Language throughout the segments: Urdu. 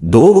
2,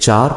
4,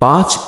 5,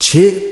6,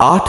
8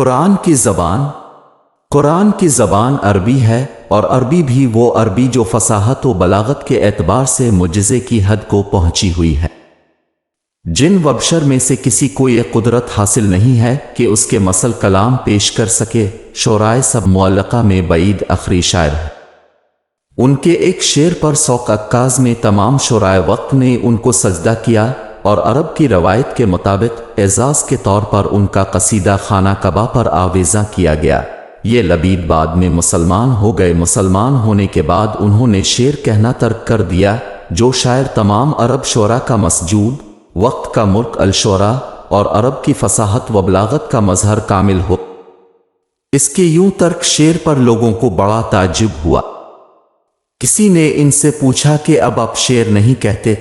قرآن کی زبان عربی ہے، اور عربی بھی وہ عربی جو فصاحت و بلاغت کے اعتبار سے معجزے کی حد کو پہنچی ہوئی ہے۔ جن و بشر میں سے کسی کو یہ قدرت حاصل نہیں ہے کہ اس کے مثل کلام پیش کر سکے۔ شعرائے سب معلقہ میں بعید اخری شاعر ہے۔ ان کے ایک شعر پر 100 عکاظ میں تمام شعرائے وقت نے ان کو سجدہ کیا، اور عرب کی روایت کے مطابق اعزاز کے طور پر ان کا قصیدہ خانہ کعبہ پر آویزاں کیا گیا۔ یہ لبید بعد میں مسلمان ہو گئے۔ مسلمان ہونے کے بعد انہوں نے شعر کہنا ترک کر دیا، جو شاعر تمام عرب شعراء کا مسجود، وقت کا ملک الشعراء، اور عرب کی فصاحت و بلاغت کا مظہر کامل ہو۔ اس کے یوں ترک شعر پر لوگوں کو بڑا تعجب ہوا۔ کسی نے ان سے پوچھا کہ اب آپ شعر نہیں کہتے؟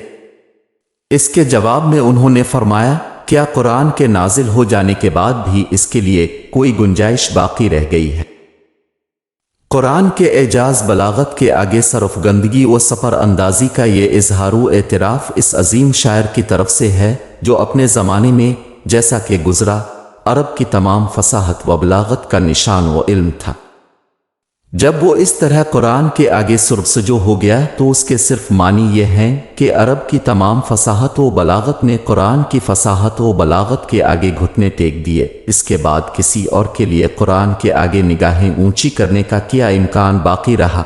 اس کے جواب میں انہوں نے فرمایا، کیا قرآن کے نازل ہو جانے کے بعد بھی اس کے لیے کوئی گنجائش باقی رہ گئی ہے؟ قرآن کے اعجاز بلاغت کے آگے سرفگندگی و سفر اندازی کا یہ اظہار و اعتراف اس عظیم شاعر کی طرف سے ہے، جو اپنے زمانے میں جیسا کہ گزرا عرب کی تمام فصاحت و بلاغت کا نشان و علم تھا۔ جب وہ اس طرح قرآن کے آگے سربسجو ہو گیا تو اس کے صرف معنی یہ ہیں کہ عرب کی تمام فصاحت و بلاغت نے قرآن کی فصاحت و بلاغت کے آگے گھٹنے ٹیک دیے۔ اس کے بعد کسی اور کے لیے قرآن کے آگے نگاہیں اونچی کرنے کا کیا امکان باقی رہا؟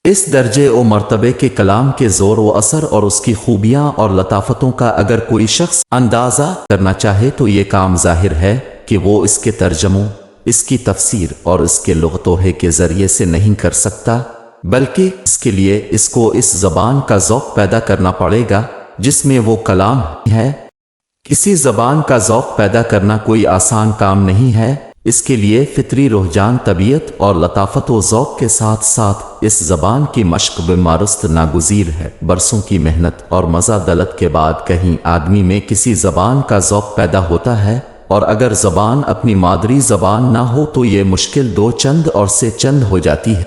اس درجے و مرتبے کے کلام کے زور و اثر اور اس کی خوبیاں اور لطافتوں کا اگر کوئی شخص اندازہ کرنا چاہے تو یہ کام ظاہر ہے کہ وہ اس کے ترجموں، اس کی تفسیر اور اس کے لغتوہے کے ذریعے سے نہیں کر سکتا، بلکہ اس کے لیے اس کو اس زبان کا ذوق پیدا کرنا پڑے گا جس میں وہ کلام ہے۔ کسی زبان کا ذوق پیدا کرنا کوئی آسان کام نہیں ہے۔ اس کے لیے فطری رجحان، طبیعت اور لطافت و ذوق کے ساتھ ساتھ اس زبان کی مشق بمارست ناگزیر ہے۔ برسوں کی محنت اور مزہ دلت کے بعد کہیں آدمی میں کسی زبان کا ذوق پیدا ہوتا ہے، اور اگر زبان اپنی مادری زبان نہ ہو تو یہ مشکل دو چند اور سے چند ہو جاتی ہے۔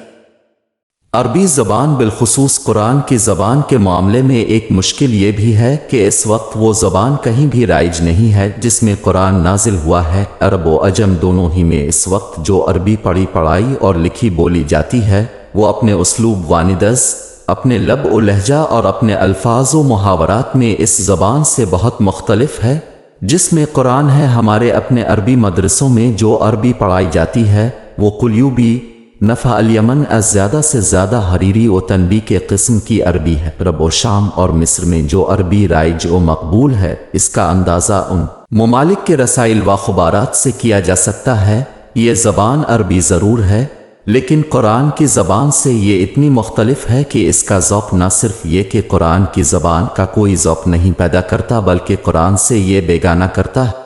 عربی زبان بالخصوص قرآن کی زبان کے معاملے میں ایک مشکل یہ بھی ہے کہ اس وقت وہ زبان کہیں بھی رائج نہیں ہے جس میں قرآن نازل ہوا ہے۔ عرب و عجم دونوں ہی میں اس وقت جو عربی پڑھی پڑھائی اور لکھی بولی جاتی ہے وہ اپنے اسلوب واندز، اپنے لب و لہجہ اور اپنے الفاظ و محاورات میں اس زبان سے بہت مختلف ہے جس میں قرآن ہے۔ ہمارے اپنے عربی مدرسوں میں جو عربی پڑھائی جاتی ہے وہ قلیوبی، نفع الیمن از زیادہ سے زیادہ حریری و تنبی کے قسم کی عربی ہے۔ عرب و شام اور مصر میں جو عربی رائج و مقبول ہے اس کا اندازہ ان ممالک کے رسائل و خبرات سے کیا جا سکتا ہے۔ یہ زبان عربی ضرور ہے لیکن قرآن کی زبان سے یہ اتنی مختلف ہے کہ اس کا ذوق نہ صرف یہ کہ قرآن کی زبان کا کوئی ذوق نہیں پیدا کرتا بلکہ قرآن سے یہ بیگانہ کرتا ہے۔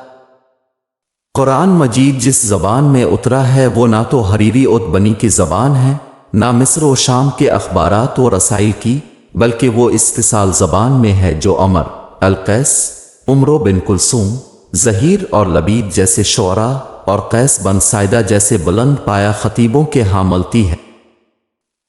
قرآن مجید جس زبان میں اترا ہے وہ نہ تو حریری اور بنی کی زبان ہے، نہ مصر و شام کے اخبارات و رسائل کی، بلکہ وہ استحصال زبان میں ہے جو عمر، القیس، عمرو بن کلثوم، زہیر اور لبید جیسے شعراء اور قیس بن سعیدہ جیسے بلند پایا خطیبوں کے ہاں ملتی ہے۔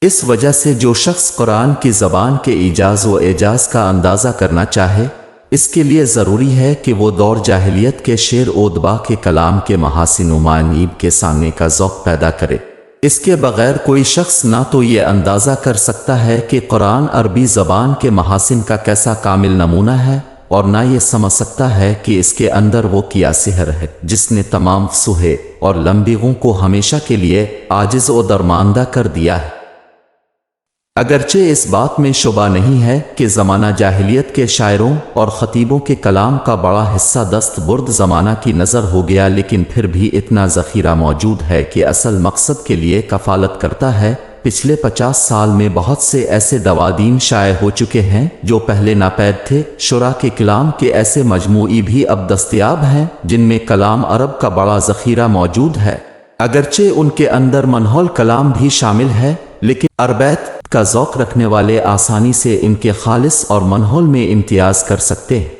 اس وجہ سے جو شخص قرآن کی زبان کے ایجاز و اعجاز کا اندازہ کرنا چاہے اس کے لیے ضروری ہے کہ وہ دور جاہلیت کے شعر و ادبا کے کلام کے محاسن و معانیب کے سامنے کا ذوق پیدا کرے۔ اس کے بغیر کوئی شخص نہ تو یہ اندازہ کر سکتا ہے کہ قرآن عربی زبان کے محاسن کا کیسا کامل نمونہ ہے، اور نہ یہ سمجھ سکتا ہے کہ اس کے اندر وہ کیا سحر ہے جس نے تمام فصوحے اور لمبیغوں کو ہمیشہ کے لیے عاجز و درماندہ کر دیا ہے۔ اگرچہ اس بات میں شبہ نہیں ہے کہ زمانہ جاہلیت کے شاعروں اور خطیبوں کے کلام کا بڑا حصہ دست برد زمانہ کی نظر ہو گیا، لیکن پھر بھی اتنا ذخیرہ موجود ہے کہ اصل مقصد کے لیے کفالت کرتا ہے۔ پچھلے 50 سال میں بہت سے ایسے دوادین شائع ہو چکے ہیں جو پہلے ناپید تھے۔ شعراء کے کلام کے ایسے مجموعی بھی اب دستیاب ہیں جن میں کلام عرب کا بڑا ذخیرہ موجود ہے، اگرچہ ان کے اندر منحول کلام بھی شامل ہے، لیکن عربیت کا ذوق رکھنے والے آسانی سے ان کے خالص اور منحول میں امتیاز کر سکتے ہیں۔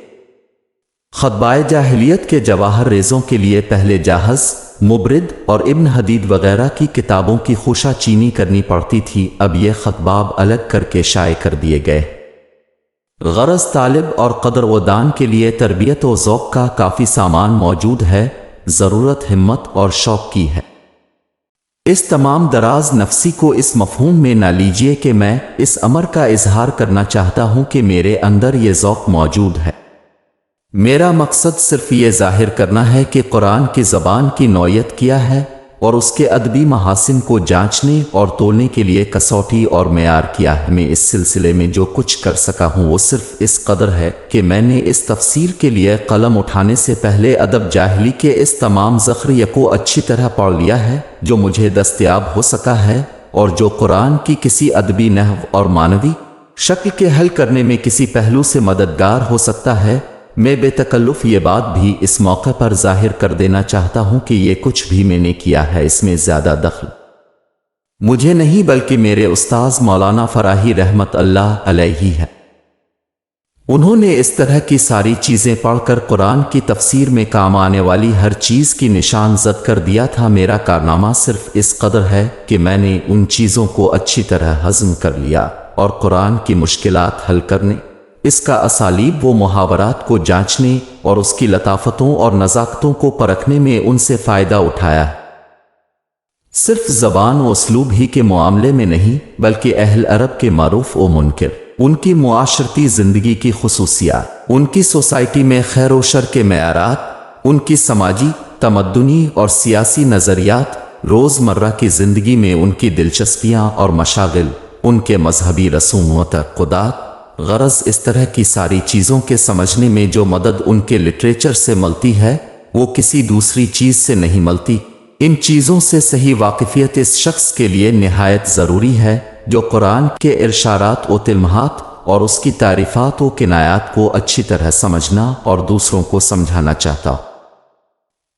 خطبائے جاہلیت کے جواہر ریزوں کے لیے پہلے جاہز، مبرد اور ابن حدید وغیرہ کی کتابوں کی خوشہ چینی کرنی پڑتی تھی، اب یہ خطباب الگ کر کے شائع کر دیے گئے۔ غرض طالب اور قدر و دان کے لیے تربیت و ذوق کا کافی سامان موجود ہے۔ ضرورت ہمت اور شوق کی ہے۔ اس تمام دراز نفسی کو اس مفہوم میں نہ لیجیے کہ میں اس امر کا اظہار کرنا چاہتا ہوں کہ میرے اندر یہ ذوق موجود ہے۔ میرا مقصد صرف یہ ظاہر کرنا ہے کہ قرآن کی زبان کی نوعیت کیا ہے اور اس کے ادبی محاسن کو جانچنے اور تولنے کے لیے کسوٹی اور معیار کیا ہے۔ میں اس سلسلے میں جو کچھ کر سکا ہوں وہ صرف اس قدر ہے کہ میں نے اس تفسیر کے لیے قلم اٹھانے سے پہلے ادب جاہلی کے اس تمام ذخیرے کو اچھی طرح پڑھ لیا ہے جو مجھے دستیاب ہو سکا ہے، اور جو قرآن کی کسی ادبی نحو اور معنوی شکل کے حل کرنے میں کسی پہلو سے مددگار ہو سکتا ہے۔ میں بے تکلف یہ بات بھی اس موقع پر ظاہر کر دینا چاہتا ہوں کہ یہ کچھ بھی میں نے کیا ہے اس میں زیادہ دخل مجھے نہیں بلکہ میرے استاذ مولانا فراہی رحمت اللہ علیہ ہے۔ انہوں نے اس طرح کی ساری چیزیں پڑھ کر قرآن کی تفسیر میں کام آنے والی ہر چیز کی نشان زد کر دیا تھا۔ میرا کارنامہ صرف اس قدر ہے کہ میں نے ان چیزوں کو اچھی طرح ہضم کر لیا اور قرآن کی مشکلات حل کرنے، اس کا اسالیب و محاورات کو جانچنے اور اس کی لطافتوں اور نزاکتوں کو پرکھنے میں ان سے فائدہ اٹھایا ہے۔ صرف زبان و اسلوب ہی کے معاملے میں نہیں بلکہ اہل عرب کے معروف و منکر، ان کی معاشرتی زندگی کی خصوصیات، ان کی سوسائٹی میں خیر و شر کے معیارات، ان کی سماجی، تمدنی اور سیاسی نظریات، روزمرہ کی زندگی میں ان کی دلچسپیاں اور مشاغل، ان کے مذہبی رسوم و تعقیدات، غرض اس طرح کی ساری چیزوں کے سمجھنے میں جو مدد ان کے لٹریچر سے ملتی ہے وہ کسی دوسری چیز سے نہیں ملتی۔ ان چیزوں سے صحیح واقفیت اس شخص کے لیے نہایت ضروری ہے جو قرآن کے ارشادات و تلمحات اور اس کی تعریفات و کنایات کو اچھی طرح سمجھنا اور دوسروں کو سمجھانا چاہتا ہو۔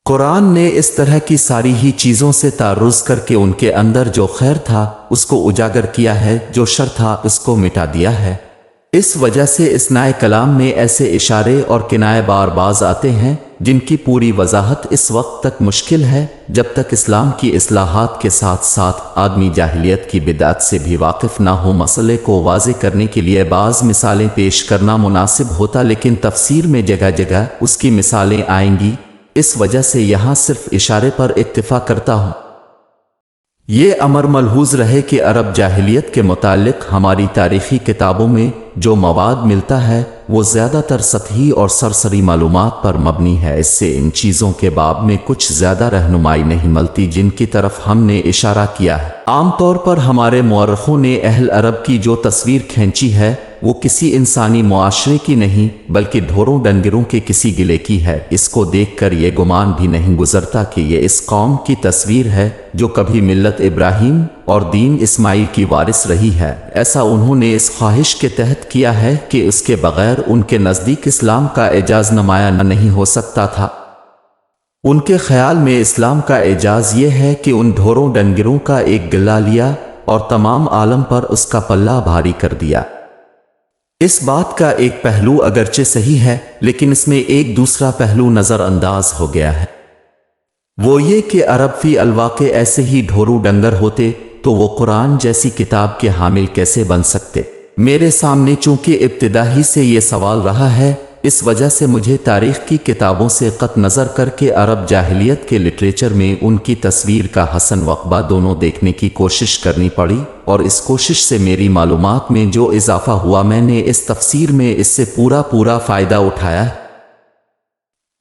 قرآن نے اس طرح کی ساری ہی چیزوں سے تعرض کر کے ان کے اندر جو خیر تھا اس کو اجاگر کیا ہے، جو شر تھا اس کو مٹا دیا ہے۔ اس وجہ سے اس نئے کلام میں ایسے اشارے اور کنائے بار باز آتے ہیں جن کی پوری وضاحت اس وقت تک مشکل ہے جب تک اسلام کی اصلاحات کے ساتھ ساتھ آدمی جاہلیت کی بدعت سے بھی واقف نہ ہو۔ مسئلے کو واضح کرنے کے لیے بعض مثالیں پیش کرنا مناسب ہوتا، لیکن تفسیر میں جگہ جگہ اس کی مثالیں آئیں گی، اس وجہ سے یہاں صرف اشارے پر اکتفا کرتا ہوں۔ یہ امر ملحوظ رہے کہ عرب جاہلیت کے متعلق ہماری تاریخی کتابوں میں جو مواد ملتا ہے وہ زیادہ تر سطحی اور سرسری معلومات پر مبنی ہے۔ اس سے ان چیزوں کے باب میں کچھ زیادہ رہنمائی نہیں ملتی جن کی طرف ہم نے اشارہ کیا ہے۔ عام طور پر ہمارے مورخوں نے اہل عرب کی جو تصویر کھینچی ہے وہ کسی انسانی معاشرے کی نہیں بلکہ ڈھوروں ڈنگروں کے کسی گلے کی ہے۔ اس کو دیکھ کر یہ گمان بھی نہیں گزرتا کہ یہ اس قوم کی تصویر ہے جو کبھی ملت ابراہیم اور دین اسماعیل کی وارث رہی ہے۔ ایسا انہوں نے اس خواہش کے تحت کیا ہے کہ اس کے بغیر ان کے نزدیک اسلام کا اعجاز نمایاں نہیں ہو سکتا تھا۔ ان کے خیال میں اسلام کا اعجاز یہ ہے کہ ان ڈھوروں ڈنگروں کا ایک گلہ لیا اور تمام عالم پر اس کا پلہ بھاری کر دیا۔ اس بات کا ایک پہلو اگرچہ صحیح ہے لیکن اس میں ایک دوسرا پہلو نظر انداز ہو گیا ہے، وہ یہ کہ عرب فی الواقع ایسے ہی ڈھورو ڈنگر ہوتے تو وہ قرآن جیسی کتاب کے حامل کیسے بن سکتے؟ میرے سامنے چونکہ ابتدا ہی سے یہ سوال رہا ہے، اس وجہ سے مجھے تاریخ کی کتابوں سے قطع نظر کر کے عرب جاہلیت کے لٹریچر میں ان کی تصویر کا حسن وقبہ دونوں دیکھنے کی کوشش کرنی پڑی، اور اس کوشش سے میری معلومات میں جو اضافہ ہوا میں نے اس تفسیر میں اس سے پورا فائدہ اٹھایا ہے۔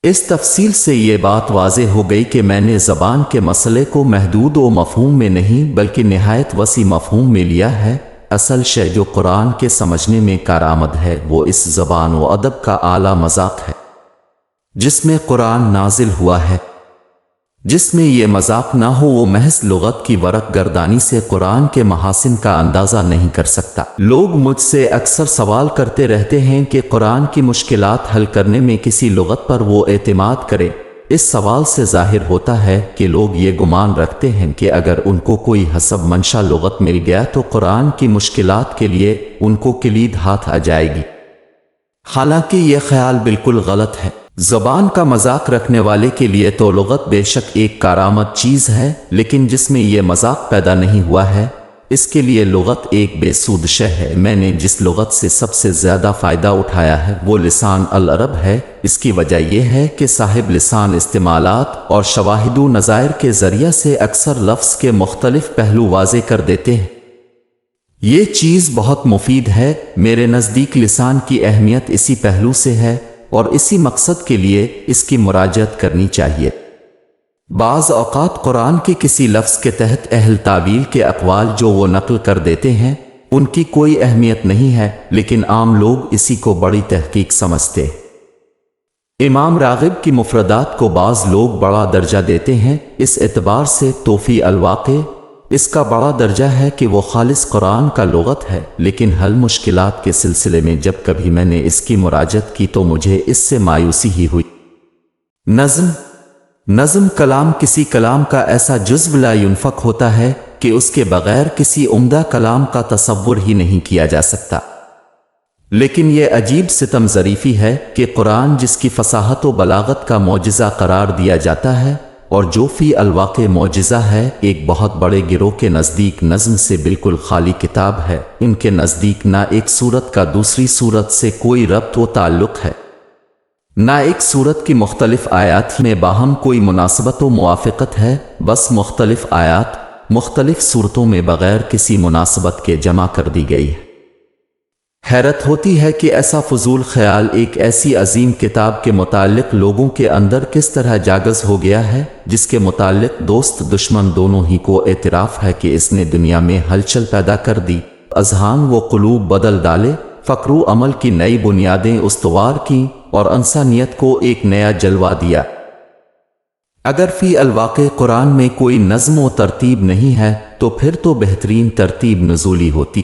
اس تفصیل سے یہ بات واضح ہو گئی کہ میں نے زبان کے مسئلے کو محدود و مفہوم میں نہیں بلکہ نہایت وسیع مفہوم میں لیا ہے۔ اصل شے جو قرآن کے سمجھنے میں کارآمد ہے وہ اس زبان و ادب کا اعلیٰ مذاق ہے جس میں قرآن نازل ہوا ہے۔ جس میں یہ مذاق نہ ہو وہ محض لغت کی ورق گردانی سے قرآن کے محاسن کا اندازہ نہیں کر سکتا۔ لوگ مجھ سے اکثر سوال کرتے رہتے ہیں کہ قرآن کی مشکلات حل کرنے میں کسی لغت پر وہ اعتماد کرے۔ اس سوال سے ظاہر ہوتا ہے کہ لوگ یہ گمان رکھتے ہیں کہ اگر ان کو کوئی حسب منشا لغت مل گیا تو قرآن کی مشکلات کے لیے ان کو کلید ہاتھ آ جائے گی۔ حالانکہ یہ خیال بالکل غلط ہے۔ زبان کا مذاق رکھنے والے کے لیے تو لغت بے شک ایک کارآمد چیز ہے، لیکن جس میں یہ مذاق پیدا نہیں ہوا ہے اس کے لیے لغت ایک بے سود شے ہے۔ میں نے جس لغت سے سب سے زیادہ فائدہ اٹھایا ہے وہ لسان العرب ہے۔ اس کی وجہ یہ ہے کہ صاحب لسان استعمالات اور شواہد و نظائر کے ذریعے سے اکثر لفظ کے مختلف پہلو واضح کر دیتے ہیں۔ یہ چیز بہت مفید ہے۔ میرے نزدیک لسان کی اہمیت اسی پہلو سے ہے اور اسی مقصد کے لیے اس کی مراجعت کرنی چاہیے۔ بعض اوقات قرآن کے کسی لفظ کے تحت اہل تعویل کے اقوال جو وہ نقل کر دیتے ہیں ان کی کوئی اہمیت نہیں ہے، لیکن عام لوگ اسی کو بڑی تحقیق سمجھتے ہیں۔ امام راغب کی مفردات کو بعض لوگ بڑا درجہ دیتے ہیں۔ اس اعتبار سے توفی الواقع اس کا بڑا درجہ ہے کہ وہ خالص قرآن کا لغت ہے، لیکن حل مشکلات کے سلسلے میں جب کبھی میں نے اس کی مراجعت کی تو مجھے اس سے مایوسی ہی ہوئی۔ نظم کلام کسی کلام کا ایسا جزو لا ينفک ہوتا ہے کہ اس کے بغیر کسی عمدہ کلام کا تصور ہی نہیں کیا جا سکتا۔ لیکن یہ عجیب ستم ظریفی ہے کہ قرآن جس کی فصاحت و بلاغت کا معجزہ قرار دیا جاتا ہے اور جو فی الواقع معجزہ ہے، ایک بہت بڑے گروہ کے نزدیک نظم سے بالکل خالی کتاب ہے۔ ان کے نزدیک نہ ایک صورت کا دوسری صورت سے کوئی ربط و تعلق ہے، نہ ایک صورت کی مختلف آیات میں باہم کوئی مناسبت و موافقت ہے، بس مختلف آیات مختلف صورتوں میں بغیر کسی مناسبت کے جمع کر دی گئی ہے۔ حیرت ہوتی ہے کہ ایسا فضول خیال ایک ایسی عظیم کتاب کے متعلق لوگوں کے اندر کس طرح جاگز ہو گیا ہے، جس کے متعلق دوست دشمن دونوں ہی کو اعتراف ہے کہ اس نے دنیا میں ہلچل پیدا کر دی، اذہان و قلوب بدل ڈالے، فکر و عمل کی نئی بنیادیں استوار کیں اور انسانیت کو ایک نیا جلوہ دیا۔ اگر فی الواقع قرآن میں کوئی نظم و ترتیب نہیں ہے تو پھر تو بہترین ترتیب نزولی ہوتی۔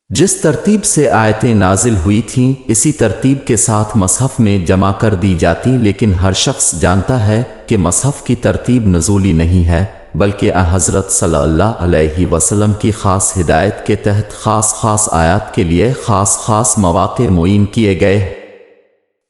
جس ترتیب سے آیتیں نازل ہوئی تھیں اسی ترتیب کے ساتھ مصحف میں جمع کر دی جاتی، لیکن ہر شخص جانتا ہے کہ مصحف کی ترتیب نزولی نہیں ہے، بلکہ حضرت صلی اللہ علیہ وسلم کی خاص ہدایت کے تحت خاص آیات کے لیے خاص مواقع معین کیے گئے۔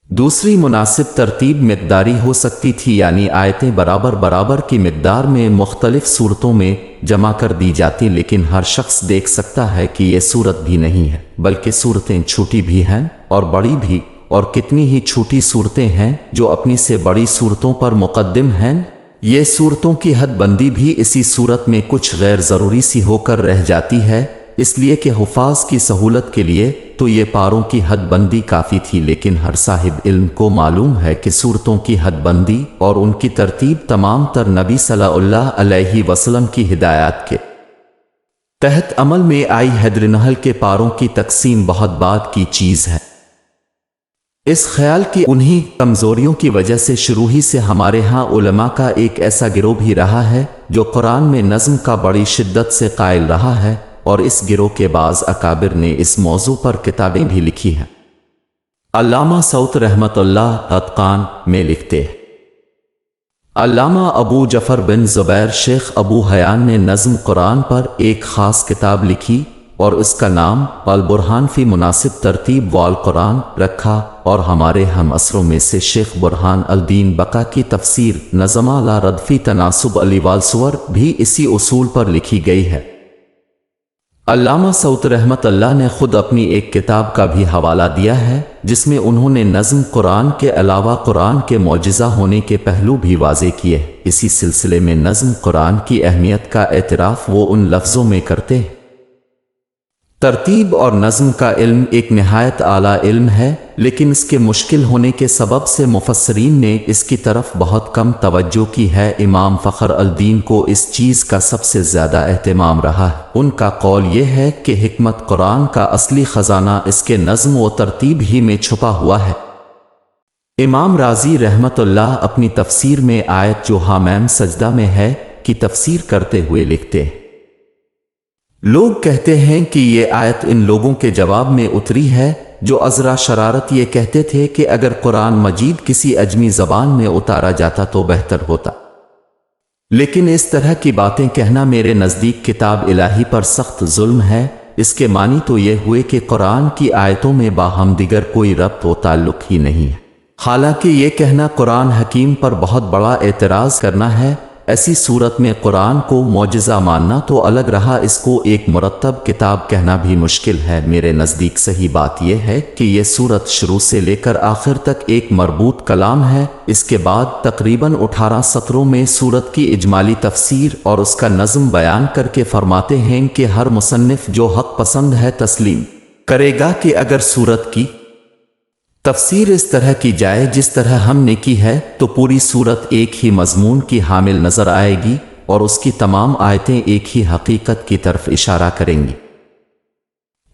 دوسری مناسب ترتیب مقداری ہو سکتی تھی، یعنی آیتیں برابر کی مقدار میں مختلف صورتوں میں جمع کر دی جاتی، لیکن ہر شخص دیکھ سکتا ہے کہ یہ صورت بھی نہیں ہے، بلکہ صورتیں چھوٹی بھی ہیں اور بڑی بھی، اور کتنی ہی چھوٹی صورتیں ہیں جو اپنی سے بڑی صورتوں پر مقدم ہیں۔ یہ صورتوں کی حد بندی بھی اسی صورت میں کچھ غیر ضروری سی ہو کر رہ جاتی ہے، اس لیے کہ حفاظ کی سہولت کے لیے تو یہ پاروں کی حد بندی کافی تھی، لیکن ہر صاحب علم کو معلوم ہے کہ صورتوں کی حد بندی اور ان کی ترتیب تمام تر نبی صلی اللہ علیہ وسلم کی ہدایات کے تحت عمل میں آئی حدر نحل کے پاروں کی تقسیم بہت بعد کی چیز ہے۔ اس خیال کی انہی کمزوریوں کی وجہ سے شروع ہی سے ہمارے ہاں علماء کا ایک ایسا گروہ بھی رہا ہے جو قرآن میں نظم کا بڑی شدت سے قائل رہا ہے، اور اس گروہ کے بعض اکابر نے اس موضوع پر کتابیں بھی لکھی ہیں۔ علامہ سعود رحمت اللہ اتقان میں لکھتے ہیں، علامہ ابو جعفر بن زبیر شیخ ابو حیان نے نظم قرآن پر ایک خاص کتاب لکھی اور اس کا نام البرہان فی مناسب ترتیب والقرآن رکھا، اور ہمارے ہم عصروں میں سے شیخ برہان الدین بقا کی تفسیر نظم لا رد فی تناسب علی والسور بھی اسی اصول پر لکھی گئی ہے۔ علامہ سعود رحمت اللہ نے خود اپنی ایک کتاب کا بھی حوالہ دیا ہے جس میں انہوں نے نظم قرآن کے علاوہ قرآن کے معجزہ ہونے کے پہلو بھی واضح کیے۔ اسی سلسلے میں نظم قرآن کی اہمیت کا اعتراف وہ ان لفظوں میں کرتے ہیں، ترتیب اور نظم کا علم ایک نہایت اعلیٰ علم ہے، لیکن اس کے مشکل ہونے کے سبب سے مفسرین نے اس کی طرف بہت کم توجہ کی ہے۔ امام فخر الدین کو اس چیز کا سب سے زیادہ اہتمام رہا ہے۔ ان کا قول یہ ہے کہ حکمت قرآن کا اصلی خزانہ اس کے نظم و ترتیب ہی میں چھپا ہوا ہے۔ امام رازی رحمت اللہ اپنی تفسیر میں آیت جو حامیم سجدہ میں ہے کی تفسیر کرتے ہوئے لکھتے ہیں، لوگ کہتے ہیں کہ یہ آیت ان لوگوں کے جواب میں اتری ہے جو عذرا شرارت یہ کہتے تھے کہ اگر قرآن مجید کسی عجمی زبان میں اتارا جاتا تو بہتر ہوتا، لیکن اس طرح کی باتیں کہنا میرے نزدیک کتاب الہی پر سخت ظلم ہے۔ اس کے معنی تو یہ ہوئے کہ قرآن کی آیتوں میں باہم دیگر کوئی ربط و تعلق ہی نہیں ہے۔ حالانکہ یہ کہنا قرآن حکیم پر بہت بڑا اعتراض کرنا ہے، ایسی صورت میں قرآن کو معجزہ ماننا تو الگ رہا، اس کو ایک مرتب کتاب کہنا بھی مشکل ہے۔ میرے نزدیک صحیح بات یہ ہے کہ یہ صورت شروع سے لے کر آخر تک ایک مربوط کلام ہے۔ اس کے بعد تقریباً 18 سطروں میں صورت کی اجمالی تفسیر اور اس کا نظم بیان کر کے فرماتے ہیں کہ ہر مصنف جو حق پسند ہے تسلیم کرے گا کہ اگر صورت کی تفسیر اس طرح کی جائے جس طرح ہم نے کی ہے تو پوری صورت ایک ہی مضمون کی حامل نظر آئے گی اور اس کی تمام آیتیں ایک ہی حقیقت کی طرف اشارہ کریں گی۔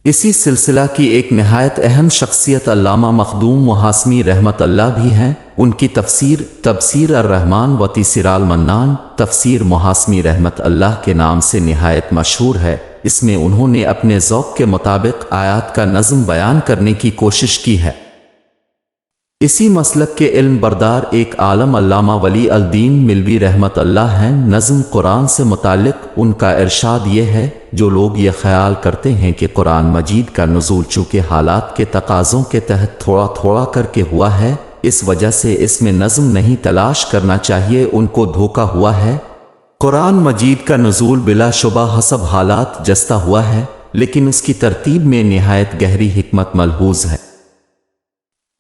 اسی سلسلہ کی ایک نہایت اہم شخصیت علامہ مخدوم محاسمی رحمت اللہ بھی ہیں۔ ان کی تفسیر تفسیر الرحمن و تیسیر المنان تفسیر محاسمی رحمت اللہ کے نام سے نہایت مشہور ہے۔ اس میں انہوں نے اپنے ذوق کے مطابق آیات کا نظم بیان کرنے کی کوشش کی ہے۔ اسی مسلک کے علم بردار ایک عالم علامہ ولی الدین ملوی رحمت اللہ ہیں۔ نظم قرآن سے متعلق ان کا ارشاد یہ ہے، جو لوگ یہ خیال کرتے ہیں کہ قرآن مجید کا نزول چونکہ حالات کے تقاضوں کے تحت تھوڑا تھوڑا کر کے ہوا ہے، اس وجہ سے اس میں نظم نہیں تلاش کرنا چاہیے، ان کو دھوکا ہوا ہے۔ قرآن مجید کا نزول بلا شبہ حسب حالات جستہ ہوا ہے، لیکن اس کی ترتیب میں نہایت گہری حکمت ملحوظ ہے۔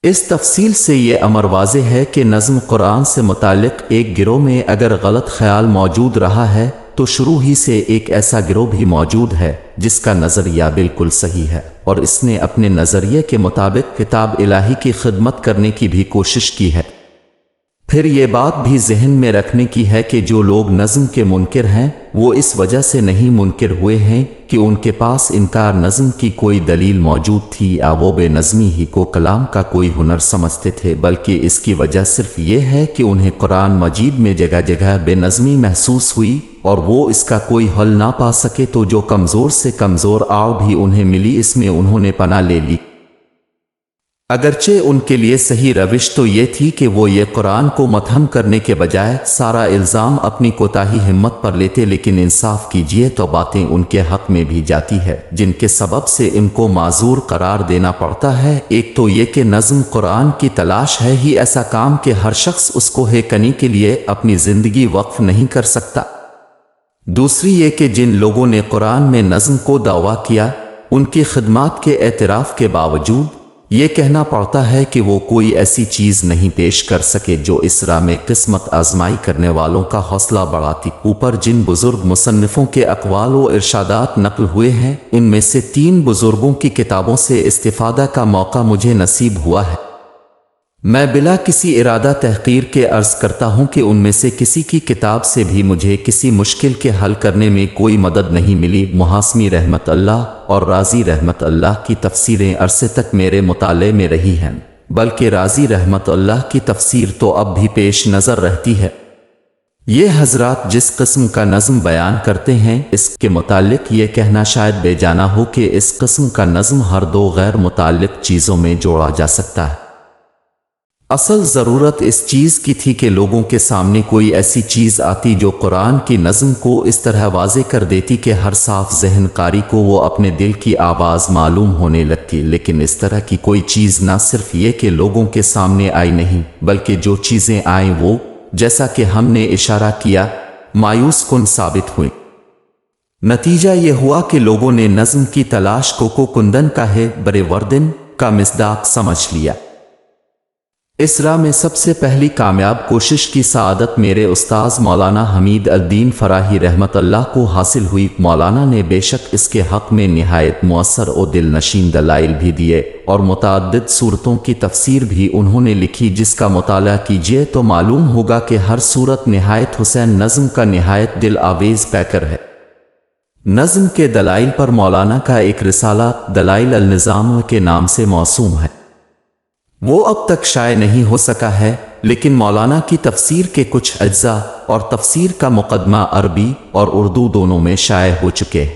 اس تفصیل سے یہ امر واضح ہے کہ نظم قرآن سے متعلق ایک گروہ میں اگر غلط خیال موجود رہا ہے تو شروع ہی سے ایک ایسا گروہ بھی موجود ہے جس کا نظریہ بالکل صحیح ہے اور اس نے اپنے نظریے کے مطابق کتاب الہی کی خدمت کرنے کی بھی کوشش کی ہے۔ پھر یہ بات بھی ذہن میں رکھنے کی ہے کہ جو لوگ نظم کے منکر ہیں وہ اس وجہ سے نہیں منکر ہوئے ہیں کہ ان کے پاس انکار نظم کی کوئی دلیل موجود تھی یا وہ بے نظمی ہی کو کلام کا کوئی ہنر سمجھتے تھے، بلکہ اس کی وجہ صرف یہ ہے کہ انہیں قرآن مجید میں جگہ جگہ بے نظمی محسوس ہوئی اور وہ اس کا کوئی حل نہ پا سکے، تو جو کمزور سے کمزور آڑ بھی انہیں ملی اس میں انہوں نے پناہ لے لی۔ اگرچہ ان کے لیے صحیح روش تو یہ تھی کہ وہ یہ قرآن کو متہم کرنے کے بجائے سارا الزام اپنی کوتاہی ہمت پر لیتے، لیکن انصاف کیجیے تو باتیں ان کے حق میں بھی جاتی ہے جن کے سبب سے ان کو معذور قرار دینا پڑتا ہے۔ ایک تو یہ کہ نظم قرآن کی تلاش ہے ہی ایسا کام کہ ہر شخص اس کو ہے کنی کے لیے اپنی زندگی وقف نہیں کر سکتا۔ دوسری یہ کہ جن لوگوں نے قرآن میں نظم کو دعویٰ کیا ان کی خدمات کے اعتراف کے باوجود یہ کہنا پڑتا ہے کہ وہ کوئی ایسی چیز نہیں پیش کر سکے جو اس راہ میں قسمت آزمائی کرنے والوں کا حوصلہ بڑھاتی۔ اوپر جن بزرگ مصنفوں کے اقوال و ارشادات نقل ہوئے ہیں ان میں سے 3 بزرگوں کی کتابوں سے استفادہ کا موقع مجھے نصیب ہوا ہے۔ میں بلا کسی ارادہ تحقیر کے عرض کرتا ہوں کہ ان میں سے کسی کی کتاب سے بھی مجھے کسی مشکل کے حل کرنے میں کوئی مدد نہیں ملی۔ محاسمی رحمت اللہ اور رازی رحمت اللہ کی تفسیریں عرصے تک میرے مطالعے میں رہی ہیں، بلکہ رازی رحمت اللہ کی تفسیر تو اب بھی پیش نظر رہتی ہے۔ یہ حضرات جس قسم کا نظم بیان کرتے ہیں اس کے متعلق یہ کہنا شاید بے جانا ہو کہ اس قسم کا نظم ہر 2 غیر متعلق چیزوں میں جوڑا جا سکتا ہے۔ اصل ضرورت اس چیز کی تھی کہ لوگوں کے سامنے کوئی ایسی چیز آتی جو قرآن کی نظم کو اس طرح واضح کر دیتی کہ ہر صاف ذہن قاری کو وہ اپنے دل کی آواز معلوم ہونے لگتی، لیکن اس طرح کی کوئی چیز نہ صرف یہ کہ لوگوں کے سامنے آئی نہیں بلکہ جو چیزیں آئیں وہ جیسا کہ ہم نے اشارہ کیا مایوس کن ثابت ہوئیں۔ نتیجہ یہ ہوا کہ لوگوں نے نظم کی تلاش کو کندن کا ہے برے وردن کا مصداق سمجھ لیا۔ اس راہ میں سب سے پہلی کامیاب کوشش کی سعادت میرے استاذ مولانا حمید الدین فراہی رحمت اللہ کو حاصل ہوئی۔ مولانا نے بے شک اس کے حق میں نہایت مؤثر و دل نشین دلائل بھی دیے اور متعدد صورتوں کی تفسیر بھی انہوں نے لکھی، جس کا مطالعہ کیجیے تو معلوم ہوگا کہ ہر صورت نہایت حسین نظم کا نہایت دل آویز پیکر ہے۔ نظم کے دلائل پر مولانا کا ایک رسالہ دلائل النظام کے نام سے موسوم ہے، وہ اب تک شائع نہیں ہو سکا ہے، لیکن مولانا کی تفسیر کے کچھ اجزاء اور تفسیر کا مقدمہ عربی اور اردو دونوں میں شائع ہو چکے ہیں۔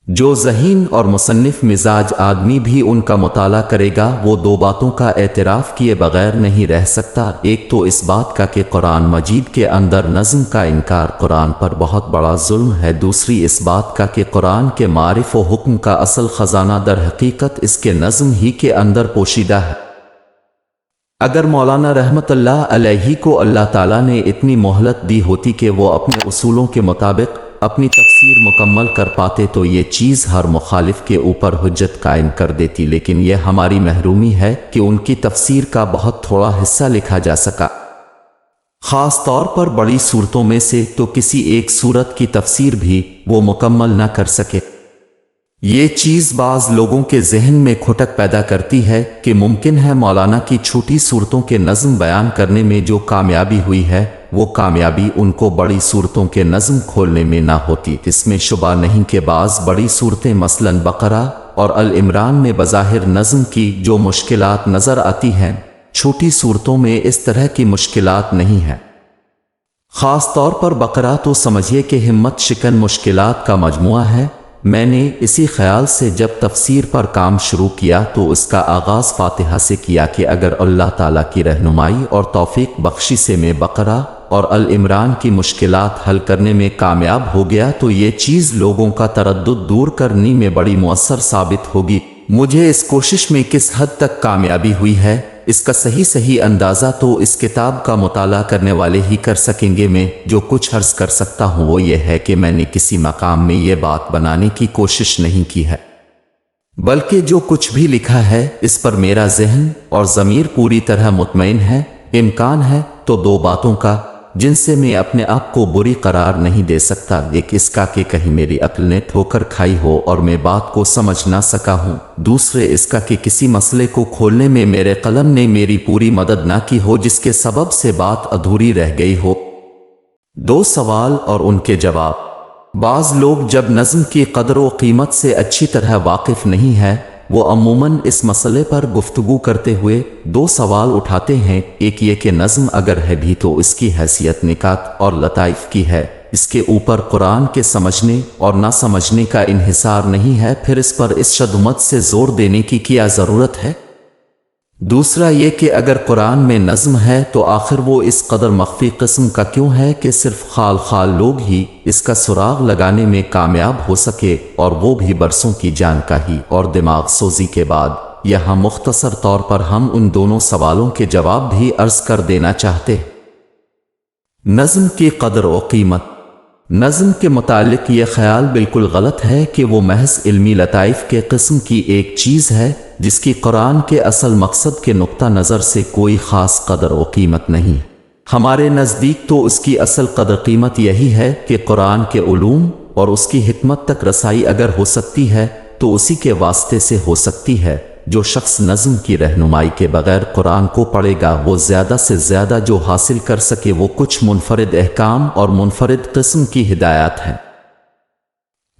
جو ذہین اور مصنف مزاج آدمی بھی ان کا مطالعہ کرے گا وہ 2 باتوں کا اعتراف کیے بغیر نہیں رہ سکتا۔ ایک تو اس بات کا کہ قرآن مجید کے اندر نظم کا انکار قرآن پر بہت بڑا ظلم ہے، دوسری اس بات کا کہ قرآن کے معرف و حکم کا اصل خزانہ در حقیقت اس کے نظم ہی کے اندر پوشیدہ ہے۔ اگر مولانا رحمت اللہ علیہ کو اللہ تعالیٰ نے اتنی مہلت دی ہوتی کہ وہ اپنے اصولوں کے مطابق اپنی تفسیر مکمل کر پاتے تو یہ چیز ہر مخالف کے اوپر حجت قائم کر دیتی، لیکن یہ ہماری محرومی ہے کہ ان کی تفسیر کا بہت تھوڑا حصہ لکھا جا سکا، خاص طور پر بڑی صورتوں میں سے تو کسی ایک صورت کی تفسیر بھی وہ مکمل نہ کر سکے۔ یہ چیز بعض لوگوں کے ذہن میں کھٹک پیدا کرتی ہے کہ ممکن ہے مولانا کی چھوٹی صورتوں کے نظم بیان کرنے میں جو کامیابی ہوئی ہے وہ کامیابی ان کو بڑی صورتوں کے نظم کھولنے میں نہ ہوتی۔ اس میں شبہ نہیں کہ بعض بڑی صورتیں مثلاً بقرہ اور العمران میں بظاہر نظم کی جو مشکلات نظر آتی ہیں، چھوٹی صورتوں میں اس طرح کی مشکلات نہیں ہیں۔ خاص طور پر بقرہ تو سمجھیے کہ ہمت شکن مشکلات کا مجموعہ ہے۔ میں نے اسی خیال سے جب تفسیر پر کام شروع کیا تو اس کا آغاز فاتحہ سے کیا کہ اگر اللہ تعالیٰ کی رہنمائی اور توفیق بخشی سے میں بقرہ اور العمران کی مشکلات حل کرنے میں کامیاب ہو گیا تو یہ چیز لوگوں کا تردد دور کرنے میں بڑی مؤثر ثابت ہوگی۔ مجھے اس کوشش میں کس حد تک کامیابی ہوئی ہے اس کا صحیح اندازہ تو اس کتاب کا مطالعہ کرنے والے ہی کر سکیں گے۔ میں جو کچھ عرض کر سکتا ہوں وہ یہ ہے کہ میں نے کسی مقام میں یہ بات بنانے کی کوشش نہیں کی ہے، بلکہ جو کچھ بھی لکھا ہے اس پر میرا ذہن اور ضمیر پوری طرح مطمئن ہے۔ امکان ہے تو دو باتوں کا جن سے میں اپنے آپ کو بری قرار نہیں دے سکتا، ایک اس کا کہ کہیں میری عقل نے ٹھوکر کھائی ہو اور میں بات کو سمجھ نہ سکا ہوں، دوسرے اس کا کہ کسی مسئلے کو کھولنے میں میرے قلم نے میری پوری مدد نہ کی ہو جس کے سبب سے بات ادھوری رہ گئی ہو۔ دو سوال اور ان کے جواب۔ بعض لوگ جب نظم کی قدر و قیمت سے اچھی طرح واقف نہیں ہے وہ عموماً اس مسئلے پر گفتگو کرتے ہوئے دو سوال اٹھاتے ہیں، ایک یہ کہ نظم اگر ہے بھی تو اس کی حیثیت نکات اور لطائف کی ہے، اس کے اوپر قرآن کے سمجھنے اور نہ سمجھنے کا انحصار نہیں ہے، پھر اس پر اس شدت سے زور دینے کی کیا ضرورت ہے؟ دوسرا یہ کہ اگر قرآن میں نظم ہے تو آخر وہ اس قدر مخفی قسم کا کیوں ہے کہ صرف خال لوگ ہی اس کا سراغ لگانے میں کامیاب ہو سکے، اور وہ بھی برسوں کی جانکاری اور دماغ سوزی کے بعد۔ یہاں مختصر طور پر ہم ان دونوں سوالوں کے جواب بھی عرض کر دینا چاہتے ہیں۔ نظم کی قدر و قیمت۔ نظم کے متعلق یہ خیال بالکل غلط ہے کہ وہ محض علمی لطائف کے قسم کی ایک چیز ہے جس کی قرآن کے اصل مقصد کے نقطہ نظر سے کوئی خاص قدر و قیمت نہیں۔ ہمارے نزدیک تو اس کی اصل قدر قیمت یہی ہے کہ قرآن کے علوم اور اس کی حکمت تک رسائی اگر ہو سکتی ہے تو اسی کے واسطے سے ہو سکتی ہے۔ جو شخص نظم کی رہنمائی کے بغیر قرآن کو پڑھے گا وہ زیادہ سے زیادہ جو حاصل کر سکے وہ کچھ منفرد احکام اور منفرد قسم کی ہدایات ہیں۔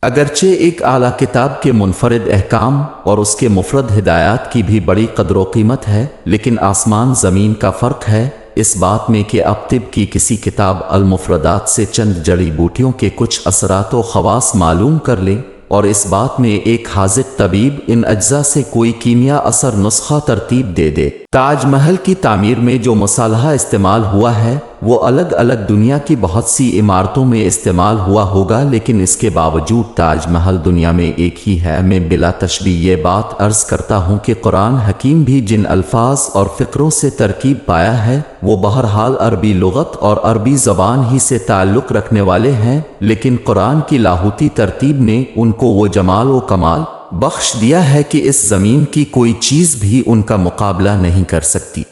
اگرچہ ایک اعلیٰ کتاب کے منفرد احکام اور اس کے مفرد ہدایات کی بھی بڑی قدر و قیمت ہے، لیکن آسمان زمین کا فرق ہے اس بات میں کہ اب طب کی کسی کتاب المفردات سے چند جڑی بوٹیوں کے کچھ اثرات و خواص معلوم کر لیں، اور اس بات میں ایک حاذق طبیب ان اجزاء سے کوئی کیمیا اثر نسخہ ترتیب دے دے۔ تاج محل کی تعمیر میں جو مصالحہ استعمال ہوا ہے وہ الگ الگ دنیا کی بہت سی عمارتوں میں استعمال ہوا ہوگا، لیکن اس کے باوجود تاج محل دنیا میں ایک ہی ہے۔ میں بلا تشبیہ یہ بات عرض کرتا ہوں کہ قرآن حکیم بھی جن الفاظ اور فقروں سے ترکیب پایا ہے وہ بہرحال عربی لغت اور عربی زبان ہی سے تعلق رکھنے والے ہیں، لیکن قرآن کی لاہوتی ترتیب نے ان کو وہ جمال و کمال بخش دیا ہے کہ اس زمین کی کوئی چیز بھی ان کا مقابلہ نہیں کر سکتی۔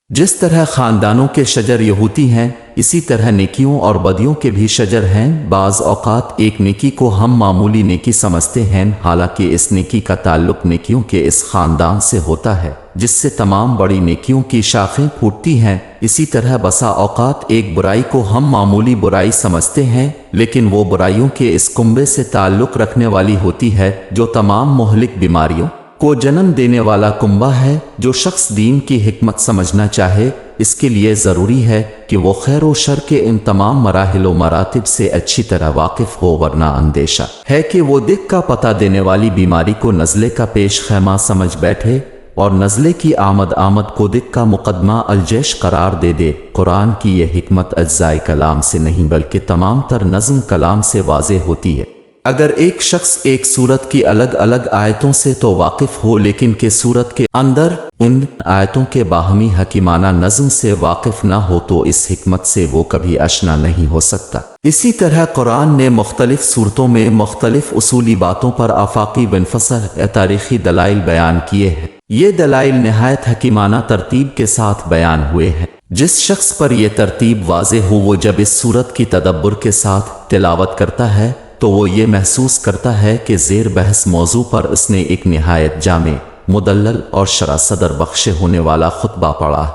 جس طرح خاندانوں کے شجر یہوتی ہیں اسی طرح نیکیوں اور بدیوں کے بھی شجر ہیں۔ بعض اوقات ایک نیکی کو ہم معمولی نیکی سمجھتے ہیں، حالانکہ اس نیکی کا تعلق نیکیوں کے اس خاندان سے ہوتا ہے جس سے تمام بڑی نیکیوں کی شاخیں پھوٹتی ہیں۔ اسی طرح بسا اوقات ایک برائی کو ہم معمولی برائی سمجھتے ہیں، لیکن وہ برائیوں کے اس کنبے سے تعلق رکھنے والی ہوتی ہے جو تمام مہلک بیماریوں کو جنم دینے والا کنبہ ہے۔ جو شخص دین کی حکمت سمجھنا چاہے اس کے لیے ضروری ہے کہ وہ خیر و شر کے ان تمام مراحل و مراتب سے اچھی طرح واقف ہو، ورنہ اندیشہ ہے کہ وہ دکھ کا پتہ دینے والی بیماری کو نزلے کا پیش خیمہ سمجھ بیٹھے اور نزلے کی آمد کو دکھ کا مقدمہ الجیش قرار دے دے۔ قرآن کی یہ حکمت اجزائے کلام سے نہیں بلکہ تمام تر نظم کلام سے واضح ہوتی ہے۔ اگر ایک شخص ایک سورت کی الگ الگ آیتوں سے تو واقف ہو لیکن کہ سورت کے اندر ان آیتوں کے باہمی حکیمانہ نظم سے واقف نہ ہو تو اس حکمت سے وہ کبھی آشنا نہیں ہو سکتا۔ اسی طرح قرآن نے مختلف صورتوں میں مختلف اصولی باتوں پر آفاقی بنفصل تاریخی دلائل بیان کیے ہیں۔ یہ دلائل نہایت حکیمانہ ترتیب کے ساتھ بیان ہوئے ہیں۔ جس شخص پر یہ ترتیب واضح ہو وہ جب اس سورت کی تدبر کے ساتھ تلاوت کرتا ہے تو وہ یہ محسوس کرتا ہے کہ زیر بحث موضوع پر اس نے ایک نہایت جامع، مدلل اور شرح صدر بخشے ہونے والا خطبہ پڑھا۔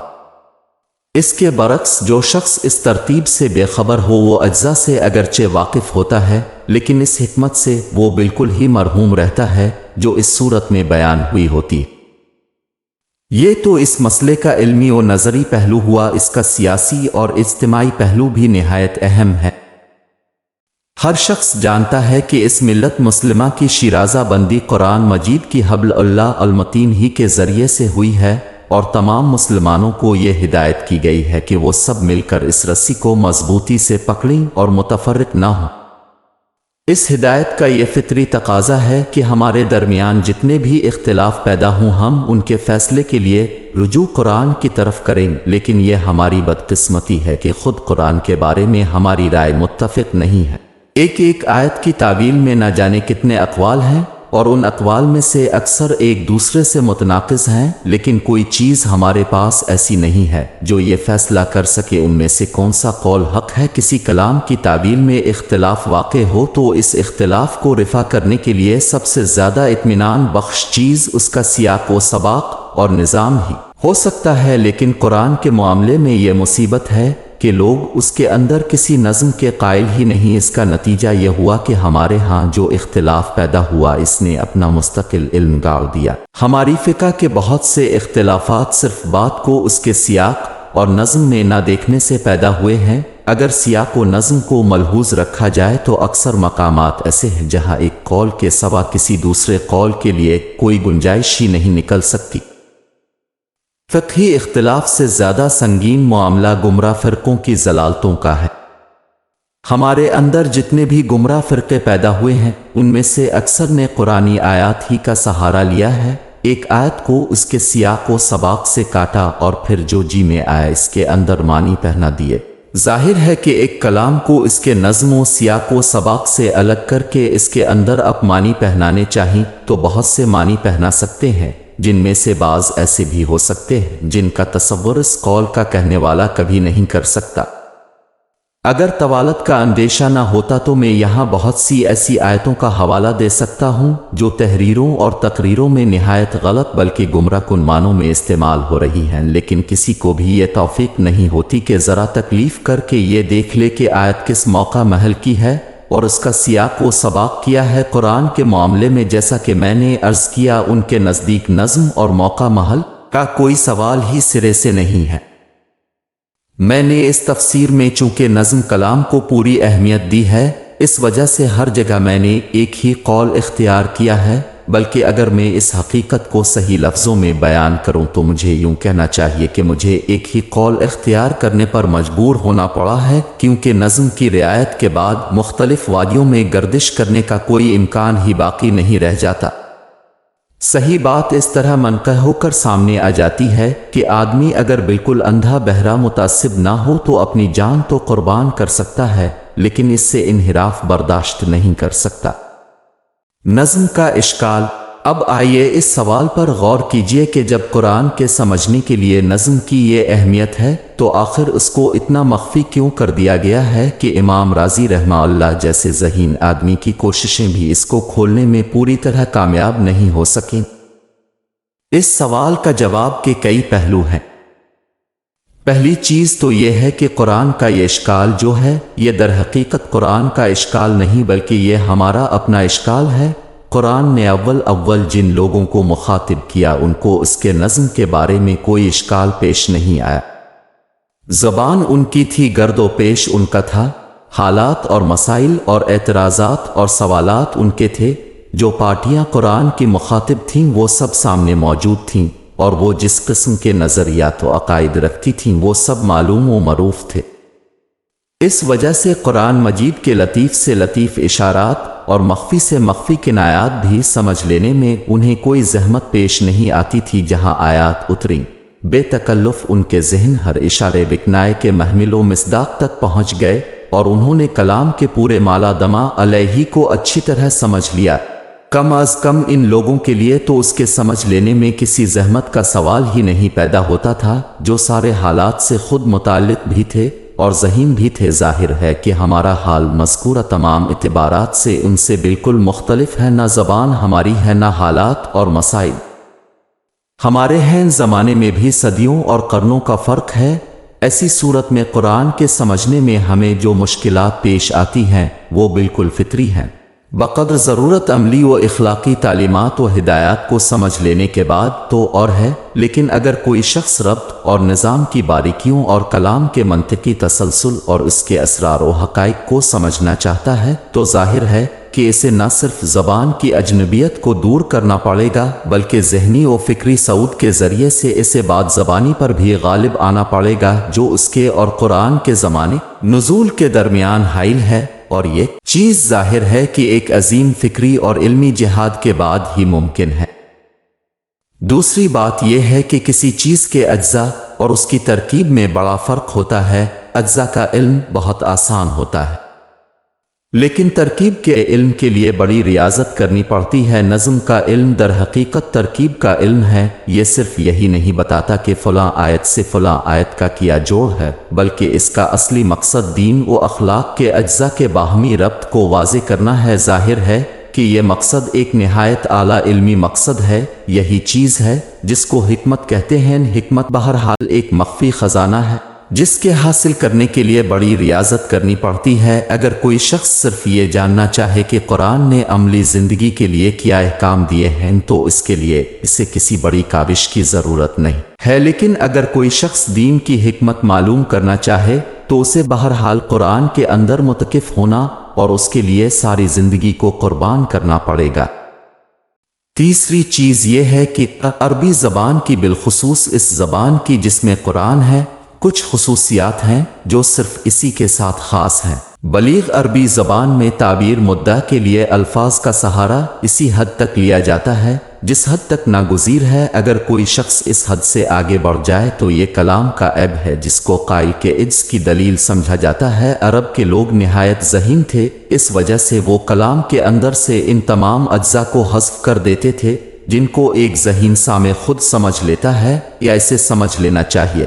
اس کے برعکس جو شخص اس ترتیب سے بے خبر ہو وہ اجزاء سے اگرچہ واقف ہوتا ہے لیکن اس حکمت سے وہ بالکل ہی مرحوم رہتا ہے جو اس صورت میں بیان ہوئی ہوتی۔ یہ تو اس مسئلے کا علمی و نظری پہلو ہوا، اس کا سیاسی اور اجتماعی پہلو بھی نہایت اہم ہے۔ ہر شخص جانتا ہے کہ اس ملت مسلمہ کی شیرازہ بندی قرآن مجید کی حبل اللہ المتین ہی کے ذریعے سے ہوئی ہے اور تمام مسلمانوں کو یہ ہدایت کی گئی ہے کہ وہ سب مل کر اس رسی کو مضبوطی سے پکڑیں اور متفرق نہ ہوں۔ اس ہدایت کا یہ فطری تقاضا ہے کہ ہمارے درمیان جتنے بھی اختلاف پیدا ہوں ہم ان کے فیصلے کے لیے رجوع قرآن کی طرف کریں، لیکن یہ ہماری بدقسمتی ہے کہ خود قرآن کے بارے میں ہماری رائے متفق نہیں ہے۔ ایک آیت کی تعویل میں نہ جانے کتنے اقوال ہیں اور ان اقوال میں سے اکثر ایک دوسرے سے متناقض ہیں، لیکن کوئی چیز ہمارے پاس ایسی نہیں ہے جو یہ فیصلہ کر سکے ان میں سے کون سا قول حق ہے۔ کسی کلام کی تعویل میں اختلاف واقع ہو تو اس اختلاف کو رفع کرنے کے لیے سب سے زیادہ اطمینان بخش چیز اس کا سیاق و سباق اور نظام ہی ہو سکتا ہے، لیکن قرآن کے معاملے میں یہ مصیبت ہے کہ لوگ اس کے اندر کسی نظم کے قائل ہی نہیں۔ اس کا نتیجہ یہ ہوا کہ ہمارے ہاں جو اختلاف پیدا ہوا اس نے اپنا مستقل علم گاڑ دیا۔ ہماری فقہ کے بہت سے اختلافات صرف بات کو اس کے سیاق اور نظم میں نہ دیکھنے سے پیدا ہوئے ہیں۔ اگر سیاق و نظم کو ملحوظ رکھا جائے تو اکثر مقامات ایسے ہیں جہاں ایک قول کے سوا کسی دوسرے قول کے لیے کوئی گنجائش ہی نہیں نکل سکتی۔ فقہی اختلاف سے زیادہ سنگین معاملہ گمراہ فرقوں کی ضلالتوں کا ہے۔ ہمارے اندر جتنے بھی گمراہ فرقے پیدا ہوئے ہیں ان میں سے اکثر نے قرآنی آیات ہی کا سہارا لیا ہے، ایک آیت کو اس کے سیاق و سباق سے کاٹا اور پھر جو جی میں آیا اس کے اندر معنی پہنا دیے۔ ظاہر ہے کہ ایک کلام کو اس کے نظم و سیاق و سباق سے الگ کر کے اس کے اندر اب معنی پہنانے چاہیے تو بہت سے معنی پہنا سکتے ہیں، جن میں سے بعض ایسے بھی ہو سکتے ہیں جن کا تصور اس قول کا کہنے والا کبھی نہیں کر سکتا۔ اگر طوالت کا اندیشہ نہ ہوتا تو میں یہاں بہت سی ایسی آیتوں کا حوالہ دے سکتا ہوں جو تحریروں اور تقریروں میں نہایت غلط بلکہ گمراہ کن معنوں میں استعمال ہو رہی ہیں، لیکن کسی کو بھی یہ توفیق نہیں ہوتی کہ ذرا تکلیف کر کے یہ دیکھ لے کہ آیت کس موقع محل کی ہے اور اس کا سیاق و سباق کیا ہے۔ قرآن کے معاملے میں جیسا کہ میں نے عرض کیا ان کے نزدیک نظم اور موقع محل کا کوئی سوال ہی سرے سے نہیں ہے۔ میں نے اس تفسیر میں چونکہ نظم کلام کو پوری اہمیت دی ہے اس وجہ سے ہر جگہ میں نے ایک ہی قول اختیار کیا ہے، بلکہ اگر میں اس حقیقت کو صحیح لفظوں میں بیان کروں تو مجھے یوں کہنا چاہیے کہ مجھے ایک ہی قول اختیار کرنے پر مجبور ہونا پڑا ہے، کیونکہ نظم کی رعایت کے بعد مختلف وادیوں میں گردش کرنے کا کوئی امکان ہی باقی نہیں رہ جاتا۔ صحیح بات اس طرح منقع ہو کر سامنے آ جاتی ہے کہ آدمی اگر بالکل اندھا بہرا متعصب نہ ہو تو اپنی جان تو قربان کر سکتا ہے لیکن اس سے انحراف برداشت نہیں کر سکتا۔ نظم کا اشکال۔ اب آئیے اس سوال پر غور کیجئے کہ جب قرآن کے سمجھنے کے لیے نظم کی یہ اہمیت ہے تو آخر اس کو اتنا مخفی کیوں کر دیا گیا ہے کہ امام رازی رحمہ اللہ جیسے ذہین آدمی کی کوششیں بھی اس کو کھولنے میں پوری طرح کامیاب نہیں ہو سکیں؟ اس سوال کا جواب کے کئی پہلو ہیں۔ پہلی چیز تو یہ ہے کہ قرآن کا یہ اشکال جو ہے یہ در حقیقت قرآن کا اشکال نہیں بلکہ یہ ہمارا اپنا اشکال ہے۔ قرآن نے اول جن لوگوں کو مخاطب کیا ان کو اس کے نظم کے بارے میں کوئی اشکال پیش نہیں آیا۔ زبان ان کی تھی، گرد و پیش ان کا تھا، حالات اور مسائل اور اعتراضات اور سوالات ان کے تھے، جو پارٹیاں قرآن کی مخاطب تھیں وہ سب سامنے موجود تھیں، اور وہ جس قسم کے نظریات و عقائد رکھتی تھیں وہ سب معلوم و معروف تھے۔ اس وجہ سے قرآن مجید کے لطیف سے لطیف اشارات اور مخفی سے مخفی کنایات بھی سمجھ لینے میں انہیں کوئی زحمت پیش نہیں آتی تھی۔ جہاں آیات اتریں بے تکلف ان کے ذہن ہر اشارے بکنائے کے محمل و مصداق تک پہنچ گئے اور انہوں نے کلام کے پورے مالا دما علیہ کو اچھی طرح سمجھ لیا۔ کم از کم ان لوگوں کے لیے تو اس کے سمجھ لینے میں کسی زحمت کا سوال ہی نہیں پیدا ہوتا تھا، جو سارے حالات سے خود متعلق بھی تھے اور ذہین بھی تھے۔ ظاہر ہے کہ ہمارا حال مذکورہ تمام اعتبارات سے ان سے بالکل مختلف ہے، نہ زبان ہماری ہے نہ حالات اور مسائل ہمارے ہیں، زمانے میں بھی صدیوں اور قرنوں کا فرق ہے۔ ایسی صورت میں قرآن کے سمجھنے میں ہمیں جو مشکلات پیش آتی ہیں وہ بالکل فطری ہیں۔ بقدر ضرورت عملی و اخلاقی تعلیمات و ہدایات کو سمجھ لینے کے بعد تو اور ہے، لیکن اگر کوئی شخص ربط اور نظام کی باریکیوں اور کلام کے منطقی تسلسل اور اس کے اسرار و حقائق کو سمجھنا چاہتا ہے تو ظاہر ہے کہ اسے نہ صرف زبان کی اجنبیت کو دور کرنا پڑے گا بلکہ ذہنی و فکری صعود کے ذریعے سے اسے بات زبانی پر بھی غالب آنا پڑے گا جو اس کے اور قرآن کے زمانے نزول کے درمیان حائل ہے، اور یہ چیز ظاہر ہے کہ ایک عظیم فکری اور علمی جہاد کے بعد ہی ممکن ہے۔ دوسری بات یہ ہے کہ کسی چیز کے اجزاء اور اس کی ترکیب میں بڑا فرق ہوتا ہے۔ اجزاء کا علم بہت آسان ہوتا ہے لیکن ترکیب کے علم کے لیے بڑی ریاضت کرنی پڑتی ہے۔ نظم کا علم در حقیقت ترکیب کا علم ہے۔ یہ صرف یہی نہیں بتاتا کہ فلاں آیت سے فلاں آیت کا کیا جوڑ ہے، بلکہ اس کا اصلی مقصد دین و اخلاق کے اجزاء کے باہمی ربط کو واضح کرنا ہے۔ ظاہر ہے کہ یہ مقصد ایک نہایت اعلیٰ علمی مقصد ہے۔ یہی چیز ہے جس کو حکمت کہتے ہیں۔ حکمت بہرحال ایک مخفی خزانہ ہے جس کے حاصل کرنے کے لیے بڑی ریاضت کرنی پڑتی ہے۔ اگر کوئی شخص صرف یہ جاننا چاہے کہ قرآن نے عملی زندگی کے لیے کیا احکام دیے ہیں تو اس کے لیے اسے کسی بڑی کاوش کی ضرورت نہیں ہے، لیکن اگر کوئی شخص دین کی حکمت معلوم کرنا چاہے تو اسے بہرحال قرآن کے اندر متکف ہونا اور اس کے لیے ساری زندگی کو قربان کرنا پڑے گا۔ تیسری چیز یہ ہے کہ عربی زبان کی بالخصوص اس زبان کی جس میں قرآن ہے کچھ خصوصیات ہیں جو صرف اسی کے ساتھ خاص ہیں۔ بلیغ عربی زبان میں تعبیر مدعا کے لیے الفاظ کا سہارا اسی حد تک لیا جاتا ہے جس حد تک ناگزیر ہے۔ اگر کوئی شخص اس حد سے آگے بڑھ جائے تو یہ کلام کا عیب ہے جس کو قائل کے عجز کی دلیل سمجھا جاتا ہے۔ عرب کے لوگ نہایت ذہین تھے، اس وجہ سے وہ کلام کے اندر سے ان تمام اجزاء کو حذف کر دیتے تھے جن کو ایک ذہین سامع خود سمجھ لیتا ہے یا اسے سمجھ لینا چاہیے۔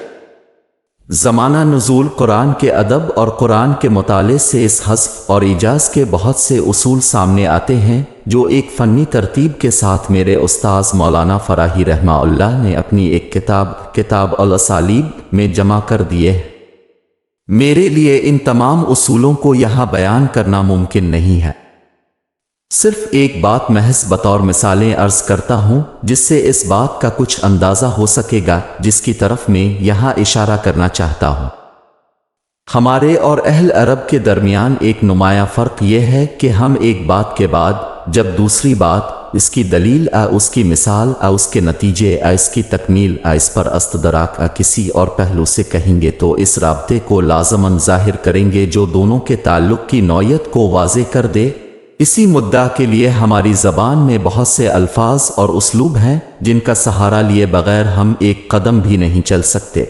زمانہ نزول قرآن کے ادب اور قرآن کے مطالعے سے اس حذف اور ایجاز کے بہت سے اصول سامنے آتے ہیں جو ایک فنی ترتیب کے ساتھ میرے استاذ مولانا فراہی رحمہ اللہ نے اپنی ایک کتاب الاسالیب میں جمع کر دیے ہیں۔ میرے لیے ان تمام اصولوں کو یہاں بیان کرنا ممکن نہیں ہے، صرف ایک بات محض بطور مثالیں عرض کرتا ہوں جس سے اس بات کا کچھ اندازہ ہو سکے گا جس کی طرف میں یہاں اشارہ کرنا چاہتا ہوں۔ ہمارے اور اہل عرب کے درمیان ایک نمایاں فرق یہ ہے کہ ہم ایک بات کے بعد جب دوسری بات، اس کی دلیل اس کی مثال اس کے نتیجے اس کی تکمیل اس پر استدراک کسی اور پہلو سے کہیں گے تو اس رابطے کو لازماً ظاہر کریں گے جو دونوں کے تعلق کی نوعیت کو واضح کر دے۔ اسی مدعا کے لیے ہماری زبان میں بہت سے الفاظ اور اسلوب ہیں جن کا سہارا لیے بغیر ہم ایک قدم بھی نہیں چل سکتے۔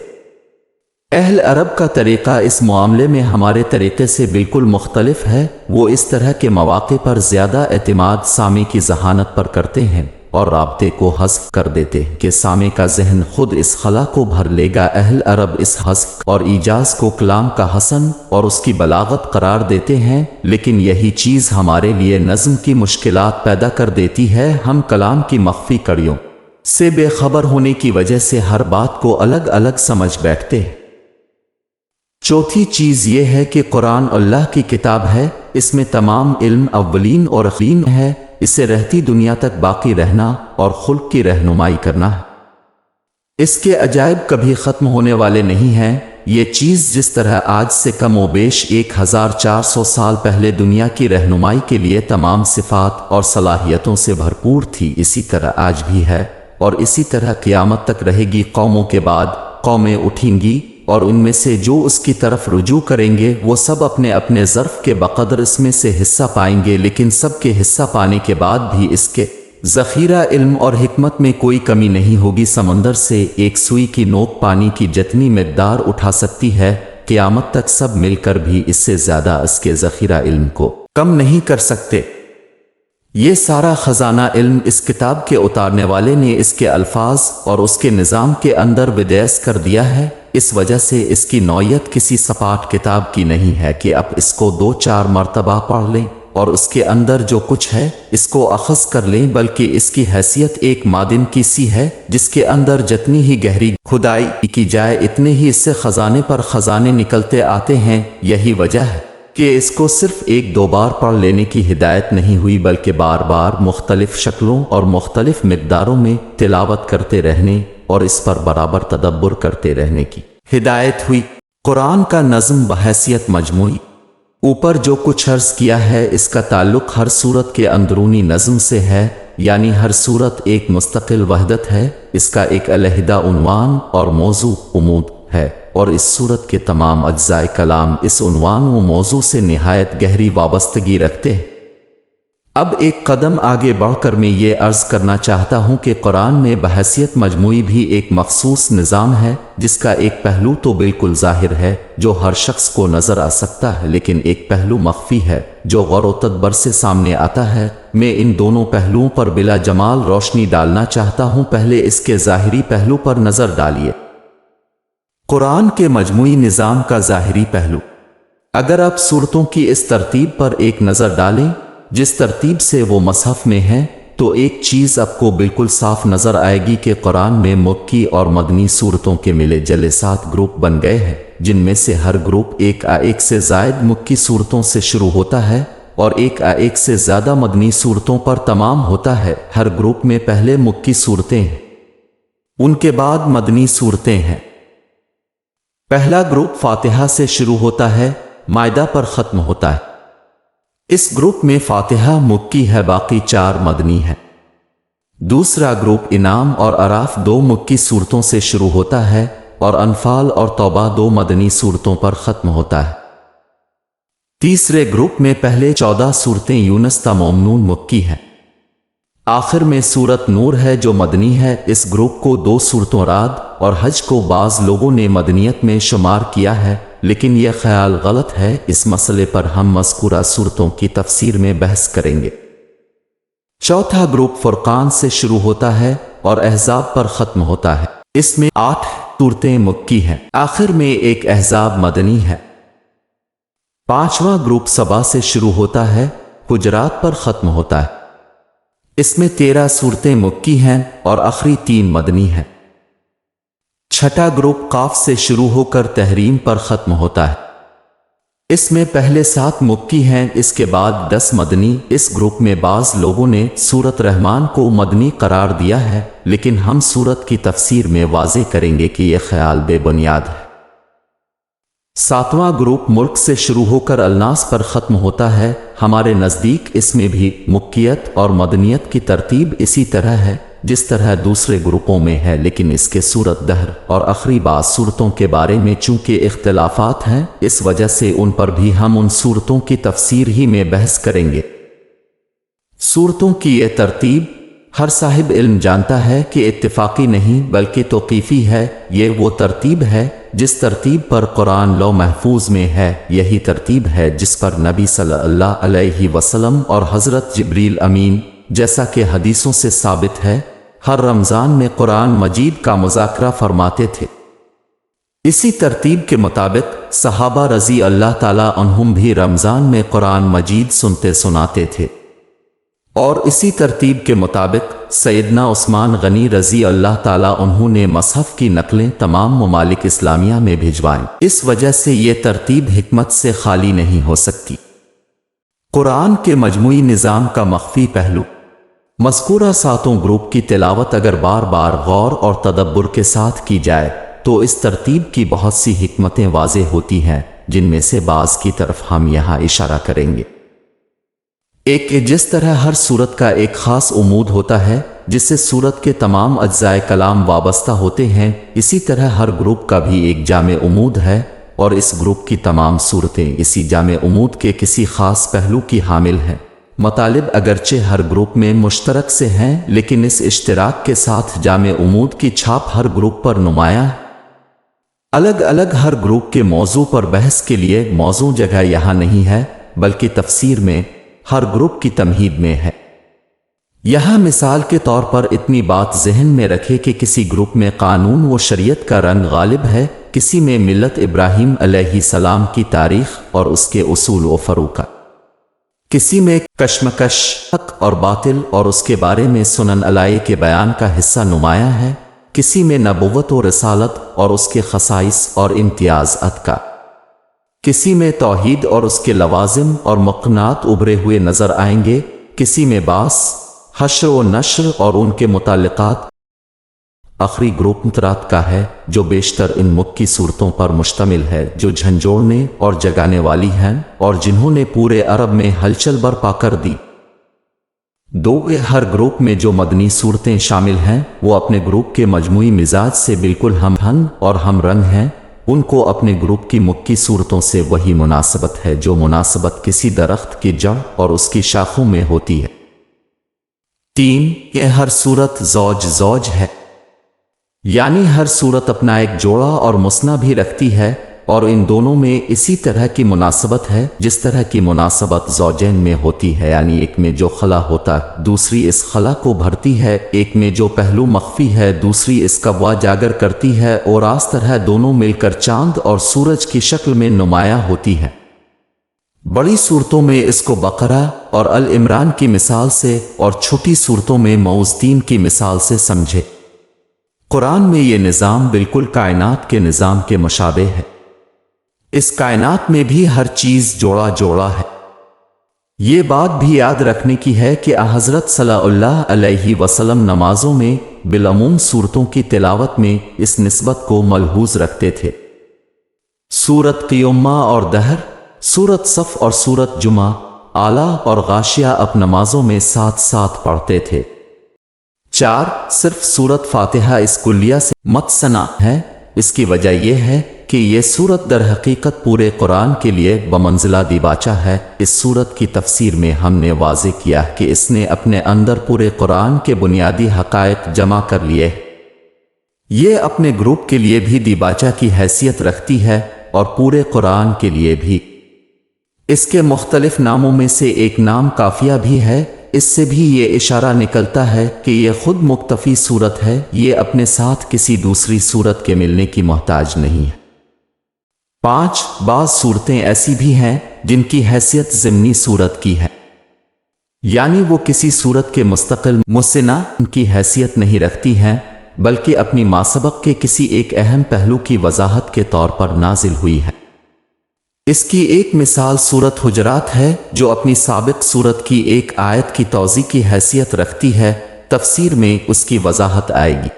اہل عرب کا طریقہ اس معاملے میں ہمارے طریقے سے بالکل مختلف ہے۔ وہ اس طرح کے مواقع پر زیادہ اعتماد سامع کی ذہانت پر کرتے ہیں اور رابطے کو حذف کر دیتے ہیں کہ سامع کا ذہن خود اس خلا کو بھر لے گا۔ اہل عرب اس حذف اور ایجاز کو کلام کا حسن اور اس کی بلاغت قرار دیتے ہیں، لیکن یہی چیز ہمارے لیے نظم کی مشکلات پیدا کر دیتی ہے۔ ہم کلام کی مخفی کڑیوں سے بے خبر ہونے کی وجہ سے ہر بات کو الگ الگ سمجھ بیٹھتے ہیں۔ چوتھی چیز یہ ہے کہ قرآن اللہ کی کتاب ہے، اس میں تمام علم اولین اور آخرین ہے، اسے رہتی دنیا تک باقی رہنا اور خلق کی رہنمائی کرنا ہے۔ اس کے عجائب کبھی ختم ہونے والے نہیں ہیں۔ یہ چیز جس طرح آج سے کم و بیش 1400 سال پہلے دنیا کی رہنمائی کے لیے تمام صفات اور صلاحیتوں سے بھرپور تھی، اسی طرح آج بھی ہے اور اسی طرح قیامت تک رہے گی۔ قوموں کے بعد قومیں اٹھیں گی اور ان میں سے جو اس کی طرف رجوع کریں گے وہ سب اپنے اپنے ظرف کے بقدر اس میں سے حصہ پائیں گے، لیکن سب کے حصہ پانے کے بعد بھی اس کے ذخیرہ علم اور حکمت میں کوئی کمی نہیں ہوگی۔ سمندر سے ایک سوئی کی نوک پانی کی جتنی مقدار اٹھا سکتی ہے، قیامت تک سب مل کر بھی اس سے زیادہ اس کے ذخیرہ علم کو کم نہیں کر سکتے۔ یہ سارا خزانہ علم اس کتاب کے اتارنے والے نے اس کے الفاظ اور اس کے نظام کے اندر ودیس کر دیا ہے، اس وجہ سے اس کی نوعیت کسی سپاٹ کتاب کی نہیں ہے کہ آپ اس کو 2-4 مرتبہ پڑھ لیں اور اس کے اندر جو کچھ ہے اس کو اخذ کر لیں، بلکہ اس کی حیثیت ایک معدن کی سی ہے جس کے اندر جتنی ہی گہری کھدائی کی جائے اتنے ہی اس سے خزانے پر خزانے نکلتے آتے ہیں۔ یہی وجہ ہے کہ اس کو صرف 1-2 بار پڑھ لینے کی ہدایت نہیں ہوئی، بلکہ بار بار مختلف شکلوں اور مختلف مقداروں میں تلاوت کرتے رہنے اور اس پر برابر تدبر کرتے رہنے کی ہدایت ہوئی۔ قرآن کا نظم بحیثیت مجموعی، اوپر جو کچھ عرض کیا ہے اس کا تعلق ہر سورت کے اندرونی نظم سے ہے، یعنی ہر سورت ایک مستقل وحدت ہے، اس کا ایک علیحدہ عنوان اور موضوع عمود ہے، اور اس سورت کے تمام اجزائے کلام اس عنوان و موضوع سے نہایت گہری وابستگی رکھتے ہیں۔ اب ایک قدم آگے بڑھ کر میں یہ عرض کرنا چاہتا ہوں کہ قرآن میں بحیثیت مجموعی بھی ایک مخصوص نظام ہے جس کا ایک پہلو تو بالکل ظاہر ہے جو ہر شخص کو نظر آ سکتا ہے، لیکن ایک پہلو مخفی ہے جو غور و تدبر سے سامنے آتا ہے۔ میں ان دونوں پہلوؤں پر بلا جمال روشنی ڈالنا چاہتا ہوں۔ پہلے اس کے ظاہری پہلو پر نظر ڈالیے۔ قرآن کے مجموعی نظام کا ظاہری پہلو، اگر آپ سورتوں کی اس ترتیب پر ایک نظر ڈالیں جس ترتیب سے وہ مصحف میں ہے، تو ایک چیز آپ کو بالکل صاف نظر آئے گی کہ قرآن میں مکی اور مدنی سورتوں کے ملے جلے 7 گروپ بن گئے ہیں، جن میں سے ہر گروپ ایک سے زائد مکی سورتوں سے شروع ہوتا ہے اور ایک سے زیادہ مدنی سورتوں پر تمام ہوتا ہے۔ ہر گروپ میں پہلے مکی سورتیں ہیں، ان کے بعد مدنی سورتیں ہیں۔ پہلا گروپ فاتحہ سے شروع ہوتا ہے، مائدہ پر ختم ہوتا ہے۔ اس گروپ میں فاتحہ مکی ہے، باقی 4 مدنی ہے۔ دوسرا گروپ انعام اور اعراف 2 مکی صورتوں سے شروع ہوتا ہے اور انفال اور توبہ 2 مدنی صورتوں پر ختم ہوتا ہے۔ تیسرے گروپ میں پہلے 14 صورتیں یونس تا مومنون مکی ہیں۔ آخر میں سورت نور ہے جو مدنی ہے۔ اس گروپ کو 2 صورتوں رعد اور حج کو بعض لوگوں نے مدنیت میں شمار کیا ہے، لیکن یہ خیال غلط ہے۔ اس مسئلے پر ہم مذکورہ صورتوں کی تفسیر میں بحث کریں گے۔ چوتھا گروپ فرقان سے شروع ہوتا ہے اور احزاب پر ختم ہوتا ہے۔ اس میں 8 صورتیں مکی ہیں، آخر میں ایک احزاب مدنی ہے۔ پانچواں گروپ سبا سے شروع ہوتا ہے، حجرات پر ختم ہوتا ہے۔ اس میں 13 صورتیں مکی ہیں اور آخری 3 مدنی ہیں۔ چھٹا گروپ قاف سے شروع ہو کر تحریم پر ختم ہوتا ہے۔ اس میں پہلے 7 مکی ہیں، اس کے بعد 10 مدنی۔ اس گروپ میں بعض لوگوں نے سورت رحمان کو مدنی قرار دیا ہے، لیکن ہم سورت کی تفسیر میں واضح کریں گے کہ یہ خیال بے بنیاد ہے۔ 7واں گروپ ملک سے شروع ہو کر الناس پر ختم ہوتا ہے۔ ہمارے نزدیک اس میں بھی مکیت اور مدنیت کی ترتیب اسی طرح ہے جس طرح دوسرے گروپوں میں ہے، لیکن اس کے سورت دہر اور آخری بعض صورتوں کے بارے میں چونکہ اختلافات ہیں، اس وجہ سے ان پر بھی ہم ان صورتوں کی تفسیر ہی میں بحث کریں گے۔ صورتوں کی یہ ترتیب ہر صاحب علم جانتا ہے کہ اتفاقی نہیں بلکہ توقیفی ہے۔ یہ وہ ترتیب ہے جس ترتیب پر قرآن لوح محفوظ میں ہے، یہی ترتیب ہے جس پر نبی صلی اللہ علیہ وسلم اور حضرت جبریل امین، جیسا کہ حدیثوں سے ثابت ہے، ہر رمضان میں قرآن مجید کا مذاکرہ فرماتے تھے۔ اسی ترتیب کے مطابق صحابہ رضی اللہ تعالی عنہم بھی رمضان میں قرآن مجید سنتے سناتے تھے، اور اسی ترتیب کے مطابق سیدنا عثمان غنی رضی اللہ تعالیٰ عنہ نے مصحف کی نقلیں تمام ممالک اسلامیہ میں بھجوائیں۔ اس وجہ سے یہ ترتیب حکمت سے خالی نہیں ہو سکتی۔ قرآن کے مجموعی نظام کا مخفی پہلو، مذکورہ 7 گروپ کی تلاوت اگر بار بار غور اور تدبر کے ساتھ کی جائے تو اس ترتیب کی بہت سی حکمتیں واضح ہوتی ہیں، جن میں سے بعض کی طرف ہم یہاں اشارہ کریں گے۔ ایک جس طرح ہر صورت کا ایک خاص عمود ہوتا ہے جس سے صورت کے تمام اجزائے کلام وابستہ ہوتے ہیں، اسی طرح ہر گروپ کا بھی ایک جامع عمود ہے، اور اس گروپ کی تمام صورتیں اسی جامع عمود کے کسی خاص پہلو کی حامل ہیں۔ مطالب اگرچہ ہر گروپ میں مشترک سے ہیں، لیکن اس اشتراک کے ساتھ جامع عمود کی چھاپ ہر گروپ پر نمایاں ہے۔ الگ الگ ہر گروپ کے موضوع پر بحث کے لیے موزوں جگہ یہاں نہیں ہے، بلکہ تفسیر میں ہر گروپ کی تمہید میں ہے۔ یہاں مثال کے طور پر اتنی بات ذہن میں رکھے کہ کسی گروپ میں قانون و شریعت کا رنگ غالب ہے، کسی میں ملت ابراہیم علیہ السلام کی تاریخ اور اس کے اصول و فروع کا، کسی میں کشمکش حق اور باطل اور اس کے بارے میں سنن علیہ کے بیان کا حصہ نمایاں ہے، کسی میں نبوت و رسالت اور اس کے خصائص اور امتیازات کا، کسی میں توحید اور اس کے لوازم اور مقنات ابھرے ہوئے نظر آئیں گے، کسی میں باس، حشر و نشر اور ان کے متعلقات۔ آخری گروپ مترات کا ہے جو بیشتر ان مکی صورتوں پر مشتمل ہے جو جھنجھوڑنے اور جگانے والی ہیں اور جنہوں نے پورے عرب میں ہلچل برپا کر دی۔ ہر گروپ میں جو مدنی صورتیں شامل ہیں وہ اپنے گروپ کے مجموعی مزاج سے بالکل ہم ہن اور ہم رنگ ہیں، ان کو اپنے گروپ کی مکی صورتوں سے وہی مناسبت ہے جو مناسبت کسی درخت کی جڑ اور اس کی شاخوں میں ہوتی ہے۔ 3 ہر صورت زوج زوج ہے، یعنی ہر صورت اپنا ایک جوڑا اور مثنیٰ بھی رکھتی ہے، اور ان دونوں میں اسی طرح کی مناسبت ہے جس طرح کی مناسبت زوجین میں ہوتی ہے، یعنی ایک میں جو خلا ہوتا دوسری اس خلا کو بھرتی ہے، ایک میں جو پہلو مخفی ہے دوسری اس کا واجاگر کرتی ہے، اور اس طرح دونوں مل کر چاند اور سورج کی شکل میں نمایاں ہوتی ہے۔ بڑی صورتوں میں اس کو بقرہ اور العمران کی مثال سے اور چھوٹی صورتوں میں معوذ 3 کی مثال سے سمجھے۔ قرآن میں یہ نظام بالکل کائنات کے نظام کے مشابہ ہے۔ اس کائنات میں بھی ہر چیز جوڑا جوڑا ہے۔ یہ بات بھی یاد رکھنے کی ہے کہ حضرت صلی اللہ علیہ وسلم نمازوں میں بالعموم صورتوں کی تلاوت میں اس نسبت کو ملحوظ رکھتے تھے۔ سورت قیامہ اور دہر، سورت صف اور سورت جمعہ، اعلیٰ اور غاشیہ اب نمازوں میں ساتھ ساتھ پڑھتے تھے۔ 4 صرف سورت فاتحہ اس کلیہ سے متصنع ہے۔ اس کی وجہ یہ ہے کہ یہ سورت در حقیقت پورے قرآن کے لیے بمنزلہ دیباچہ ہے۔ اس سورت کی تفسیر میں ہم نے واضح کیا کہ اس نے اپنے اندر پورے قرآن کے بنیادی حقائق جمع کر لیے۔ یہ اپنے گروپ کے لیے بھی دیباچہ کی حیثیت رکھتی ہے اور پورے قرآن کے لیے بھی۔ اس کے مختلف ناموں میں سے ایک نام کافیہ بھی ہے۔ اس سے بھی یہ اشارہ نکلتا ہے کہ یہ خود مکتفی صورت ہے، یہ اپنے ساتھ کسی دوسری صورت کے ملنے کی محتاج نہیں ہے۔ 5 بعض صورتیں ایسی بھی ہیں جن کی حیثیت ضمنی صورت کی ہے، یعنی وہ کسی صورت کے مستقل مسنہ کی حیثیت نہیں رکھتی ہیں، بلکہ اپنی ماسبق کے کسی ایک اہم پہلو کی وضاحت کے طور پر نازل ہوئی ہے۔ اس کی ایک مثال سورت حجرات ہے جو اپنی سابق سورت کی ایک آیت کی توضیح کی حیثیت رکھتی ہے، تفسیر میں اس کی وضاحت آئے گی۔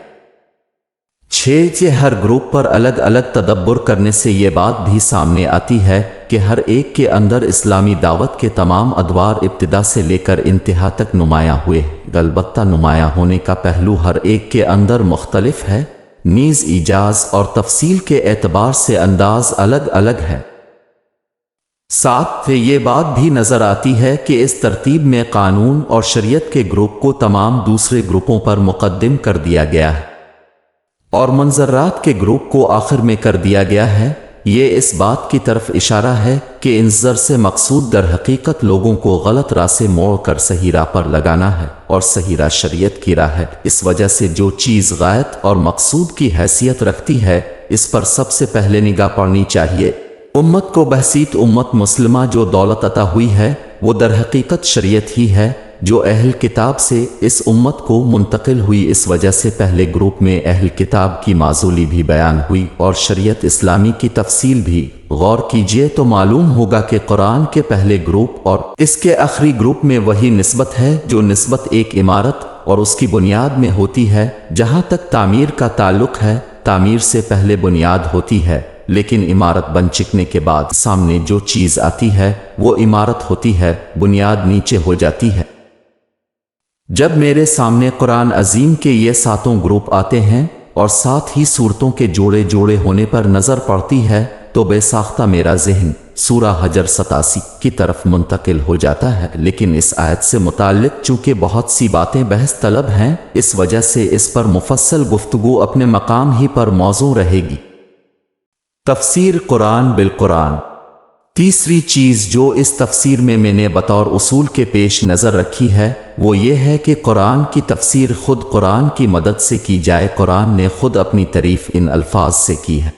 6 ہر گروپ پر الگ الگ تدبر کرنے سے یہ بات بھی سامنے آتی ہے کہ ہر ایک کے اندر اسلامی دعوت کے تمام ادوار ابتدا سے لے کر انتہا تک نمایاں ہوئے، البتہ نمایاں ہونے کا پہلو ہر ایک کے اندر مختلف ہے، نیز ایجاز اور تفصیل کے اعتبار سے انداز الگ الگ ہے۔ 7 یہ بات بھی نظر آتی ہے کہ اس ترتیب میں قانون اور شریعت کے گروپ کو تمام دوسرے گروپوں پر مقدم کر دیا گیا ہے اور منظرات کے گروپ کو آخر میں کر دیا گیا ہے۔ یہ اس بات کی طرف اشارہ ہے کہ انذر سے مقصود در حقیقت لوگوں کو غلط راہ سے موڑ کر صحیح راہ پر لگانا ہے، اور صحیح راہ شریعت کی راہ ہے۔ اس وجہ سے جو چیز غایت اور مقصود کی حیثیت رکھتی ہے اس پر سب سے پہلے نگاہ پڑنی چاہیے۔ امت کو بحثیت امت مسلمہ جو دولت عطا ہوئی ہے وہ در حقیقت شریعت ہی ہے جو اہل کتاب سے اس امت کو منتقل ہوئی۔ اس وجہ سے پہلے گروپ میں اہل کتاب کی معزولی بھی بیان ہوئی اور شریعت اسلامی کی تفصیل بھی۔ غور کیجئے تو معلوم ہوگا کہ قرآن کے پہلے گروپ اور اس کے آخری گروپ میں وہی نسبت ہے جو نسبت ایک عمارت اور اس کی بنیاد میں ہوتی ہے۔ جہاں تک تعمیر کا تعلق ہے، تعمیر سے پہلے بنیاد ہوتی ہے لیکن عمارت بن چکنے کے بعد سامنے جو چیز آتی ہے وہ عمارت ہوتی ہے، بنیاد نیچے ہو جاتی ہے۔ جب میرے سامنے قرآن عظیم کے یہ 7 گروپ آتے ہیں اور ساتھ ہی صورتوں کے جوڑے جوڑے ہونے پر نظر پڑتی ہے تو بے ساختہ میرا ذہن سورہ حجر 87 کی طرف منتقل ہو جاتا ہے، لیکن اس آیت سے متعلق چونکہ بہت سی باتیں بحث طلب ہیں، اس وجہ سے اس پر مفصل گفتگو اپنے مقام ہی پر موضوع رہے گی۔ تفسیر قرآن بالقرآن۔ تیسری چیز جو اس تفسیر میں نے بطور اصول کے پیش نظر رکھی ہے وہ یہ ہے کہ قرآن کی تفسیر خود قرآن کی مدد سے کی جائے۔ قرآن نے خود اپنی تعریف ان الفاظ سے کی ہے۔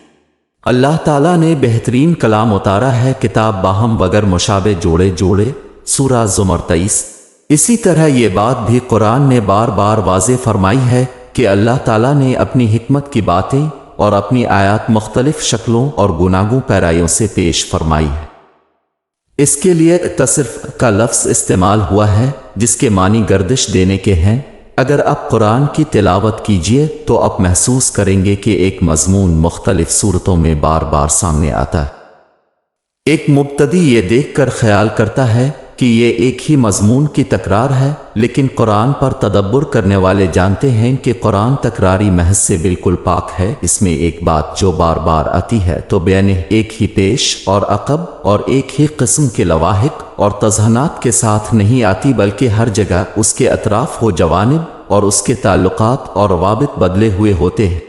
اللہ تعالیٰ نے بہترین کلام اتارا ہے، کتاب باہم بغیر مشابہ جوڑے جوڑے، سورہ زمر 23۔ اسی طرح یہ بات بھی قرآن نے بار بار واضح فرمائی ہے کہ اللہ تعالیٰ نے اپنی حکمت کی باتیں اور اپنی آیات مختلف شکلوں اور گناگوں پیرائیوں سے پیش فرمائی ہے۔ اس کے لیے تصرف کا لفظ استعمال ہوا ہے جس کے معنی گردش دینے کے ہیں۔ اگر آپ قرآن کی تلاوت کیجئے تو آپ محسوس کریں گے کہ ایک مضمون مختلف صورتوں میں بار بار سامنے آتا ہے۔ ایک مبتدی یہ دیکھ کر خیال کرتا ہے کہ یہ ایک ہی مضمون کی تکرار ہے، لیکن قرآن پر تدبر کرنے والے جانتے ہیں کہ قرآن تکراری محض سے بالکل پاک ہے۔ اس میں ایک بات جو بار بار آتی ہے تو بیان ایک ہی پیش اور عقب اور ایک ہی قسم کے لواحق اور تذہانات کے ساتھ نہیں آتی، بلکہ ہر جگہ اس کے اطراف و جوانب اور اس کے تعلقات اور روابط بدلے ہوئے ہوتے ہیں۔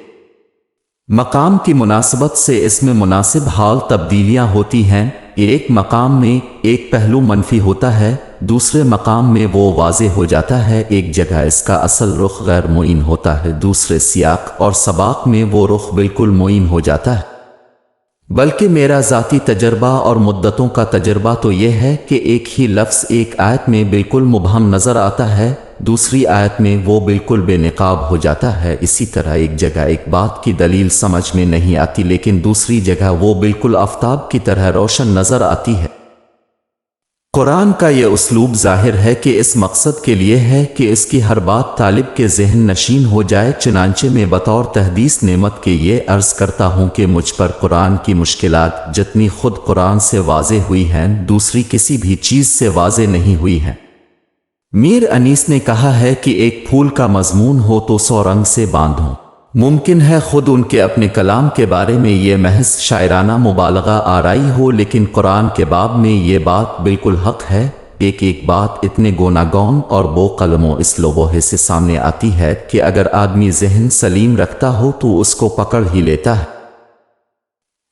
مقام کی مناسبت سے اس میں مناسب حال تبدیلیاں ہوتی ہیں۔ ایک مقام میں ایک پہلو منفی ہوتا ہے، دوسرے مقام میں وہ واضح ہو جاتا ہے۔ ایک جگہ اس کا اصل رخ غیر معین ہوتا ہے، دوسرے سیاق اور سباق میں وہ رخ بالکل معین ہو جاتا ہے۔ بلکہ میرا ذاتی تجربہ اور مدتوں کا تجربہ تو یہ ہے کہ ایک ہی لفظ ایک آیت میں بالکل مبہم نظر آتا ہے، دوسری آیت میں وہ بالکل بے نقاب ہو جاتا ہے۔ اسی طرح ایک جگہ ایک بات کی دلیل سمجھ میں نہیں آتی، لیکن دوسری جگہ وہ بالکل آفتاب کی طرح روشن نظر آتی ہے۔ قرآن کا یہ اسلوب ظاہر ہے کہ اس مقصد کے لیے ہے کہ اس کی ہر بات طالب کے ذہن نشین ہو جائے۔ چنانچہ میں بطور تحدیث نعمت کے یہ عرض کرتا ہوں کہ مجھ پر قرآن کی مشکلات جتنی خود قرآن سے واضح ہوئی ہیں دوسری کسی بھی چیز سے واضح نہیں ہوئی ہیں۔ میر انیس نے کہا ہے کہ ایک پھول کا مضمون ہو تو 100 رنگ سے باندھو۔ ممکن ہے خود ان کے اپنے کلام کے بارے میں یہ محض شاعرانہ مبالغہ آرائی ہو، لیکن قرآن کے باب میں یہ بات بالکل حق ہے۔ ایک ایک بات اتنے گوناگون اور بو قلم و اس لوحے سے سامنے آتی ہے کہ اگر آدمی ذہن سلیم رکھتا ہو تو اس کو پکڑ ہی لیتا ہے۔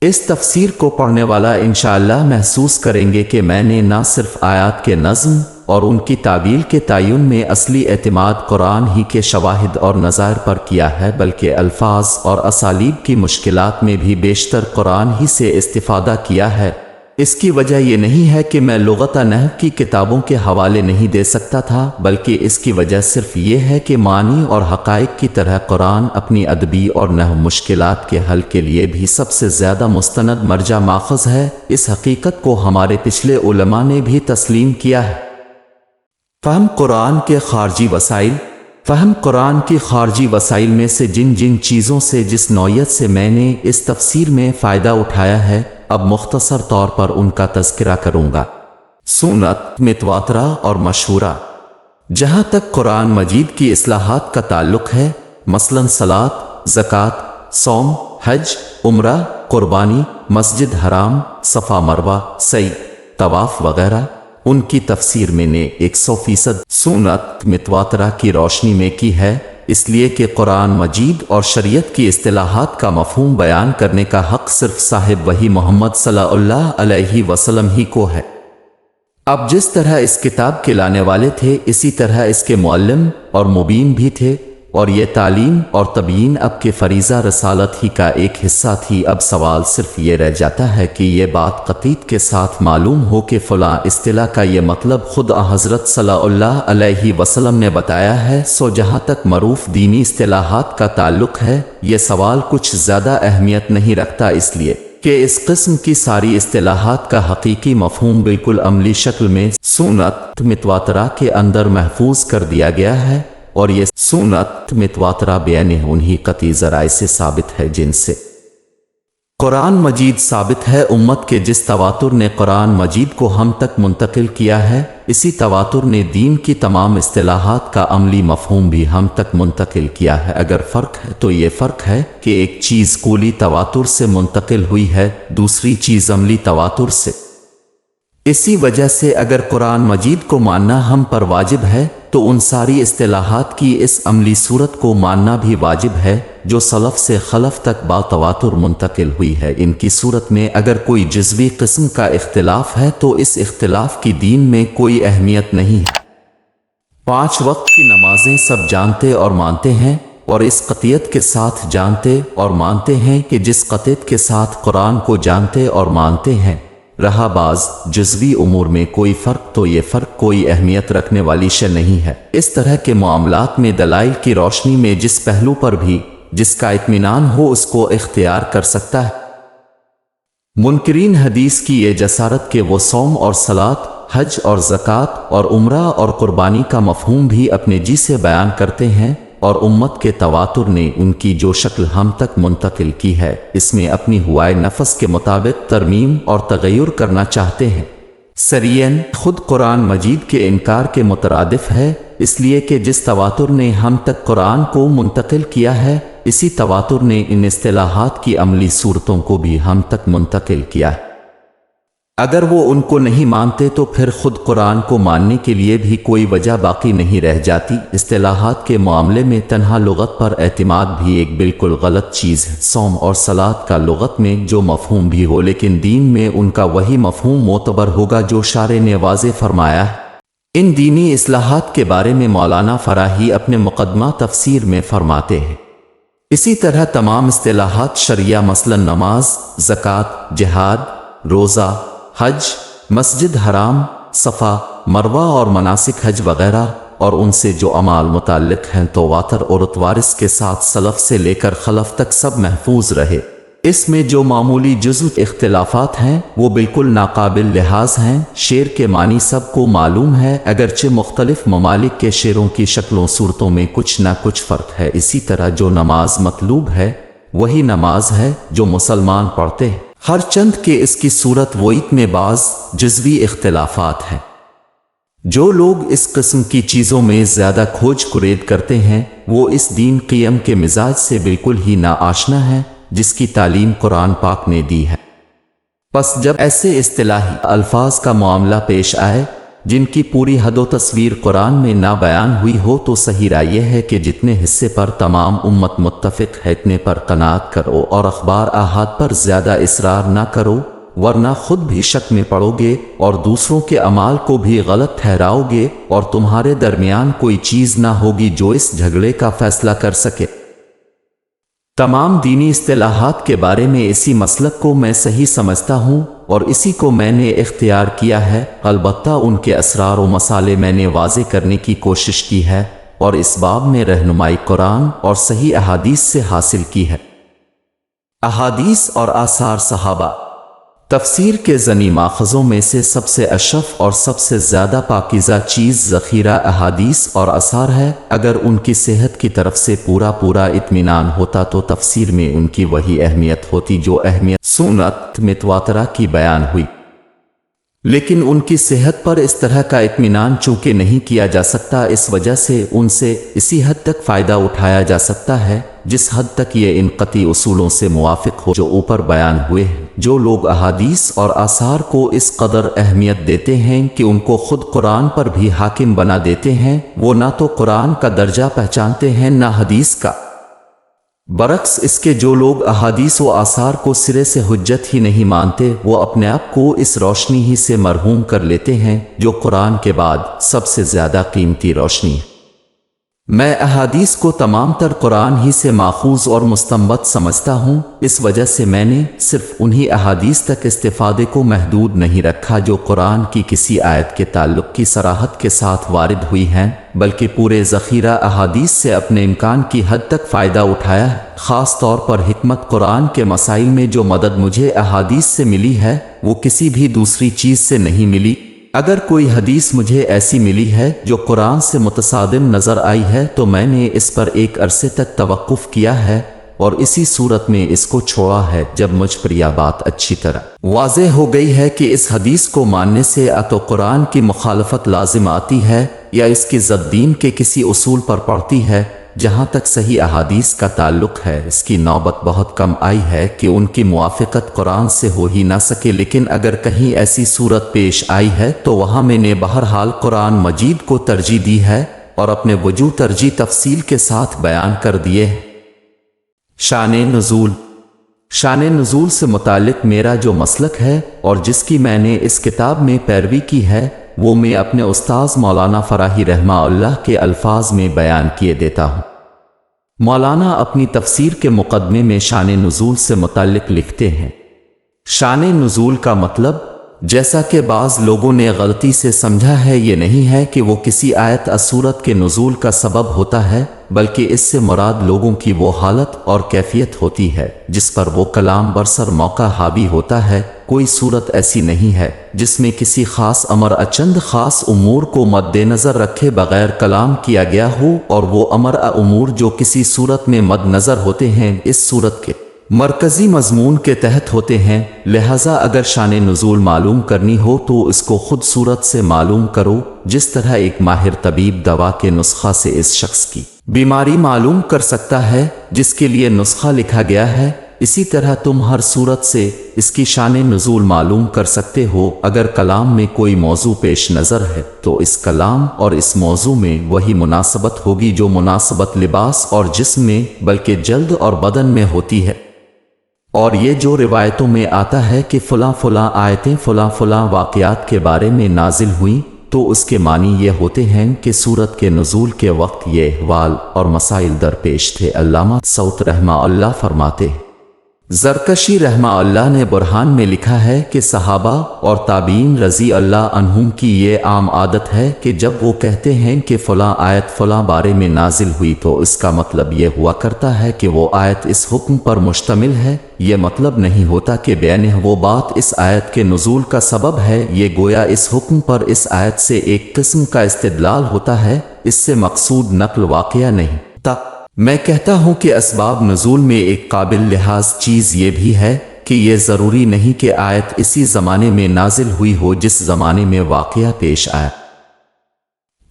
اس تفسیر کو پڑھنے والا انشاءاللہ محسوس کریں گے کہ میں نے نہ صرف آیات کے نظم اور ان کی تعویل کے تعین میں اصلی اعتماد قرآن ہی کے شواہد اور نظائر پر کیا ہے، بلکہ الفاظ اور اسالیب کی مشکلات میں بھی بیشتر قرآن ہی سے استفادہ کیا ہے۔ اس کی وجہ یہ نہیں ہے کہ میں لغت نحو کی کتابوں کے حوالے نہیں دے سکتا تھا، بلکہ اس کی وجہ صرف یہ ہے کہ معنی اور حقائق کی طرح قرآن اپنی ادبی اور نحو مشکلات کے حل کے لیے بھی سب سے زیادہ مستند مرجع ماخذ ہے۔ اس حقیقت کو ہمارے پچھلے علماء نے بھی تسلیم کیا ہے۔ فہم قرآن کے خارجی وسائل۔ فہم قرآن کی خارجی وسائل میں سے جن چیزوں سے جس نوعیت سے میں نے اس تفسیر میں فائدہ اٹھایا ہے، اب مختصر طور پر ان کا تذکرہ کروں گا۔ سنت متواترہ اور مشہورہ۔ جہاں تک قرآن مجید کی اصلاحات کا تعلق ہے، مثلاً صلاۃ، زکوٰۃ، صوم، حج، عمرہ، قربانی، مسجد حرام، صفا مروہ، سعی، طواف وغیرہ، ان کی تفسیر میں نے 100% سنت متواترہ کی روشنی میں کی ہے، اس لیے کہ قرآن مجید اور شریعت کی اصطلاحات کا مفہوم بیان کرنے کا حق صرف صاحب وحی محمد صلی اللہ علیہ وسلم ہی کو ہے۔ اب جس طرح اس کتاب کے لانے والے تھے اسی طرح اس کے معلم اور مبین بھی تھے، اور یہ تعلیم اور تبیین اب کے فریضہ رسالت ہی کا ایک حصہ تھی۔ اب سوال صرف یہ رہ جاتا ہے کہ یہ بات قطعیت کے ساتھ معلوم ہو کہ فلاں اصطلاح کا یہ مطلب خود حضرت صلی اللہ علیہ وسلم نے بتایا ہے۔ جہاں تک معروف دینی اصطلاحات کا تعلق ہے، یہ سوال کچھ زیادہ اہمیت نہیں رکھتا، اس لیے کہ اس قسم کی ساری اصطلاحات کا حقیقی مفہوم بالکل عملی شکل میں سنت متواترہ کے اندر محفوظ کر دیا گیا ہے، اور یہ سنت متواترہ بیان انہی قطعی ذرائع سے ثابت ہے جن سے قرآن مجید ثابت ہے امت کے جس تواتر نے قرآن مجید کو ہم تک منتقل کیا ہے، اسی تواتر نے دین کی تمام اصطلاحات کا عملی مفہوم بھی ہم تک منتقل کیا ہے۔ اگر فرق ہے تو یہ فرق ہے کہ ایک چیز قولی تواتر سے منتقل ہوئی ہے، دوسری چیز عملی تواتر سے۔ اسی وجہ سے اگر قرآن مجید کو ماننا ہم پر واجب ہے تو ان ساری اصطلاحات کی اس عملی صورت کو ماننا بھی واجب ہے جو سلف سے خلف تک با تواتر منتقل ہوئی ہے۔ ان کی صورت میں اگر کوئی جزوی قسم کا اختلاف ہے تو اس اختلاف کی دین میں کوئی اہمیت نہیں ہے۔ 5 وقت کی نمازیں سب جانتے اور مانتے ہیں، اور اس قطعیت کے ساتھ جانتے اور مانتے ہیں کہ جس قطعیت کے ساتھ قرآن کو جانتے اور مانتے ہیں، رہا بعض جزوی امور میں کوئی فرق تو یہ فرق کوئی اہمیت رکھنے والی شے نہیں ہے۔ اس طرح کے معاملات میں دلائل کی روشنی میں جس پہلو پر بھی جس کا اطمینان ہو اس کو اختیار کر سکتا ہے۔ منکرین حدیث کی یہ جسارت کہ وہ صوم اور صلاۃ، حج اور زکوٰۃ اور عمرہ اور قربانی کا مفہوم بھی اپنے جی سے بیان کرتے ہیں، اور امت کے تواتر نے ان کی جو شکل ہم تک منتقل کی ہے اس میں اپنی ہوائے نفس کے مطابق ترمیم اور تغیر کرنا چاہتے ہیں۔ سریعاً خود قرآن مجید کے انکار کے مترادف ہے، اس لیے کہ جس تواتر نے ہم تک قرآن کو منتقل کیا ہے، اسی تواتر نے ان اصطلاحات کی عملی صورتوں کو بھی ہم تک منتقل کیا ہے۔ اگر وہ ان کو نہیں مانتے تو پھر خود قرآن کو ماننے کے لیے بھی کوئی وجہ باقی نہیں رہ جاتی۔ اصطلاحات کے معاملے میں تنہا لغت پر اعتماد بھی ایک بالکل غلط چیز ہے۔ صوم اور صلاۃ کا لغت میں جو مفہوم بھی ہو لیکن دین میں ان کا وہی مفہوم معتبر ہوگا جو شارع نے واضح فرمایا ہے۔ ان دینی اصلاحات کے بارے میں مولانا فراہی اپنے مقدمہ تفسیر میں فرماتے ہیں۔ اسی طرح تمام اصطلاحات شرعیہ مثلا نماز، زکوٰۃ، جہاد، روزہ، حج، مسجد حرام، صفا، مروہ اور مناسک حج وغیرہ اور ان سے جو اعمال متعلق ہیں تواتر اور اتوارث کے ساتھ سلف سے لے کر خلف تک سب محفوظ رہے۔ اس میں جو معمولی جزو اختلافات ہیں وہ بالکل ناقابل لحاظ ہیں۔ شعر کے معنی سب کو معلوم ہے، اگرچہ مختلف ممالک کے شعروں کی شکلوں صورتوں میں کچھ نہ کچھ فرق ہے۔ اسی طرح جو نماز مطلوب ہے وہی نماز ہے جو مسلمان پڑھتے ہیں، ہر چند کہ اس کی صورت وعید میں بعض جزوی اختلافات ہیں۔ جو لوگ اس قسم کی چیزوں میں زیادہ کھوج کرید کرتے ہیں وہ اس دین قیم کے مزاج سے بالکل ہی ناآشنا ہے جس کی تعلیم قرآن پاک نے دی ہے۔ پس جب ایسے اصطلاحی الفاظ کا معاملہ پیش آئے جن کی پوری حد و تصویر قرآن میں نہ بیان ہوئی ہو تو صحیح رائے یہ ہے کہ جتنے حصے پر تمام امت متفق ہے اتنے پر قناعت کرو اور اخبار آحاد پر زیادہ اصرار نہ کرو، ورنہ خود بھی شک میں پڑو گے اور دوسروں کے اعمال کو بھی غلط ٹھہراؤ گے اور تمہارے درمیان کوئی چیز نہ ہوگی جو اس جھگڑے کا فیصلہ کر سکے۔ تمام دینی اصطلاحات کے بارے میں اسی مسلک کو میں صحیح سمجھتا ہوں اور اسی کو میں نے اختیار کیا ہے، البتہ ان کے اسرار و مسالے میں نے واضح کرنے کی کوشش کی ہے اور اس باب میں رہنمائی قرآن اور صحیح احادیث سے حاصل کی ہے۔ احادیث اور آثار صحابہ۔ تفسیر کے ذنی ماخذوں میں سے سب سے اشرف اور سب سے زیادہ پاکیزہ چیز ذخیرہ احادیث اور آثار ہے۔ اگر ان کی صحت کی طرف سے پورا اطمینان ہوتا تو تفسیر میں ان کی وہی اہمیت ہوتی جو اہمیت سنت متواترہ کی بیان ہوئی، لیکن ان کی صحت پر اس طرح کا اطمینان چونکہ نہیں کیا جا سکتا، اس وجہ سے ان سے اسی حد تک فائدہ اٹھایا جا سکتا ہے جس حد تک یہ ان قطعی اصولوں سے موافق ہو جو اوپر بیان ہوئے ہیں۔ جو لوگ احادیث اور آثار کو اس قدر اہمیت دیتے ہیں کہ ان کو خود قرآن پر بھی حاکم بنا دیتے ہیں، وہ نہ تو قرآن کا درجہ پہچانتے ہیں نہ حدیث کا۔ برعکس اس کے جو لوگ احادیث و آثار کو سرے سے حجت ہی نہیں مانتے وہ اپنے آپ کو اس روشنی ہی سے مرحوم کر لیتے ہیں جو قرآن کے بعد سب سے زیادہ قیمتی روشنی ہے۔ میں احادیث کو تمام تر قرآن ہی سے ماخوذ اور مستنبط سمجھتا ہوں، اس وجہ سے میں نے صرف انہی احادیث تک استفادے کو محدود نہیں رکھا جو قرآن کی کسی آیت کے تعلق کی صراحت کے ساتھ وارد ہوئی ہیں، بلکہ پورے ذخیرہ احادیث سے اپنے امکان کی حد تک فائدہ اٹھایا ہے۔ خاص طور پر حکمت قرآن کے مسائل میں جو مدد مجھے احادیث سے ملی ہے وہ کسی بھی دوسری چیز سے نہیں ملی۔ اگر کوئی حدیث مجھے ایسی ملی ہے جو قرآن سے متصادم نظر آئی ہے تو میں نے اس پر ایک عرصے تک توقف کیا ہے اور اسی صورت میں اس کو چھوڑا ہے جب مجھ پر یہ بات اچھی طرح واضح ہو گئی ہے کہ اس حدیث کو ماننے سے یا تو قرآن کی مخالفت لازم آتی ہے یا اس کی ضد دین کے کسی اصول پر پڑتی ہے۔ جہاں تک صحیح احادیث کا تعلق ہے اس کی نوبت بہت کم آئی ہے کہ ان کی موافقت قرآن سے ہو ہی نہ سکے، لیکن اگر کہیں ایسی صورت پیش آئی ہے تو وہاں میں نے بہرحال قرآن مجید کو ترجیح دی ہے اور اپنے وجوہ ترجیح تفصیل کے ساتھ بیان کر دیے۔ شان نزول۔ شان نزول سے متعلق میرا جو مسلک ہے اور جس کی میں نے اس کتاب میں پیروی کی ہے وہ میں اپنے استاذ مولانا فراہی رحمہ اللہ کے الفاظ میں بیان کیے دیتا ہوں۔ مولانا اپنی تفسیر کے مقدمے میں شان نزول سے متعلق لکھتے ہیں، شان نزول کا مطلب جیسا کہ بعض لوگوں نے غلطی سے سمجھا ہے یہ نہیں ہے کہ وہ کسی آیت صورت کے نزول کا سبب ہوتا ہے، بلکہ اس سے مراد لوگوں کی وہ حالت اور کیفیت ہوتی ہے جس پر وہ کلام برسر موقع حاوی ہوتا ہے۔ کوئی صورت ایسی نہیں ہے جس میں کسی خاص امر چند خاص امور کو مد نظر رکھے بغیر کلام کیا گیا ہو، اور وہ امر امور جو کسی صورت میں مد نظر ہوتے ہیں اس صورت کے مرکزی مضمون کے تحت ہوتے ہیں۔ لہذا اگر شان نزول معلوم کرنی ہو تو اس کو خود صورت سے معلوم کرو، جس طرح ایک ماہر طبیب دوا کے نسخہ سے اس شخص کی بیماری معلوم کر سکتا ہے جس کے لیے نسخہ لکھا گیا ہے، اسی طرح تم ہر صورت سے اس کی شان نزول معلوم کر سکتے ہو۔ اگر کلام میں کوئی موضوع پیش نظر ہے تو اس کلام اور اس موضوع میں وہی مناسبت ہوگی جو مناسبت لباس اور جسم میں بلکہ جلد اور بدن میں ہوتی ہے۔ اور یہ جو روایتوں میں آتا ہے کہ فلاں فلاں آیتیں فلاں فلاں واقعات کے بارے میں نازل ہوئیں، تو اس کے معنی یہ ہوتے ہیں کہ سورت کے نزول کے وقت یہ احوال اور مسائل درپیش تھے۔ علامہ سعود رحمہ اللہ فرماتے ہیں، زرکشی رحمہ اللہ نے برہان میں لکھا ہے کہ صحابہ اور تابعین رضی اللہ عنہم کی یہ عام عادت ہے کہ جب وہ کہتے ہیں کہ فلاں آیت فلاں بارے میں نازل ہوئی تو اس کا مطلب یہ ہوا کرتا ہے کہ وہ آیت اس حکم پر مشتمل ہے۔ یہ مطلب نہیں ہوتا کہ بیانِ وہ بات اس آیت کے نزول کا سبب ہے، یہ گویا اس حکم پر اس آیت سے ایک قسم کا استدلال ہوتا ہے، اس سے مقصود نقل واقعہ نہیں تا۔ میں کہتا ہوں کہ اسباب نزول میں ایک قابل لحاظ چیز یہ بھی ہے کہ یہ ضروری نہیں کہ آیت اسی زمانے میں نازل ہوئی ہو جس زمانے میں واقعہ پیش آیا۔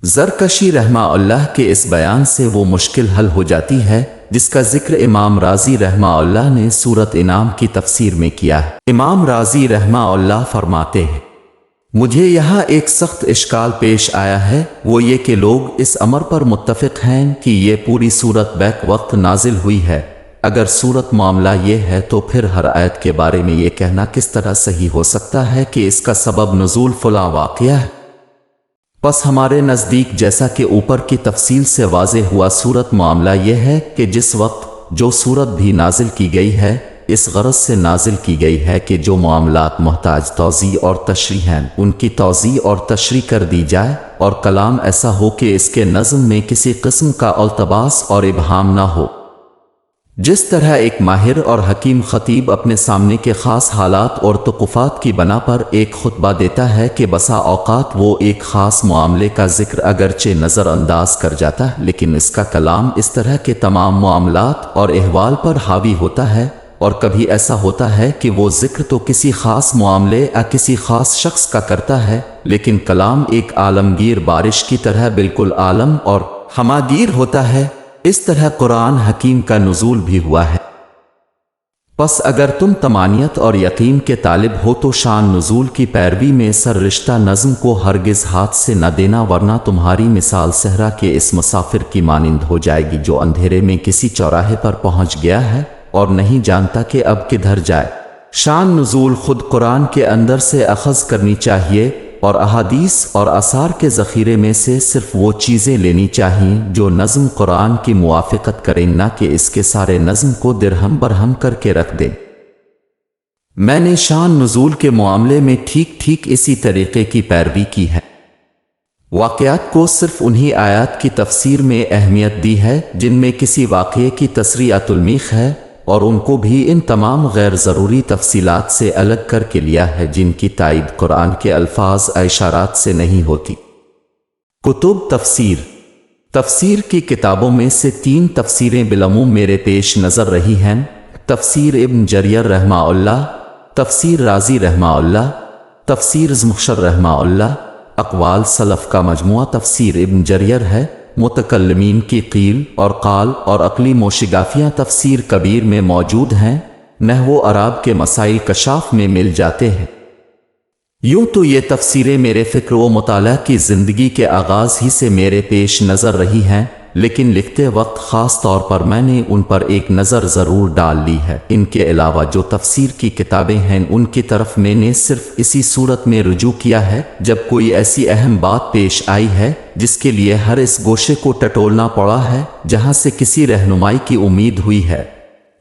زرکشی رحمہ اللہ کے اس بیان سے وہ مشکل حل ہو جاتی ہے جس کا ذکر امام رازی رحمہ اللہ نے سورۃ انعام کی تفسیر میں کیا ہے۔ امام رازی رحمہ اللہ فرماتے ہیں، مجھے یہاں ایک سخت اشکال پیش آیا ہے، وہ یہ کہ لوگ اس امر پر متفق ہیں کہ یہ پوری سورت بیک وقت نازل ہوئی ہے۔ اگر صورت معاملہ یہ ہے تو پھر ہر آیت کے بارے میں یہ کہنا کس طرح صحیح ہو سکتا ہے کہ اس کا سبب نزول فلاں واقعہ ہے؟ پس ہمارے نزدیک جیسا کہ اوپر کی تفصیل سے واضح ہوا، صورت معاملہ یہ ہے کہ جس وقت جو صورت بھی نازل کی گئی ہے اس غرض سے نازل کی گئی ہے کہ جو معاملات محتاج توضیح اور تشریح ہیں ان کی توضیح اور تشریح کر دی جائے، اور کلام ایسا ہو کہ اس کے نظم میں کسی قسم کا التباس اور ابہام نہ ہو۔ جس طرح ایک ماہر اور حکیم خطیب اپنے سامنے کے خاص حالات اور توقفات کی بنا پر ایک خطبہ دیتا ہے کہ بسا اوقات وہ ایک خاص معاملے کا ذکر اگرچہ نظر انداز کر جاتا ہے لیکن اس کا کلام اس طرح کے تمام معاملات اور احوال پر حاوی ہوتا ہے، اور کبھی ایسا ہوتا ہے کہ وہ ذکر تو کسی خاص معاملے یا کسی خاص شخص کا کرتا ہے لیکن کلام ایک عالمگیر بارش کی طرح بالکل عالم اور ہماگیر ہوتا ہے۔ اس طرح قرآن حکیم کا نزول بھی ہوا ہے۔ پس اگر تم تمانیت اور یقین کے طالب ہو تو شان نزول کی پیروی میں سر رشتہ نظم کو ہرگز ہاتھ سے نہ دینا، ورنہ تمہاری مثال صحرا کے اس مسافر کی مانند ہو جائے گی جو اندھیرے میں کسی چوراہے پر پہنچ گیا ہے اور نہیں جانتا کہ اب کدھر جائے۔ شان نزول خود قرآن کے اندر سے اخذ کرنی چاہیے اور احادیث اور آثار کے ذخیرے میں سے صرف وہ چیزیں لینی چاہیے جو نظم قرآن کی موافقت کریں، نہ کہ اس کے سارے نظم کو درہم برہم کر کے رکھ دیں۔ میں نے شان نزول کے معاملے میں ٹھیک اسی طریقے کی پیروی کی ہے۔ واقعات کو صرف انہی آیات کی تفسیر میں اہمیت دی ہے جن میں کسی واقعے کی تصریحات المیخ ہے، اور ان کو بھی ان تمام غیر ضروری تفصیلات سے الگ کر کے لیا ہے جن کی تائید قرآن کے الفاظ اشارات سے نہیں ہوتی۔ کتب تفسیر تفسیر کی کتابوں میں سے 3 تفسیریں بالعموم میرے پیش نظر رہی ہیں: تفسیر ابن جریر رحمہ اللہ، تفسیر رازی رحمہ اللہ، تفسیر زمخشر رحمہ اللہ۔ اقوال سلف کا مجموعہ تفسیر ابن جریر ہے۔ متکلمین کی قیل اور قال اور عقلی موشگافیاں تفسیر کبیر میں موجود ہیں۔ نحو و اعراب کے مسائل کشاف میں مل جاتے ہیں۔ یوں تو یہ تفسیریں میرے فکر و مطالعہ کی زندگی کے آغاز ہی سے میرے پیش نظر رہی ہیں، لیکن لکھتے وقت خاص طور پر میں نے ان پر ایک نظر ضرور ڈال لی ہے۔ ان کے علاوہ جو تفسیر کی کتابیں ہیں ان کی طرف میں نے صرف اسی صورت میں رجوع کیا ہے جب کوئی ایسی اہم بات پیش آئی ہے جس کے لیے ہر اس گوشے کو ٹٹولنا پڑا ہے جہاں سے کسی رہنمائی کی امید ہوئی ہے۔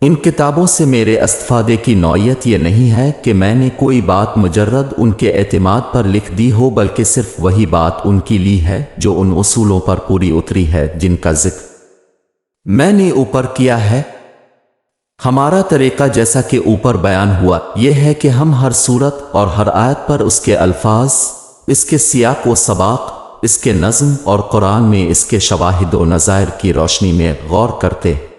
ان کتابوں سے میرے استفادے کی نوعیت یہ نہیں ہے کہ میں نے کوئی بات مجرد ان کے اعتماد پر لکھ دی ہو، بلکہ صرف وہی بات ان کی لی ہے جو ان اصولوں پر پوری اتری ہے جن کا ذکر میں نے اوپر کیا ہے۔ ہمارا طریقہ جیسا کہ اوپر بیان ہوا یہ ہے کہ ہم ہر صورت اور ہر آیت پر اس کے الفاظ، اس کے سیاق و سباق، اس کے نظم اور قرآن میں اس کے شواہد و نظائر کی روشنی میں غور کرتے ہیں۔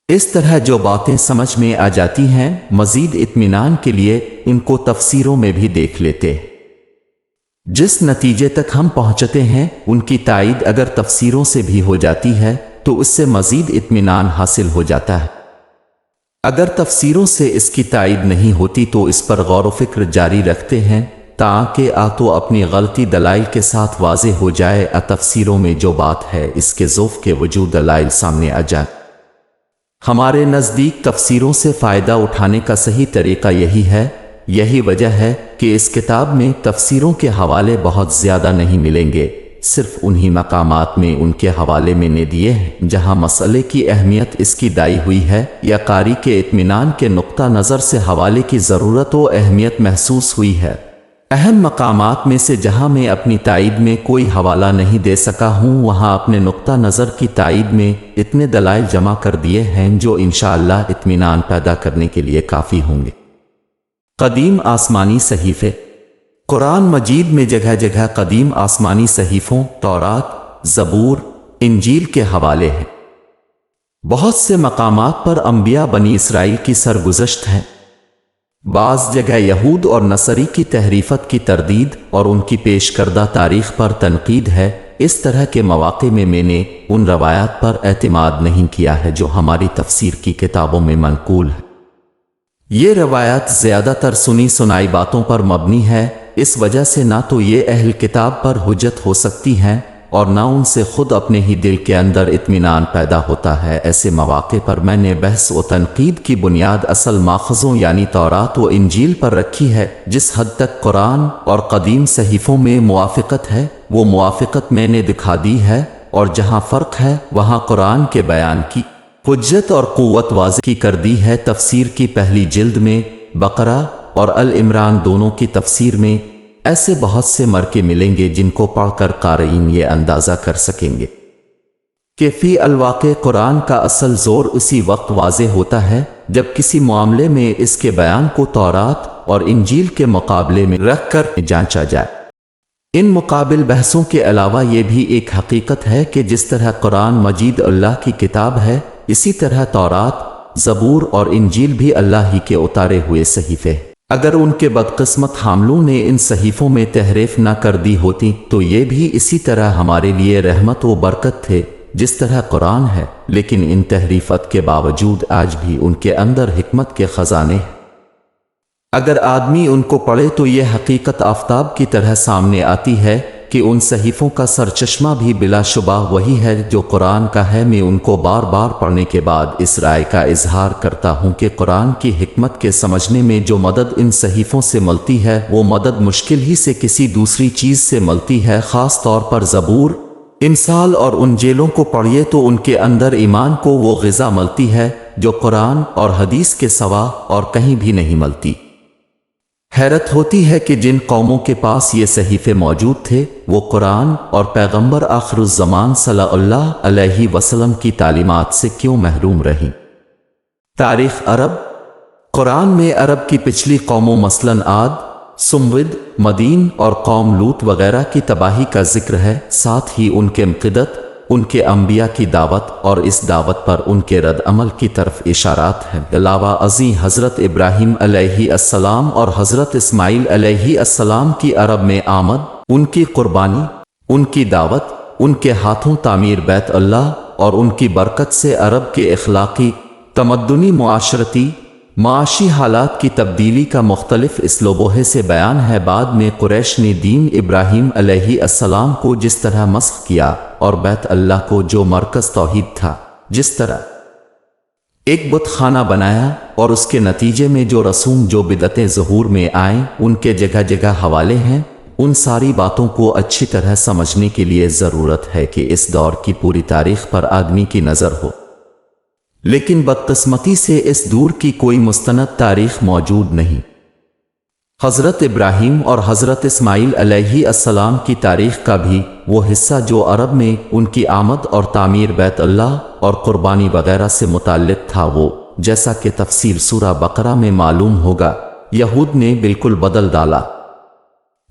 اس طرح جو باتیں سمجھ میں آ جاتی ہیں مزید اطمینان کے لیے ان کو تفسیروں میں بھی دیکھ لیتے ہیں۔ جس نتیجے تک ہم پہنچتے ہیں ان کی تائید اگر تفسیروں سے بھی ہو جاتی ہے تو اس سے مزید اطمینان حاصل ہو جاتا ہے۔ اگر تفسیروں سے اس کی تائید نہیں ہوتی تو اس پر غور و فکر جاری رکھتے ہیں تاکہ تو اپنی غلطی دلائل کے ساتھ واضح ہو جائے، تفسیروں میں جو بات ہے اس کے ذوف کے وجود دلائل سامنے آ جائے۔ ہمارے نزدیک تفسیروں سے فائدہ اٹھانے کا صحیح طریقہ یہی ہے۔ یہی وجہ ہے کہ اس کتاب میں تفسیروں کے حوالے بہت زیادہ نہیں ملیں گے، صرف انہی مقامات میں ان کے حوالے میں نے دیے ہیں جہاں مسئلے کی اہمیت اس کی دائی ہوئی ہے یا قاری کے اطمینان کے نقطہ نظر سے حوالے کی ضرورت و اہمیت محسوس ہوئی ہے۔ اہم مقامات میں سے جہاں میں اپنی تائید میں کوئی حوالہ نہیں دے سکا ہوں وہاں اپنے نقطہ نظر کی تائید میں اتنے دلائل جمع کر دیے ہیں جو انشاءاللہ اطمینان پیدا کرنے کے لیے کافی ہوں گے۔ قدیم آسمانی صحیفے۔ قرآن مجید میں جگہ جگہ قدیم آسمانی صحیفوں، تورات، زبور، انجیل کے حوالے ہیں۔ بہت سے مقامات پر انبیاء بنی اسرائیل کی سرگزشت ہیں۔ بعض جگہ یہود اور نصری کی تحریفت کی تردید اور ان کی پیش کردہ تاریخ پر تنقید ہے۔ اس طرح کے مواقع میں نے ان روایات پر اعتماد نہیں کیا ہے جو ہماری تفسیر کی کتابوں میں منقول ہے۔ یہ روایات زیادہ تر سنی سنائی باتوں پر مبنی ہے، اس وجہ سے نہ تو یہ اہل کتاب پر حجت ہو سکتی ہیں اور نہ ان سے خود اپنے ہی دل کے اندر اطمینان پیدا ہوتا ہے۔ ایسے مواقع پر میں نے بحث و تنقید کی بنیاد اصل ماخذوں یعنی تورات و انجیل پر رکھی ہے۔ جس حد تک قرآن اور قدیم صحیفوں میں موافقت ہے وہ موافقت میں نے دکھا دی ہے، اور جہاں فرق ہے وہاں قرآن کے بیان کی حجت اور قوت واضح کی کر دی ہے۔ تفسیر کی پہلی جلد میں بقرہ اور العمران دونوں کی تفسیر میں ایسے بہت سے مرکے ملیں گے جن کو پڑھ کر قارئین یہ اندازہ کر سکیں گے کہ فی الواقع قرآن کا اصل زور اسی وقت واضح ہوتا ہے جب کسی معاملے میں اس کے بیان کو تورات اور انجیل کے مقابلے میں رکھ کر جانچا جائے۔ ان مقابل بحثوں کے علاوہ یہ بھی ایک حقیقت ہے کہ جس طرح قرآن مجید اللہ کی کتاب ہے، اسی طرح تورات، زبور اور انجیل بھی اللہ ہی کے اتارے ہوئے صحیفے۔ اگر ان کے بدقسمت حاملوں نے ان صحیفوں میں تحریف نہ کر دی ہوتی تو یہ بھی اسی طرح ہمارے لیے رحمت و برکت تھے جس طرح قرآن ہے، لیکن ان تحریفات کے باوجود آج بھی ان کے اندر حکمت کے خزانے ہیں۔ اگر آدمی ان کو پڑھے تو یہ حقیقت آفتاب کی طرح سامنے آتی ہے کہ ان صحیفوں کا سرچشمہ بھی بلا شبہ وہی ہے جو قرآن کا ہے۔ میں ان کو بار بار پڑھنے کے بعد اس رائے کا اظہار کرتا ہوں کہ قرآن کی حکمت کے سمجھنے میں جو مدد ان صحیفوں سے ملتی ہے وہ مدد مشکل ہی سے کسی دوسری چیز سے ملتی ہے۔ خاص طور پر زبور، امثال اور انجیلوں کو پڑھیے تو ان کے اندر ایمان کو وہ غذا ملتی ہے جو قرآن اور حدیث کے سوا اور کہیں بھی نہیں ملتی۔ حیرت ہوتی ہے کہ جن قوموں کے پاس یہ صحیفے موجود تھے وہ قرآن اور پیغمبر آخر الزمان صلی اللہ علیہ وسلم کی تعلیمات سے کیوں محروم رہیں۔ تاریخ عرب۔ قرآن میں عرب کی پچھلی قوموں مثلاً عاد، سمود، مدین اور قوم لوط وغیرہ کی تباہی کا ذکر ہے، ساتھ ہی ان کے مقدت، ان کے انبیاء کی دعوت اور اس دعوت پر ان کے رد عمل کی طرف اشارات ہیں۔ علاوہ ازیں حضرت ابراہیم علیہ السلام اور حضرت اسماعیل علیہ السلام کی عرب میں آمد، ان کی قربانی، ان کی دعوت، ان کے ہاتھوں تعمیر بیت اللہ اور ان کی برکت سے عرب کے اخلاقی، تمدنی، معاشرتی، معاشی حالات کی تبدیلی کا مختلف اسلوبوں سے بیان ہے۔ بعد میں قریش نے دین ابراہیم علیہ السلام کو جس طرح مسخ کیا اور بیت اللہ کو جو مرکز توحید تھا جس طرح ایک بت خانہ بنایا، اور اس کے نتیجے میں جو رسوم، جو بدعتیں ظہور میں آئیں، ان کے جگہ جگہ حوالے ہیں۔ ان ساری باتوں کو اچھی طرح سمجھنے کے لیے ضرورت ہے کہ اس دور کی پوری تاریخ پر آدمی کی نظر ہو، لیکن بدقسمتی سے اس دور کی کوئی مستند تاریخ موجود نہیں۔ حضرت ابراہیم اور حضرت اسماعیل علیہ السلام کی تاریخ کا بھی وہ حصہ جو عرب میں ان کی آمد اور تعمیر بیت اللہ اور قربانی وغیرہ سے متعلق تھا، وہ جیسا کہ تفسیر سورہ بقرہ میں معلوم ہوگا، یہود نے بالکل بدل ڈالا۔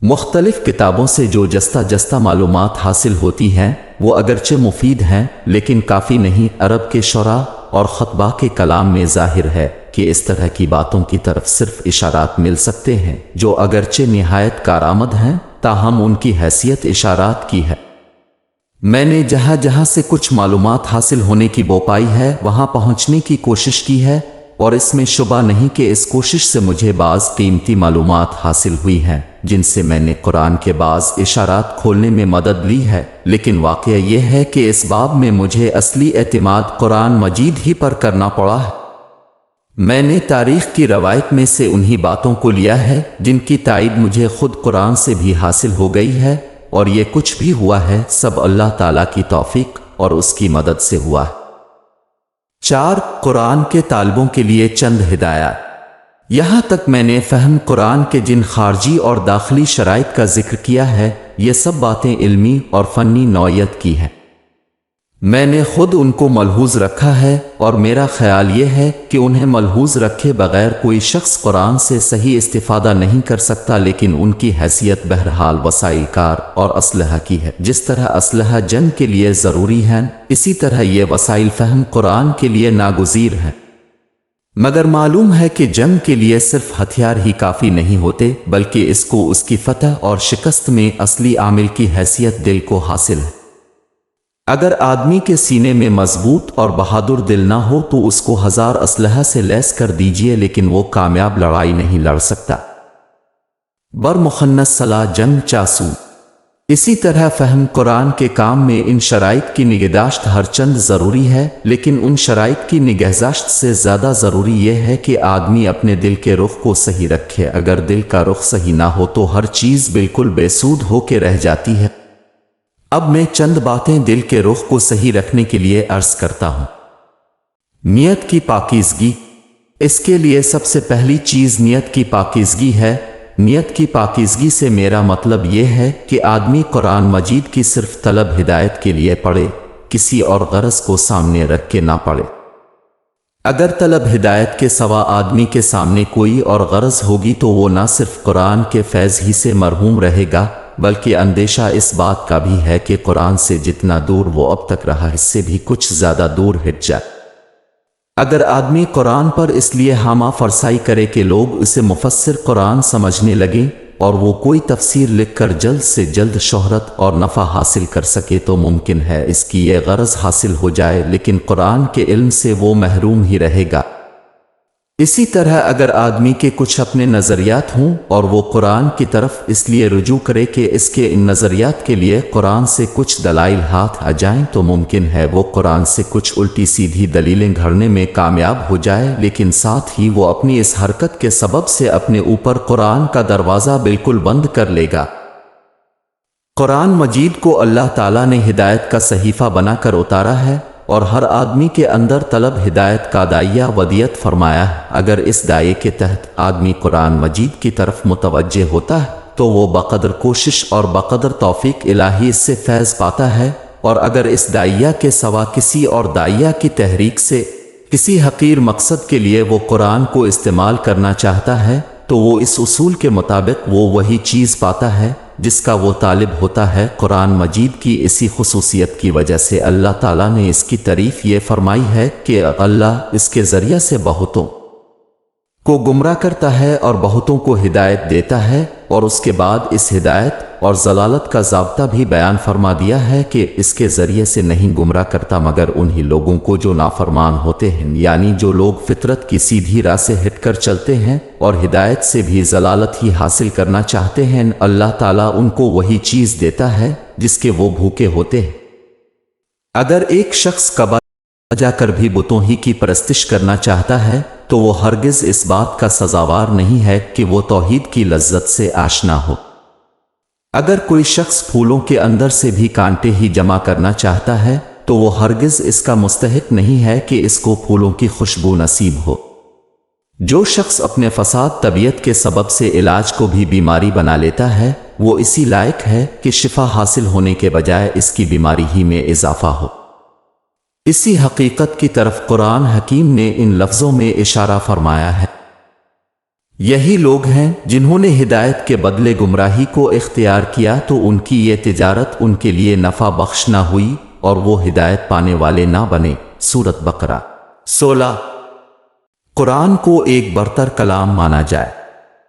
مختلف کتابوں سے جو جستہ جستہ معلومات حاصل ہوتی ہیں وہ اگرچہ مفید ہیں لیکن کافی نہیں۔ عرب کے شعراء اور خطبہ کے کلام میں ظاہر ہے کہ اس طرح کی باتوں کی طرف صرف اشارات مل سکتے ہیں جو اگرچہ نہایت کارآمد ہیں، تاہم ان کی حیثیت اشارات کی ہے۔ میں نے جہاں جہاں سے کچھ معلومات حاصل ہونے کی بو پائی ہے وہاں پہنچنے کی کوشش کی ہے، اور اس میں شبہ نہیں کہ اس کوشش سے مجھے بعض قیمتی معلومات حاصل ہوئی ہیں جن سے میں نے قرآن کے بعض اشارات کھولنے میں مدد لی ہے، لیکن واقعہ یہ ہے کہ اس باب میں مجھے اصلی اعتماد قرآن مجید ہی پر کرنا پڑا ہے۔ میں نے تاریخ کی روایت میں سے انہی باتوں کو لیا ہے جن کی تائید مجھے خود قرآن سے بھی حاصل ہو گئی ہے، اور یہ کچھ بھی ہوا ہے سب اللہ تعالیٰ کی توفیق اور اس کی مدد سے ہوا ہے۔ 4 قرآن کے طالبوں کے لیے چند ہدایات۔ یہاں تک میں نے فہم قرآن کے جن خارجی اور داخلی شرائط کا ذکر کیا ہے، یہ سب باتیں علمی اور فنی نوعیت کی ہیں۔ میں نے خود ان کو ملحوظ رکھا ہے، اور میرا خیال یہ ہے کہ انہیں ملحوظ رکھے بغیر کوئی شخص قرآن سے صحیح استفادہ نہیں کر سکتا، لیکن ان کی حیثیت بہرحال وسائل کار اور اسلحہ کی ہے۔ جس طرح اسلحہ جنگ کے لیے ضروری ہیں، اسی طرح یہ وسائل فہم قرآن کے لیے ناگزیر ہیں۔ مگر معلوم ہے کہ جنگ کے لیے صرف ہتھیار ہی کافی نہیں ہوتے، بلکہ اس کو اس کی فتح اور شکست میں اصلی عامل کی حیثیت دل کو حاصل ہے۔ اگر آدمی کے سینے میں مضبوط اور بہادر دل نہ ہو تو اس کو 1000 اسلحہ سے لیس کر دیجئے لیکن وہ کامیاب لڑائی نہیں لڑ سکتا۔ برمخنث صلاح جنگ چاسو۔ اسی طرح فہم قرآن کے کام میں ان شرائط کی نگہداشت ہر چند ضروری ہے، لیکن ان شرائط کی نگہداشت سے زیادہ ضروری یہ ہے کہ آدمی اپنے دل کے رخ کو صحیح رکھے۔ اگر دل کا رخ صحیح نہ ہو تو ہر چیز بالکل بے سود ہو کے رہ جاتی ہے۔ اب میں چند باتیں دل کے رخ کو صحیح رکھنے کے لیے عرض کرتا ہوں۔ نیت کی پاکیزگی۔ اس کے لیے سب سے پہلی چیز نیت کی پاکیزگی ہے۔ نیت کی پاکیزگی سے میرا مطلب یہ ہے کہ آدمی قرآن مجید کی صرف طلب ہدایت کے لیے پڑھے، کسی اور غرض کو سامنے رکھ کے نہ پڑھے۔ اگر طلب ہدایت کے سوا آدمی کے سامنے کوئی اور غرض ہوگی تو وہ نہ صرف قرآن کے فیض ہی سے محروم رہے گا، بلکہ اندیشہ اس بات کا بھی ہے کہ قرآن سے جتنا دور وہ اب تک رہا اس سے بھی کچھ زیادہ دور ہٹ جائے۔ اگر آدمی قرآن پر اس لیے ہامہ فرسائی کرے کہ لوگ اسے مفسر قرآن سمجھنے لگیں اور وہ کوئی تفسیر لکھ کر جلد سے جلد شہرت اور نفع حاصل کر سکے تو ممکن ہے اس کی یہ غرض حاصل ہو جائے، لیکن قرآن کے علم سے وہ محروم ہی رہے گا۔ اسی طرح اگر آدمی کے کچھ اپنے نظریات ہوں اور وہ قرآن کی طرف اس لیے رجوع کرے کہ اس کے ان نظریات کے لیے قرآن سے کچھ دلائل ہاتھ آ جائیں تو ممکن ہے وہ قرآن سے کچھ الٹی سیدھی دلیلیں گھڑنے میں کامیاب ہو جائے، لیکن ساتھ ہی وہ اپنی اس حرکت کے سبب سے اپنے اوپر قرآن کا دروازہ بالکل بند کر لے گا۔ قرآن مجید کو اللہ تعالیٰ نے ہدایت کا صحیفہ بنا کر اتارا ہے اور ہر آدمی کے اندر طلب ہدایت کا داعیہ ودیت فرمایا ہے۔ اگر اس دائے کے تحت آدمی قرآن مجید کی طرف متوجہ ہوتا ہے تو وہ بقدر کوشش اور بقدر توفیق الہی اس سے فیض پاتا ہے، اور اگر اس داعیہ کے سوا کسی اور داعیہ کی تحریک سے کسی حقیر مقصد کے لیے وہ قرآن کو استعمال کرنا چاہتا ہے تو وہ اس اصول کے مطابق وہ وہی چیز پاتا ہے جس کا وہ طالب ہوتا ہے۔ قرآن مجید کی اسی خصوصیت کی وجہ سے اللہ تعالیٰ نے اس کی تعریف یہ فرمائی ہے کہ اللہ اس کے ذریعے سے بہتوں کو گمراہ کرتا ہے اور بہتوں کو ہدایت دیتا ہے، اور اس کے بعد اس ہدایت اور ضلالت کا ضابطہ بھی بیان فرما دیا ہے کہ اس کے ذریعے سے نہیں گمراہ کرتا مگر انہی لوگوں کو جو نافرمان ہوتے ہیں، یعنی جو لوگ فطرت کی سیدھی راہ سے ہٹ کر چلتے ہیں اور ہدایت سے بھی ضلالت ہی حاصل کرنا چاہتے ہیں۔ اللہ تعالیٰ ان کو وہی چیز دیتا ہے جس کے وہ بھوکے ہوتے ہیں۔ اگر ایک شخص کعبہ جا کر بھی بتوں ہی کی پرستش کرنا چاہتا ہے تو وہ ہرگز اس بات کا سزاوار نہیں ہے کہ وہ توحید کی لذت سے آشنا ہو۔ اگر کوئی شخص پھولوں کے اندر سے بھی کانٹے ہی جمع کرنا چاہتا ہے تو وہ ہرگز اس کا مستحق نہیں ہے کہ اس کو پھولوں کی خوشبو نصیب ہو۔ جو شخص اپنے فساد طبیعت کے سبب سے علاج کو بھی بیماری بنا لیتا ہے وہ اسی لائق ہے کہ شفا حاصل ہونے کے بجائے اس کی بیماری ہی میں اضافہ ہو۔ اسی حقیقت کی طرف قرآن حکیم نے ان لفظوں میں اشارہ فرمایا ہے۔ یہی لوگ ہیں جنہوں نے ہدایت کے بدلے گمراہی کو اختیار کیا تو ان کی یہ تجارت ان کے لیے نفع بخش نہ ہوئی اور وہ ہدایت پانے والے نہ بنے۔ سورۃ بقرہ 16۔ قرآن کو ایک برتر کلام مانا جائے۔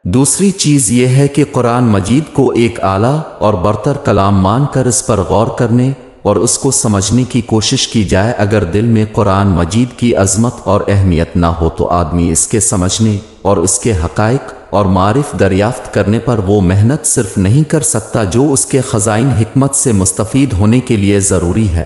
دوسری چیز یہ ہے کہ قرآن مجید کو ایک اعلیٰ اور برتر کلام مان کر اس پر غور کرنے اور اس کو سمجھنے کی کوشش کی جائے۔ اگر دل میں قرآن مجید کی عظمت اور اہمیت نہ ہو تو آدمی اس کے سمجھنے اور اس کے حقائق اور معرف دریافت کرنے پر وہ محنت صرف نہیں کر سکتا جو اس کے خزائن حکمت سے مستفید ہونے کے لیے ضروری ہے۔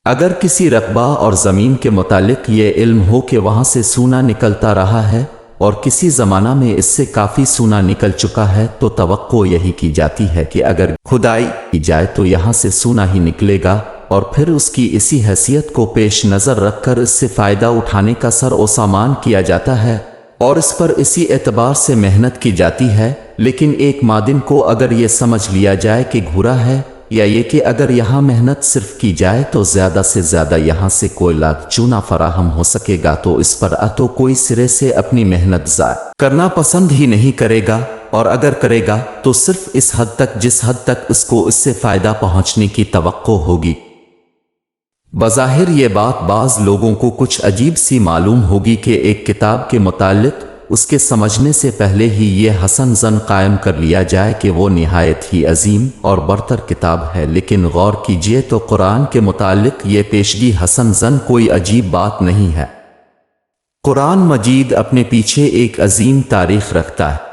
اگر کسی رقبہ اور زمین کے متعلق یہ علم ہو کہ وہاں سے سونا نکلتا رہا ہے اور کسی زمانہ میں اس سے کافی سونا نکل چکا ہے تو توقع یہی کی جاتی ہے کہ اگر کھدائی کی جائے تو یہاں سے سونا ہی نکلے گا، اور پھر اس کی اسی حیثیت کو پیش نظر رکھ کر اس سے فائدہ اٹھانے کا سر و سامان کیا جاتا ہے اور اس پر اسی اعتبار سے محنت کی جاتی ہے۔ لیکن ایک معدن کو اگر یہ سمجھ لیا جائے کہ گھورا ہے، یا یہ کہ اگر یہاں محنت صرف کی جائے تو زیادہ سے زیادہ یہاں سے کوئلہ چونا فراہم ہو سکے گا تو اس پر تو کوئی سرے سے اپنی محنت ضائع کرنا پسند ہی نہیں کرے گا، اور اگر کرے گا تو صرف اس حد تک جس حد تک اس کو اس سے فائدہ پہنچنے کی توقع ہوگی۔ بظاہر یہ بات بعض لوگوں کو کچھ عجیب سی معلوم ہوگی کہ ایک کتاب کے متعلق اس کے سمجھنے سے پہلے ہی یہ حسن ظن قائم کر لیا جائے کہ وہ نہایت ہی عظیم اور برتر کتاب ہے، لیکن غور کیجئے تو قرآن کے متعلق یہ پیشگی حسن ظن کوئی عجیب بات نہیں ہے۔ قرآن مجید اپنے پیچھے ایک عظیم تاریخ رکھتا ہے۔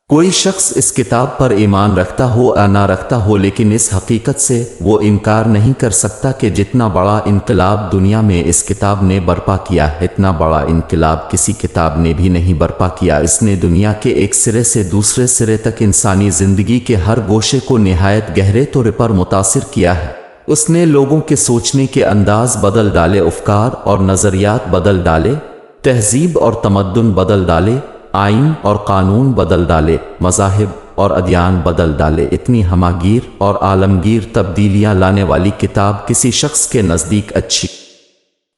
کوئی شخص اس کتاب پر ایمان رکھتا ہو یا نہ رکھتا ہو، لیکن اس حقیقت سے وہ انکار نہیں کر سکتا کہ جتنا بڑا انقلاب دنیا میں اس کتاب نے برپا کیا اتنا بڑا انقلاب کسی کتاب نے بھی نہیں برپا کیا۔ اس نے دنیا کے ایک سرے سے دوسرے سرے تک انسانی زندگی کے ہر گوشے کو نہایت گہرے طور پر متاثر کیا ہے۔ اس نے لوگوں کے سوچنے کے انداز بدل ڈالے، افکار اور نظریات بدل ڈالے، تہذیب اور تمدن بدل ڈالے، آئین اور قانون بدل ڈالے، مذاہب اور ادیان بدل ڈالے۔ اتنی ہماگیر اور عالمگیر تبدیلیاں لانے والی کتاب کسی شخص کے نزدیک اچھی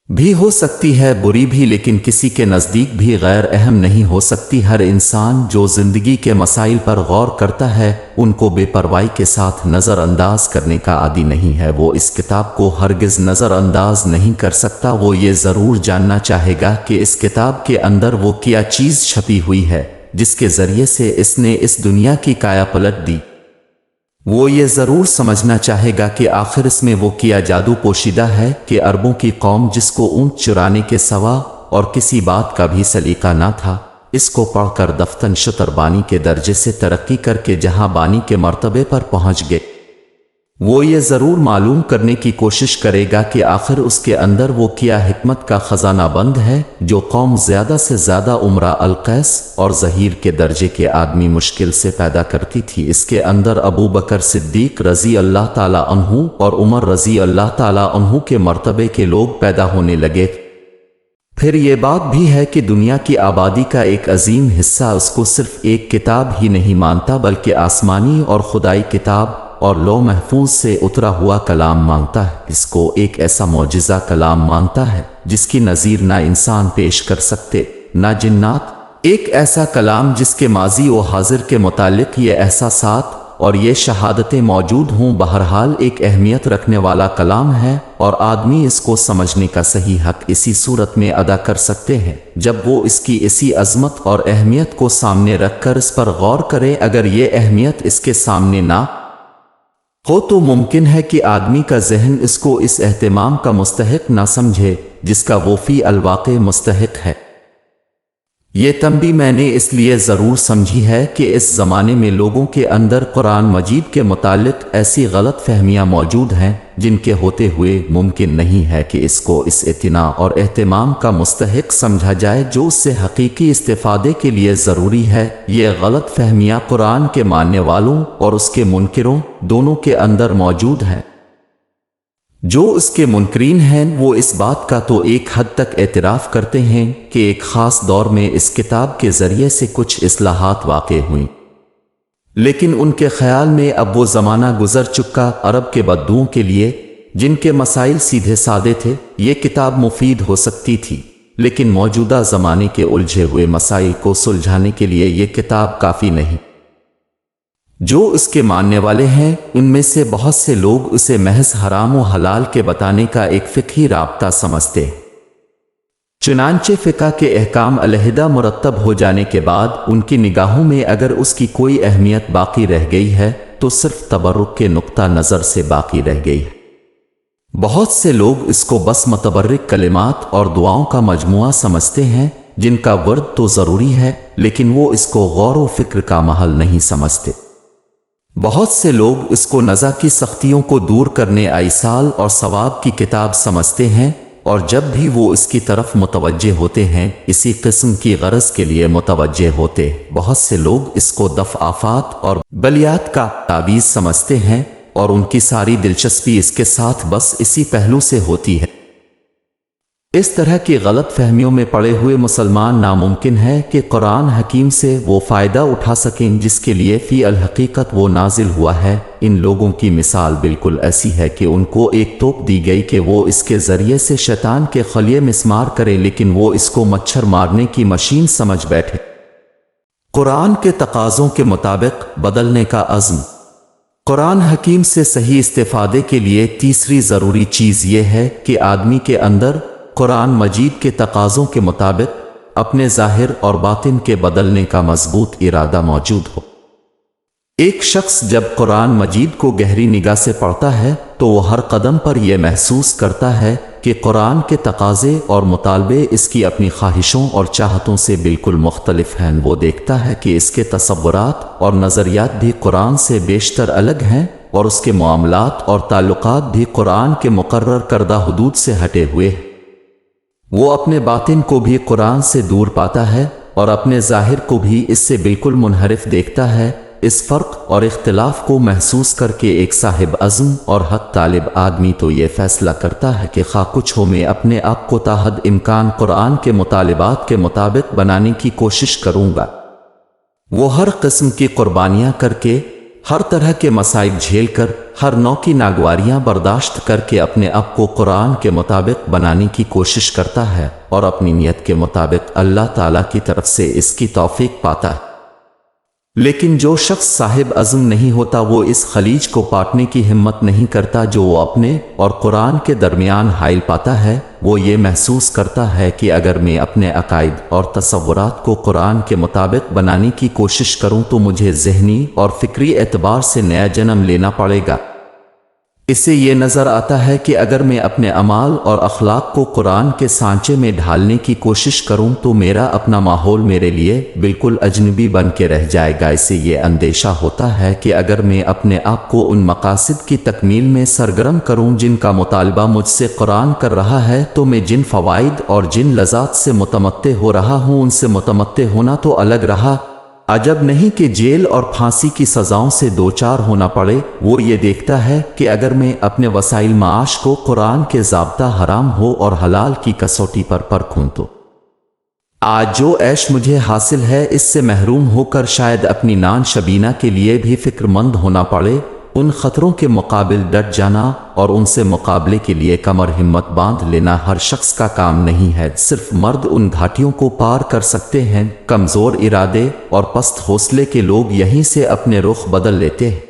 بھی ہو سکتی ہے، بری بھی، لیکن کسی کے نزدیک بھی غیر اہم نہیں ہو سکتی۔ ہر انسان جو زندگی کے مسائل پر غور کرتا ہے ان کو بے پرواہی کے ساتھ نظر انداز کرنے کا عادی نہیں ہے۔ وہ اس کتاب کو ہرگز نظر انداز نہیں کر سکتا۔ وہ یہ ضرور جاننا چاہے گا کہ اس کتاب کے اندر وہ کیا چیز چھپی ہوئی ہے جس کے ذریعے سے اس نے اس دنیا کی کایا پلٹ دی۔ وہ یہ ضرور سمجھنا چاہے گا کہ آخر اس میں وہ کیا جادو پوشیدہ ہے کہ عربوں کی قوم جس کو اونٹ چرانے کے سوا اور کسی بات کا بھی سلیقہ نہ تھا، اس کو پڑھ کر دفتن شتر بانی کے درجے سے ترقی کر کے جہاں بانی کے مرتبے پر پہنچ گئے۔ وہ یہ ضرور معلوم کرنے کی کوشش کرے گا کہ آخر اس کے اندر وہ کیا حکمت کا خزانہ بند ہے جو قوم زیادہ سے زیادہ عمرہ القیس اور ظہیر کے درجے کے آدمی مشکل سے پیدا کرتی تھی۔ اس کے اندر ابو بکر صدیق رضی اللہ تعالی عنہ اور عمر رضی اللہ تعالی عنہ کے مرتبے کے لوگ پیدا ہونے لگے۔ پھر یہ بات بھی ہے کہ دنیا کی آبادی کا ایک عظیم حصہ اس کو صرف ایک کتاب ہی نہیں مانتا بلکہ آسمانی اور خدائی کتاب اور لوح محفوظ سے اترا ہوا کلام مانگتا ہے۔ اس کو ایک ایسا معجزہ کلام مانتا ہے جس کی نظیر نہ انسان پیش کر سکتے نہ جنات، ایک ایسا کلام جس کے ماضی و حاضر کے متعلق یہ احساسات اور یہ شہادتیں موجود ہوں، بہرحال ایک اہمیت رکھنے والا کلام ہے، اور آدمی اس کو سمجھنے کا صحیح حق اسی صورت میں ادا کر سکتے ہیں جب وہ اس کی اسی عظمت اور اہمیت کو سامنے رکھ کر اس پر غور کرے۔ اگر یہ اہمیت اس کے سامنے نہ ہو تو ممکن ہے کہ آدمی کا ذہن اس کو اس اہتمام کا مستحق نہ سمجھے جس کا وہ فی الواقع مستحق ہے۔ یہ تنبیہ میں نے اس لیے ضرور سمجھی ہے کہ اس زمانے میں لوگوں کے اندر قرآن مجید کے متعلق ایسی غلط فہمیاں موجود ہیں جن کے ہوتے ہوئے ممکن نہیں ہے کہ اس کو اس اعتناء اور اہتمام کا مستحق سمجھا جائے جو اس سے حقیقی استفادے کے لیے ضروری ہے۔ یہ غلط فہمیاں قرآن کے ماننے والوں اور اس کے منکروں دونوں کے اندر موجود ہیں۔ جو اس کے منکرین ہیں وہ اس بات کا تو ایک حد تک اعتراف کرتے ہیں کہ ایک خاص دور میں اس کتاب کے ذریعے سے کچھ اصلاحات واقع ہوئیں، لیکن ان کے خیال میں اب وہ زمانہ گزر چکا۔ عرب کے بدوؤں کے لیے جن کے مسائل سیدھے سادے تھے یہ کتاب مفید ہو سکتی تھی، لیکن موجودہ زمانے کے الجھے ہوئے مسائل کو سلجھانے کے لیے یہ کتاب کافی نہیں۔ جو اس کے ماننے والے ہیں ان میں سے بہت سے لوگ اسے محض حرام و حلال کے بتانے کا ایک فقہی رابطہ سمجھتے ہیں۔ چنانچہ فقہ کے احکام علیحدہ مرتب ہو جانے کے بعد ان کی نگاہوں میں اگر اس کی کوئی اہمیت باقی رہ گئی ہے تو صرف تبرک کے نقطہ نظر سے باقی رہ گئی ہے۔ بہت سے لوگ اس کو بس متبرک کلمات اور دعاؤں کا مجموعہ سمجھتے ہیں جن کا ورد تو ضروری ہے لیکن وہ اس کو غور و فکر کا محل نہیں سمجھتے۔ بہت سے لوگ اس کو نزع کی سختیوں کو دور کرنے ایصال اور ثواب کی کتاب سمجھتے ہیں، اور جب بھی وہ اس کی طرف متوجہ ہوتے ہیں اسی قسم کی غرض کے لیے متوجہ ہوتے۔ بہت سے لوگ اس کو دفع آفات اور بلیات کا تعویذ سمجھتے ہیں اور ان کی ساری دلچسپی اس کے ساتھ بس اسی پہلو سے ہوتی ہے۔ اس طرح کی غلط فہمیوں میں پڑے ہوئے مسلمان ناممکن ہے کہ قرآن حکیم سے وہ فائدہ اٹھا سکیں جس کے لیے فی الحقیقت وہ نازل ہوا ہے۔ ان لوگوں کی مثال بالکل ایسی ہے کہ ان کو ایک توپ دی گئی کہ وہ اس کے ذریعے سے شیطان کے خلیے مسمار کرے، لیکن وہ اس کو مچھر مارنے کی مشین سمجھ بیٹھے۔ قرآن کے تقاضوں کے مطابق بدلنے کا عزم۔ قرآن حکیم سے صحیح استفادے کے لیے تیسری ضروری چیز یہ ہے کہ آدمی کے اندر قرآن مجید کے تقاضوں کے مطابق اپنے ظاہر اور باطن کے بدلنے کا مضبوط ارادہ موجود ہو۔ ایک شخص جب قرآن مجید کو گہری نگاہ سے پڑھتا ہے تو وہ ہر قدم پر یہ محسوس کرتا ہے کہ قرآن کے تقاضے اور مطالبے اس کی اپنی خواہشوں اور چاہتوں سے بالکل مختلف ہیں۔ وہ دیکھتا ہے کہ اس کے تصورات اور نظریات بھی قرآن سے بیشتر الگ ہیں اور اس کے معاملات اور تعلقات بھی قرآن کے مقرر کردہ حدود سے ہٹے ہوئے ہیں۔ وہ اپنے باطن کو بھی قرآن سے دور پاتا ہے اور اپنے ظاہر کو بھی اس سے بالکل منحرف دیکھتا ہے۔ اس فرق اور اختلاف کو محسوس کر کے ایک صاحب عزم اور حق طالب آدمی تو یہ فیصلہ کرتا ہے کہ خواہ کچھ ہو میں اپنے آپ کو تا حد امکان قرآن کے مطالبات کے مطابق بنانے کی کوشش کروں گا۔ وہ ہر قسم کی قربانیاں کر کے، ہر طرح کے مصائب جھیل کر، ہر نوع کی ناگواریاں برداشت کر کے اپنے آپ کو قرآن کے مطابق بنانے کی کوشش کرتا ہے اور اپنی نیت کے مطابق اللہ تعالیٰ کی طرف سے اس کی توفیق پاتا ہے۔ لیکن جو شخص صاحب عزم نہیں ہوتا وہ اس خلیج کو پاٹنے کی ہمت نہیں کرتا جو وہ اپنے اور قرآن کے درمیان حائل پاتا ہے۔ وہ یہ محسوس کرتا ہے کہ اگر میں اپنے عقائد اور تصورات کو قرآن کے مطابق بنانے کی کوشش کروں تو مجھے ذہنی اور فکری اعتبار سے نیا جنم لینا پڑے گا۔ اسے یہ نظر آتا ہے کہ اگر میں اپنے اعمال اور اخلاق کو قرآن کے سانچے میں ڈھالنے کی کوشش کروں تو میرا اپنا ماحول میرے لیے بالکل اجنبی بن کے رہ جائے گا۔ اسے یہ اندیشہ ہوتا ہے کہ اگر میں اپنے آپ کو ان مقاصد کی تکمیل میں سرگرم کروں جن کا مطالبہ مجھ سے قرآن کر رہا ہے تو میں جن فوائد اور جن لذات سے متمتع ہو رہا ہوں ان سے متمتع ہونا تو الگ رہا، عجب نہیں کہ جیل اور پھانسی کی سزاؤں سے دوچار ہونا پڑے۔ وہ یہ دیکھتا ہے کہ اگر میں اپنے وسائل معاش کو قرآن کے ضابطہ حرام ہو اور حلال کی کسوٹی پر پرکھوں تو آج جو عیش مجھے حاصل ہے اس سے محروم ہو کر شاید اپنی نان شبینہ کے لیے بھی فکر مند ہونا پڑے، ان خطروں کے مقابل ڈٹ جانا اور ان سے مقابلے کے لیے کمر ہمت باندھ لینا ہر شخص کا کام نہیں ہے۔ صرف مرد ان گھاٹیوں کو پار کر سکتے ہیں۔ کمزور ارادے اور پست حوصلے کے لوگ یہیں سے اپنے رخ بدل لیتے ہیں۔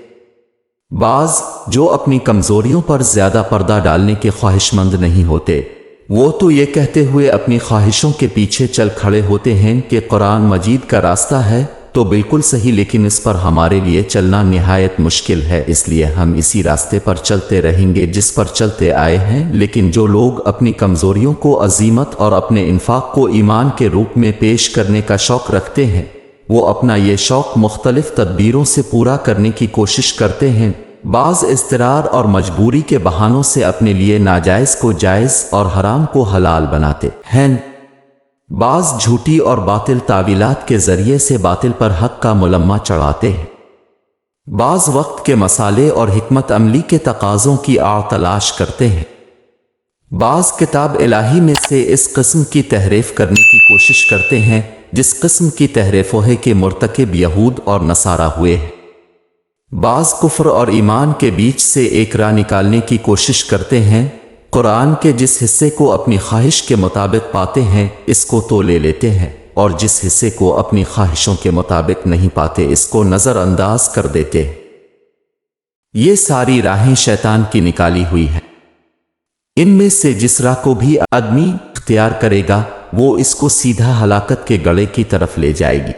بعض جو اپنی کمزوریوں پر زیادہ پردہ ڈالنے کے خواہش مند نہیں ہوتے، وہ تو یہ کہتے ہوئے اپنی خواہشوں کے پیچھے چل کھڑے ہوتے ہیں کہ قرآن مجید کا راستہ ہے تو بالکل صحیح، لیکن اس پر ہمارے لیے چلنا نہایت مشکل ہے، اس لیے ہم اسی راستے پر چلتے رہیں گے جس پر چلتے آئے ہیں۔ لیکن جو لوگ اپنی کمزوریوں کو عزیمت اور اپنے انفاق کو ایمان کے روپ میں پیش کرنے کا شوق رکھتے ہیں، وہ اپنا یہ شوق مختلف تدبیروں سے پورا کرنے کی کوشش کرتے ہیں۔ بعض اضطرار اور مجبوری کے بہانوں سے اپنے لیے ناجائز کو جائز اور حرام کو حلال بناتے ہیں۔ بعض جھوٹی اور باطل تعویلات کے ذریعے سے باطل پر حق کا ملمہ چڑھاتے ہیں۔ بعض وقت کے مسالے اور حکمت عملی کے تقاضوں کی آڑ تلاش کرتے ہیں۔ بعض کتاب الہی میں سے اس قسم کی تحریف کرنے کی کوشش کرتے ہیں جس قسم کی تحریفوں کے مرتکب یہود اور نصارہ ہوئے ہیں۔ بعض کفر اور ایمان کے بیچ سے ایک راہ نکالنے کی کوشش کرتے ہیں۔ قرآن کے جس حصے کو اپنی خواہش کے مطابق پاتے ہیں اس کو تو لے لیتے ہیں، اور جس حصے کو اپنی خواہشوں کے مطابق نہیں پاتے اس کو نظر انداز کر دیتے ہیں۔ یہ ساری راہیں شیطان کی نکالی ہوئی ہیں۔ ان میں سے جس راہ کو بھی آدمی اختیار کرے گا وہ اس کو سیدھا ہلاکت کے گڑھے کی طرف لے جائے گی۔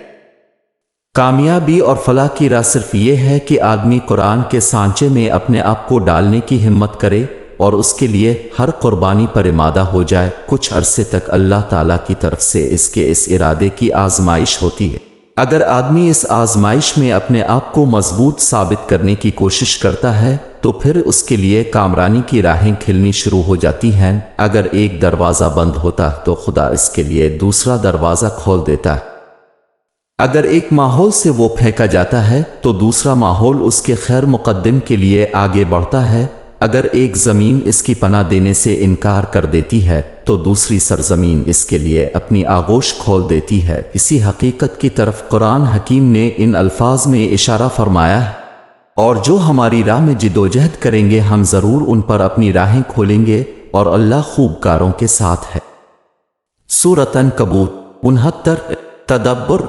کامیابی اور فلاح کی راہ صرف یہ ہے کہ آدمی قرآن کے سانچے میں اپنے آپ کو ڈالنے کی ہمت کرے اور اس کے لیے ہر قربانی پر آمادہ ہو جائے۔ کچھ عرصے تک اللہ تعالیٰ کی طرف سے اس ارادے کی آزمائش ہوتی ہے۔ اگر آدمی اس آزمائش میں اپنے آپ کو مضبوط ثابت کرنے کی کوشش کرتا ہے تو پھر اس کے لیے کامرانی کی راہیں کھلنی شروع ہو جاتی ہیں۔ اگر ایک دروازہ بند ہوتا تو خدا اس کے لیے دوسرا دروازہ کھول دیتا ہے۔ اگر ایک ماحول سے وہ پھینکا جاتا ہے تو دوسرا ماحول اس کے خیر مقدم کے لیے آگے بڑھتا ہے۔ اگر ایک زمین اس کی پناہ دینے سے انکار کر دیتی ہے تو دوسری سرزمین اس کے لیے اپنی آغوش کھول دیتی ہے۔ اسی حقیقت کی طرف قرآن حکیم نے ان الفاظ میں اشارہ فرمایا ہے، اور جو ہماری راہ میں جدوجہد کریں گے ہم ضرور ان پر اپنی راہیں کھولیں گے، اور اللہ خوب کاروں کے ساتھ ہے۔ سورۃ عنکبوت 69۔ تدبر۔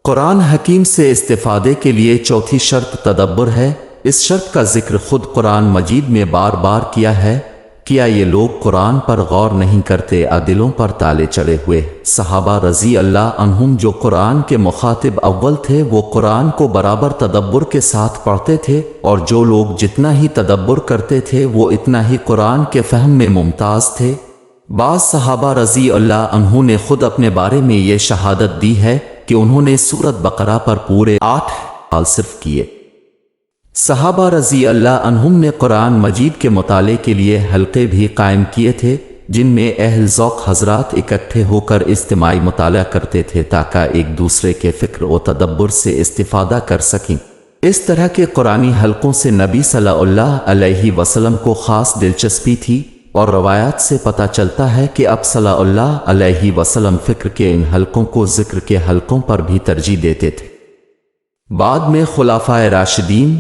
قرآن حکیم سے استفادے کے لیے چوتھی شرط تدبر ہے۔ اس شرط کا ذکر خود قرآن مجید میں بار بار کیا ہے۔ کیا یہ لوگ قرآن پر غور نہیں کرتے؟ دلوں پر تالے چڑھے ہوئے صحابہ رضی اللہ عنہم جو قرآن کے مخاطب اول تھے وہ قرآن کو برابر تدبر کے ساتھ پڑھتے تھے، اور جو لوگ جتنا ہی تدبر کرتے تھے وہ اتنا ہی قرآن کے فہم میں ممتاز تھے۔ بعض صحابہ رضی اللہ عنہم نے خود اپنے بارے میں یہ شہادت دی ہے کہ انہوں نے سورۃ بقرہ پر پورے 8 سال صرف کیے۔ صحابہ رضی اللہ عنہم نے قرآن مجید کے مطالعے کے لیے حلقے بھی قائم کیے تھے جن میں اہل ذوق حضرات اکٹھے ہو کر اجتماعی مطالعہ کرتے تھے تاکہ ایک دوسرے کے فکر و تدبر سے استفادہ کر سکیں۔ اس طرح کے قرآنی حلقوں سے نبی صلی اللہ علیہ وسلم کو خاص دلچسپی تھی، اور روایات سے پتہ چلتا ہے کہ اب صلی اللہ علیہ وسلم فکر کے ان حلقوں کو ذکر کے حلقوں پر بھی ترجیح دیتے تھے۔ بعد میں خلفائے راشدین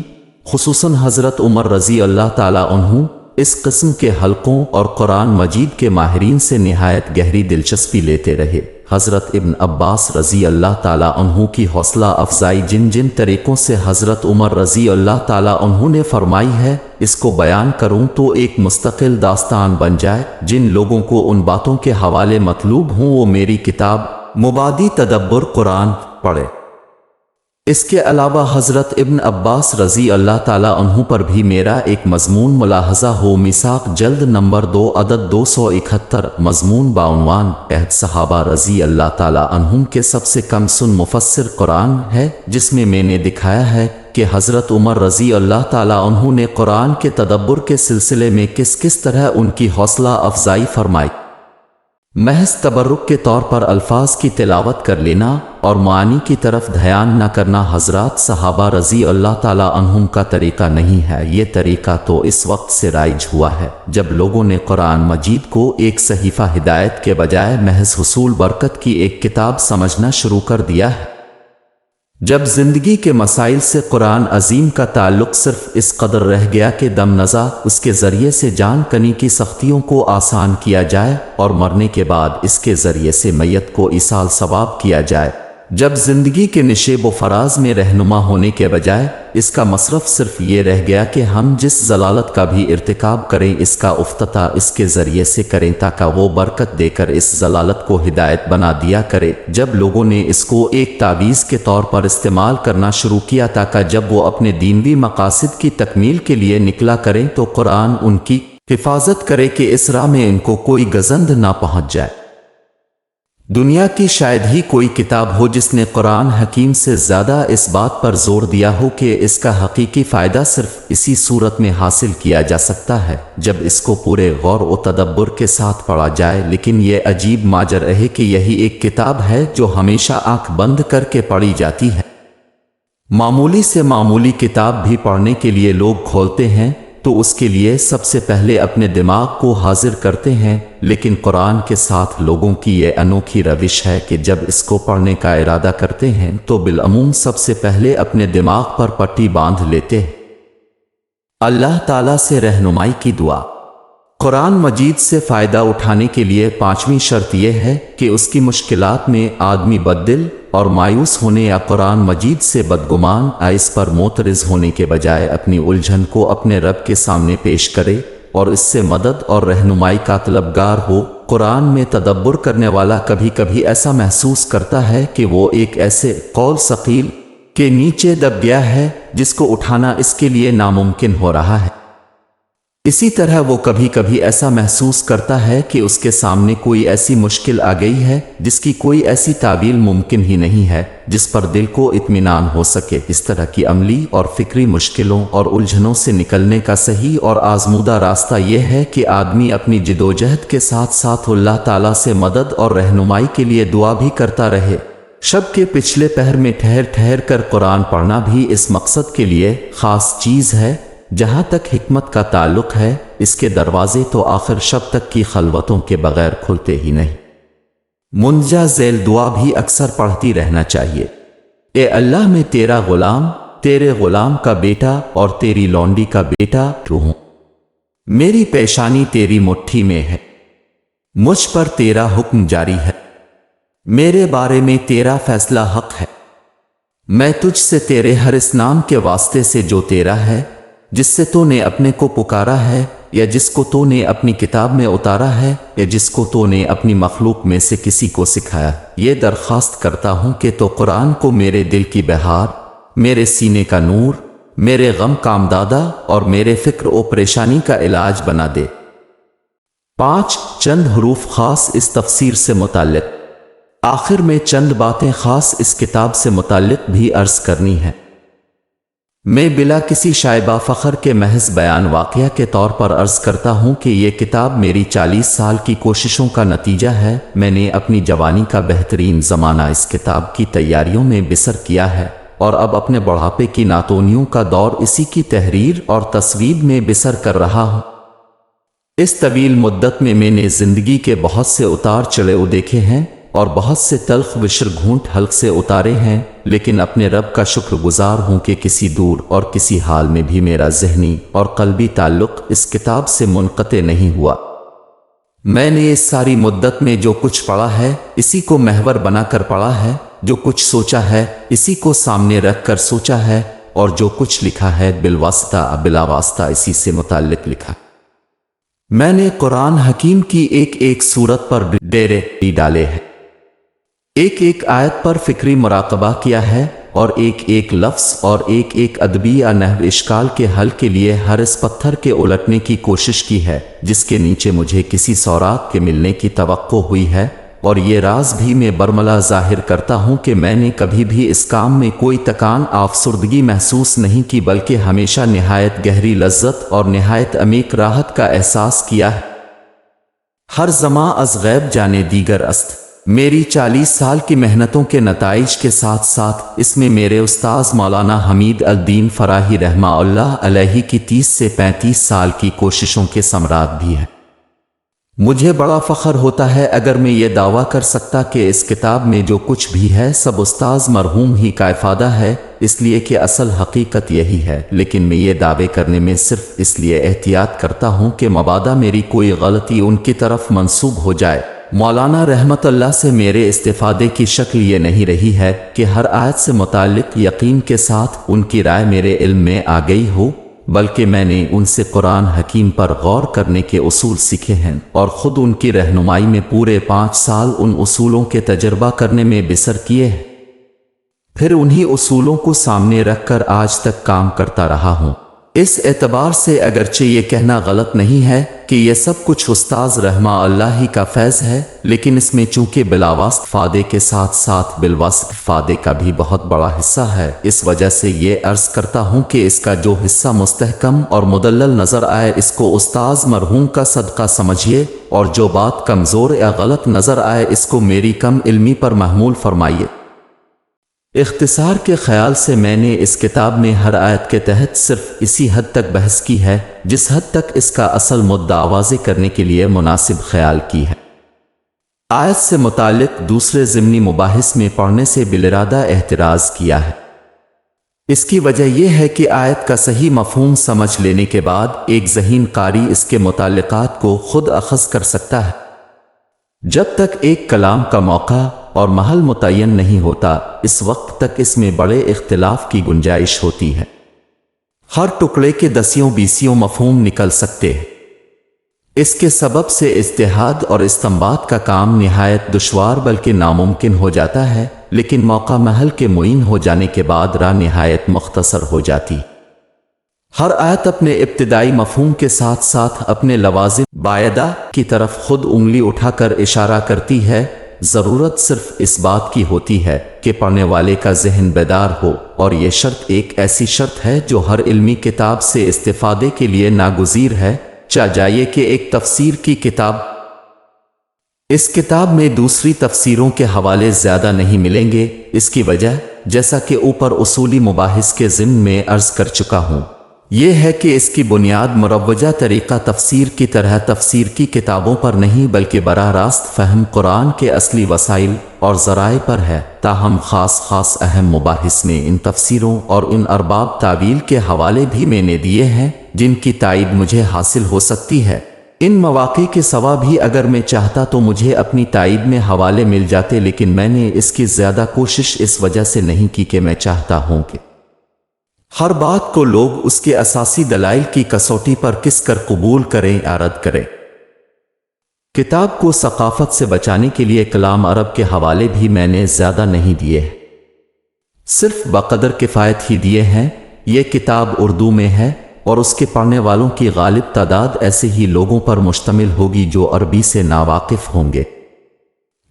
خصوصاً حضرت عمر رضی اللہ تعالیٰ عنہ اس قسم کے حلقوں اور قرآن مجید کے ماہرین سے نہایت گہری دلچسپی لیتے رہے۔ حضرت ابن عباس رضی اللہ تعالیٰ عنہ کی حوصلہ افزائی جن جن طریقوں سے حضرت عمر رضی اللہ تعالیٰ عنہ نے فرمائی ہے اس کو بیان کروں تو ایک مستقل داستان بن جائے۔ جن لوگوں کو ان باتوں کے حوالے مطلوب ہوں وہ میری کتاب مبادی تدبر قرآن پڑھے۔ اس کے علاوہ حضرت ابن عباس رضی اللہ تعالیٰ عنہ پر بھی میرا ایک مضمون ملاحظہ ہو۔ میثاق جلد نمبر 2 عدد 271 مضمون بعنوان عہد صحابہ رضی اللہ تعالیٰ عنہم کے سب سے کم سن مفسر قرآن ہے، جس میں میں نے دکھایا ہے کہ حضرت عمر رضی اللہ تعالیٰ عنہ نے قرآن کے تدبر کے سلسلے میں کس کس طرح ان کی حوصلہ افزائی فرمائی۔ محض تبرک کے طور پر الفاظ کی تلاوت کر لینا اور معانی کی طرف دھیان نہ کرنا حضرات صحابہ رضی اللہ تعالیٰ عنہم کا طریقہ نہیں ہے۔ یہ طریقہ تو اس وقت سے رائج ہوا ہے جب لوگوں نے قرآن مجید کو ایک صحیفہ ہدایت کے بجائے محض حصول برکت کی ایک کتاب سمجھنا شروع کر دیا ہے۔ جب زندگی کے مسائل سے قرآن عظیم کا تعلق صرف اس قدر رہ گیا کہ دم نزا اس کے ذریعے سے جان کنی کی سختیوں کو آسان کیا جائے اور مرنے کے بعد اس کے ذریعے سے میت کو ایصال ثواب کیا جائے، جب زندگی کے نشیب و فراز میں رہنما ہونے کے بجائے اس کا مصرف صرف یہ رہ گیا کہ ہم جس ضلالت کا بھی ارتکاب کریں اس کا افتتاح اس کے ذریعے سے کریں تاکہ وہ برکت دے کر اس ضلالت کو ہدایت بنا دیا کرے، جب لوگوں نے اس کو ایک تعویذ کے طور پر استعمال کرنا شروع کیا تاکہ جب وہ اپنے دینوی مقاصد کی تکمیل کے لیے نکلا کریں تو قرآن ان کی حفاظت کرے کہ اس راہ میں ان کو کوئی گزند نہ پہنچ جائے۔ دنیا کی شاید ہی کوئی کتاب ہو جس نے قرآن حکیم سے زیادہ اس بات پر زور دیا ہو کہ اس کا حقیقی فائدہ صرف اسی صورت میں حاصل کیا جا سکتا ہے جب اس کو پورے غور و تدبر کے ساتھ پڑھا جائے، لیکن یہ عجیب ماجرا ہے کہ یہی ایک کتاب ہے جو ہمیشہ آنکھ بند کر کے پڑھی جاتی ہے۔ معمولی سے معمولی کتاب بھی پڑھنے کے لیے لوگ کھولتے ہیں تو اس کے لیے سب سے پہلے اپنے دماغ کو حاضر کرتے ہیں، لیکن قرآن کے ساتھ لوگوں کی یہ انوکھی روش ہے کہ جب اس کو پڑھنے کا ارادہ کرتے ہیں تو بالعموم سب سے پہلے اپنے دماغ پر پٹی باندھ لیتے ہیں۔ اللہ تعالیٰ سے رہنمائی کی دعا۔ قرآن مجید سے فائدہ اٹھانے کے لیے پانچویں شرط یہ ہے کہ اس کی مشکلات میں آدمی بددل اور مایوس ہونے یا قرآن مجید سے بدگمان اس پر معترض ہونے کے بجائے اپنی الجھن کو اپنے رب کے سامنے پیش کرے اور اس سے مدد اور رہنمائی کا طلبگار ہو۔ قرآن میں تدبر کرنے والا کبھی کبھی ایسا محسوس کرتا ہے کہ وہ ایک ایسے قول ثقیل کے نیچے دب گیا ہے جس کو اٹھانا اس کے لیے ناممکن ہو رہا ہے۔ اسی طرح وہ کبھی کبھی ایسا محسوس کرتا ہے کہ اس کے سامنے کوئی ایسی مشکل آ گئی ہے جس کی کوئی ایسی تعویل ممکن ہی نہیں ہے جس پر دل کو اطمینان ہو سکے۔ اس طرح کی عملی اور فکری مشکلوں اور الجھنوں سے نکلنے کا صحیح اور آزمودہ راستہ یہ ہے کہ آدمی اپنی جدوجہد کے ساتھ ساتھ اللہ تعالیٰ سے مدد اور رہنمائی کے لیے دعا بھی کرتا رہے۔ شب کے پچھلے پہر میں ٹھہر ٹھہر کر قرآن پڑھنا بھی اس مقصد کے لیے خاص چیز ہے۔ جہاں تک حکمت کا تعلق ہے اس کے دروازے تو آخر شب تک کی خلوتوں کے بغیر کھلتے ہی نہیں۔ مندرجہ ذیل دعا بھی اکثر پڑھتی رہنا چاہیے۔ اے اللہ میں تیرا غلام، تیرے غلام کا بیٹا اور تیری لونڈی کا بیٹا ہوں، میری پیشانی تیری مٹھی میں ہے، مجھ پر تیرا حکم جاری ہے، میرے بارے میں تیرا فیصلہ حق ہے، میں تجھ سے تیرے ہر اس نام کے واسطے سے جو تیرا ہے، جس سے تو نے اپنے کو پکارا ہے یا جس کو تو نے اپنی کتاب میں اتارا ہے یا جس کو تو نے اپنی مخلوق میں سے کسی کو سکھایا، یہ درخواست کرتا ہوں کہ تو قرآن کو میرے دل کی بہار، میرے سینے کا نور، میرے غم کا امدادہ اور میرے فکر و پریشانی کا علاج بنا دے۔ 5 چند حروف خاص اس تفسیر سے متعلق۔ آخر میں چند باتیں خاص اس کتاب سے متعلق بھی عرض کرنی ہے۔ میں بلا کسی شائبہ فخر کے محض بیان واقعہ کے طور پر عرض کرتا ہوں کہ یہ کتاب میری 40 سال کی کوششوں کا نتیجہ ہے۔ میں نے اپنی جوانی کا بہترین زمانہ اس کتاب کی تیاریوں میں بسر کیا ہے اور اب اپنے بڑھاپے کی ناتونیوں کا دور اسی کی تحریر اور تصویب میں بسر کر رہا ہوں۔ اس طویل مدت میں نے زندگی کے بہت سے اتار چڑھاؤ دیکھے ہیں اور بہت سے تلخ وشر گھونٹ حلق سے اتارے ہیں، لیکن اپنے رب کا شکر گزار ہوں کہ کسی دور اور کسی حال میں بھی میرا ذہنی اور قلبی تعلق اس کتاب سے منقطع نہیں ہوا۔ میں نے اس ساری مدت میں جو کچھ پڑھا ہے اسی کو محور بنا کر پڑھا ہے، جو کچھ سوچا ہے اسی کو سامنے رکھ کر سوچا ہے، اور جو کچھ لکھا ہے بالواسطہ بلا واسطہ اسی سے متعلق لکھا۔ میں نے قرآن حکیم کی ایک ایک سورت پر ڈیرے ڈالے ہیں، ایک ایک آیت پر فکری مراقبہ کیا ہے اور ایک ایک لفظ اور ایک ایک ادبی یا نحو اشکال کے حل کے لیے ہر اس پتھر کے الٹنے کی کوشش کی ہے جس کے نیچے مجھے کسی سوراخ کے ملنے کی توقع ہوئی ہے، اور یہ راز بھی میں برملا ظاہر کرتا ہوں کہ میں نے کبھی بھی اس کام میں کوئی تکان آفسردگی محسوس نہیں کی، بلکہ ہمیشہ نہایت گہری لذت اور نہایت عمیق راحت کا احساس کیا ہے۔ ہر زماں از غیب جانے دیگر است۔ میری 40 سال کی محنتوں کے نتائج کے ساتھ ساتھ اس میں میرے استاذ مولانا حمید الدین فراہی رحمہ اللہ علیہ کی 30 سے 35 سال کی کوششوں کے ثمرات بھی ہیں۔ مجھے بڑا فخر ہوتا ہے اگر میں یہ دعویٰ کر سکتا کہ اس کتاب میں جو کچھ بھی ہے سب استاذ مرحوم ہی کا افادہ ہے، اس لیے کہ اصل حقیقت یہی ہے، لیکن میں یہ دعوے کرنے میں صرف اس لیے احتیاط کرتا ہوں کہ مبادا میری کوئی غلطی ان کی طرف منسوب ہو جائے۔ مولانا رحمت اللہ سے میرے استفادے کی شکل یہ نہیں رہی ہے کہ ہر آیت سے متعلق یقین کے ساتھ ان کی رائے میرے علم میں آ گئی ہو، بلکہ میں نے ان سے قرآن حکیم پر غور کرنے کے اصول سیکھے ہیں اور خود ان کی رہنمائی میں پورے 5 سال ان اصولوں کے تجربہ کرنے میں بسر کیے ہیں، پھر انہی اصولوں کو سامنے رکھ کر آج تک کام کرتا رہا ہوں۔ اس اعتبار سے اگرچہ یہ کہنا غلط نہیں ہے کہ یہ سب کچھ استاذ رحمہ اللہ ہی کا فیض ہے، لیکن اس میں چونکہ بلاواسط فائدے کے ساتھ ساتھ بالواسط فائدے کا بھی بہت بڑا حصہ ہے، اس وجہ سے یہ عرض کرتا ہوں کہ اس کا جو حصہ مستحکم اور مدلل نظر آئے اس کو استاذ مرحوم کا صدقہ سمجھیے، اور جو بات کمزور یا غلط نظر آئے اس کو میری کم علمی پر محمول فرمائیے۔ اختصار کے خیال سے میں نے اس کتاب میں ہر آیت کے تحت صرف اسی حد تک بحث کی ہے جس حد تک اس کا اصل مدعا واضح کرنے کے لیے مناسب خیال کی ہے۔ آیت سے متعلق دوسرے ضمنی مباحث میں پڑھنے سے بالارادہ احتراز کیا ہے۔ اس کی وجہ یہ ہے کہ آیت کا صحیح مفہوم سمجھ لینے کے بعد ایک ذہین قاری اس کے متعلقات کو خود اخذ کر سکتا ہے۔ جب تک ایک کلام کا موقع اور محل متعین نہیں ہوتا اس وقت تک اس میں بڑے اختلاف کی گنجائش ہوتی ہے۔ ہر ٹکڑے کے 10-20 مفہوم نکل سکتے ہیں۔ اس کے سبب سے اجتہاد اور استنباط کا کام نہایت دشوار بلکہ ناممکن ہو جاتا ہے، لیکن موقع محل کے معین ہو جانے کے بعد راہ نہایت مختصر ہو جاتی۔ ہر آیت اپنے ابتدائی مفہوم کے ساتھ ساتھ اپنے لوازم باعدہ کی طرف خود انگلی اٹھا کر اشارہ کرتی ہے۔ ضرورت صرف اس بات کی ہوتی ہے کہ پڑھنے والے کا ذہن بیدار ہو، اور یہ شرط ایک ایسی شرط ہے جو ہر علمی کتاب سے استفادے کے لیے ناگزیر ہے، چاہیے کہ ایک تفسیر کی کتاب۔ اس کتاب میں دوسری تفسیروں کے حوالے زیادہ نہیں ملیں گے، اس کی وجہ جیسا کہ اوپر اصولی مباحث کے ضمن میں عرض کر چکا ہوں یہ ہے کہ اس کی بنیاد مروجہ طریقہ تفسیر کی طرح تفسیر کی کتابوں پر نہیں بلکہ براہ راست فہم قرآن کے اصلی وسائل اور ذرائع پر ہے، تاہم خاص اہم مباحث میں ان تفسیروں اور ان ارباب تعویل کے حوالے بھی میں نے دیے ہیں جن کی تائید مجھے حاصل ہو سکتی ہے۔ ان مواقع کے سوا بھی اگر میں چاہتا تو مجھے اپنی تائید میں حوالے مل جاتے، لیکن میں نے اس کی زیادہ کوشش اس وجہ سے نہیں کی کہ میں چاہتا ہوں کہ ہر بات کو لوگ اس کے اساسی دلائل کی کسوٹی پر کس کر قبول کریں یا رد کریں۔ کتاب کو ثقافت سے بچانے کے لیے کلام عرب کے حوالے بھی میں نے زیادہ نہیں دیے، صرف بقدر کفایت ہی دیے ہیں۔ یہ کتاب اردو میں ہے اور اس کے پڑھنے والوں کی غالب تعداد ایسے ہی لوگوں پر مشتمل ہوگی جو عربی سے ناواقف ہوں گے۔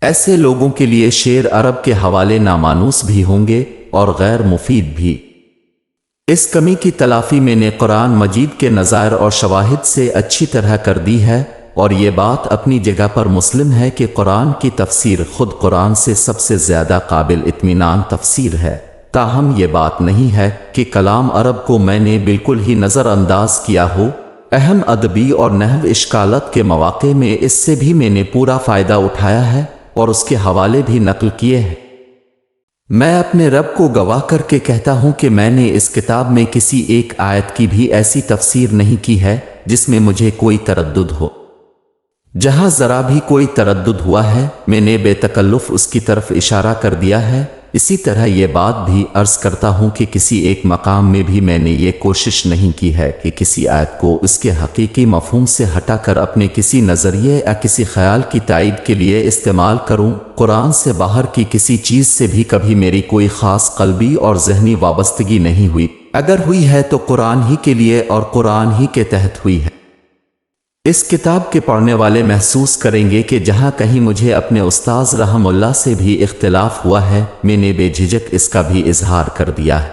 ایسے لوگوں کے لیے شعر عرب کے حوالے نامانوس بھی ہوں گے اور غیر مفید بھی۔ اس کمی کی تلافی میں نے قرآن مجید کے نظائر اور شواہد سے اچھی طرح کر دی ہے، اور یہ بات اپنی جگہ پر مسلم ہے کہ قرآن کی تفسیر خود قرآن سے سب سے زیادہ قابل اطمینان تفسیر ہے۔ تاہم یہ بات نہیں ہے کہ کلام عرب کو میں نے بالکل ہی نظر انداز کیا ہو۔ اہم ادبی اور نحو اشکالات کے مواقع میں اس سے بھی میں نے پورا فائدہ اٹھایا ہے اور اس کے حوالے بھی نقل کیے ہیں۔ میں اپنے رب کو گواہ کر کے کہتا ہوں کہ میں نے اس کتاب میں کسی ایک آیت کی بھی ایسی تفسیر نہیں کی ہے جس میں مجھے کوئی تردد ہو۔ جہاں ذرا بھی کوئی تردد ہوا ہے میں نے بے تکلف اس کی طرف اشارہ کر دیا ہے۔ اسی طرح یہ بات بھی عرض کرتا ہوں کہ کسی ایک مقام میں بھی میں نے یہ کوشش نہیں کی ہے کہ کسی آیت کو اس کے حقیقی مفہوم سے ہٹا کر اپنے کسی نظریے یا کسی خیال کی تائید کے لیے استعمال کروں۔ قرآن سے باہر کی کسی چیز سے بھی کبھی میری کوئی خاص قلبی اور ذہنی وابستگی نہیں ہوئی، اگر ہوئی ہے تو قرآن ہی کے لیے اور قرآن ہی کے تحت ہوئی ہے۔ اس کتاب کے پڑھنے والے محسوس کریں گے کہ جہاں کہیں مجھے اپنے استاذ رحم اللہ سے بھی اختلاف ہوا ہے میں نے بے جھجک اس کا بھی اظہار کر دیا ہے۔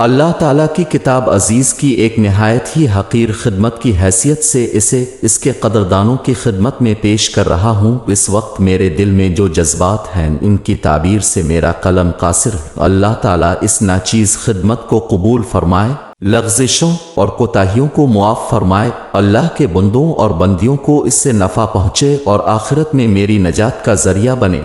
اللہ تعالیٰ کی کتاب عزیز کی ایک نہایت ہی حقیر خدمت کی حیثیت سے اسے اس کے قدردانوں کی خدمت میں پیش کر رہا ہوں۔ اس وقت میرے دل میں جو جذبات ہیں ان کی تعبیر سے میرا قلم قاصر ہے۔ اللہ تعالیٰ اس ناچیز خدمت کو قبول فرمائے۔ لغزشوں اور کوتاہیوں کو معاف فرمائے، اللہ کے بندوں اور بندیوں کو اس سے نفع پہنچے اور آخرت میں میری نجات کا ذریعہ بنے۔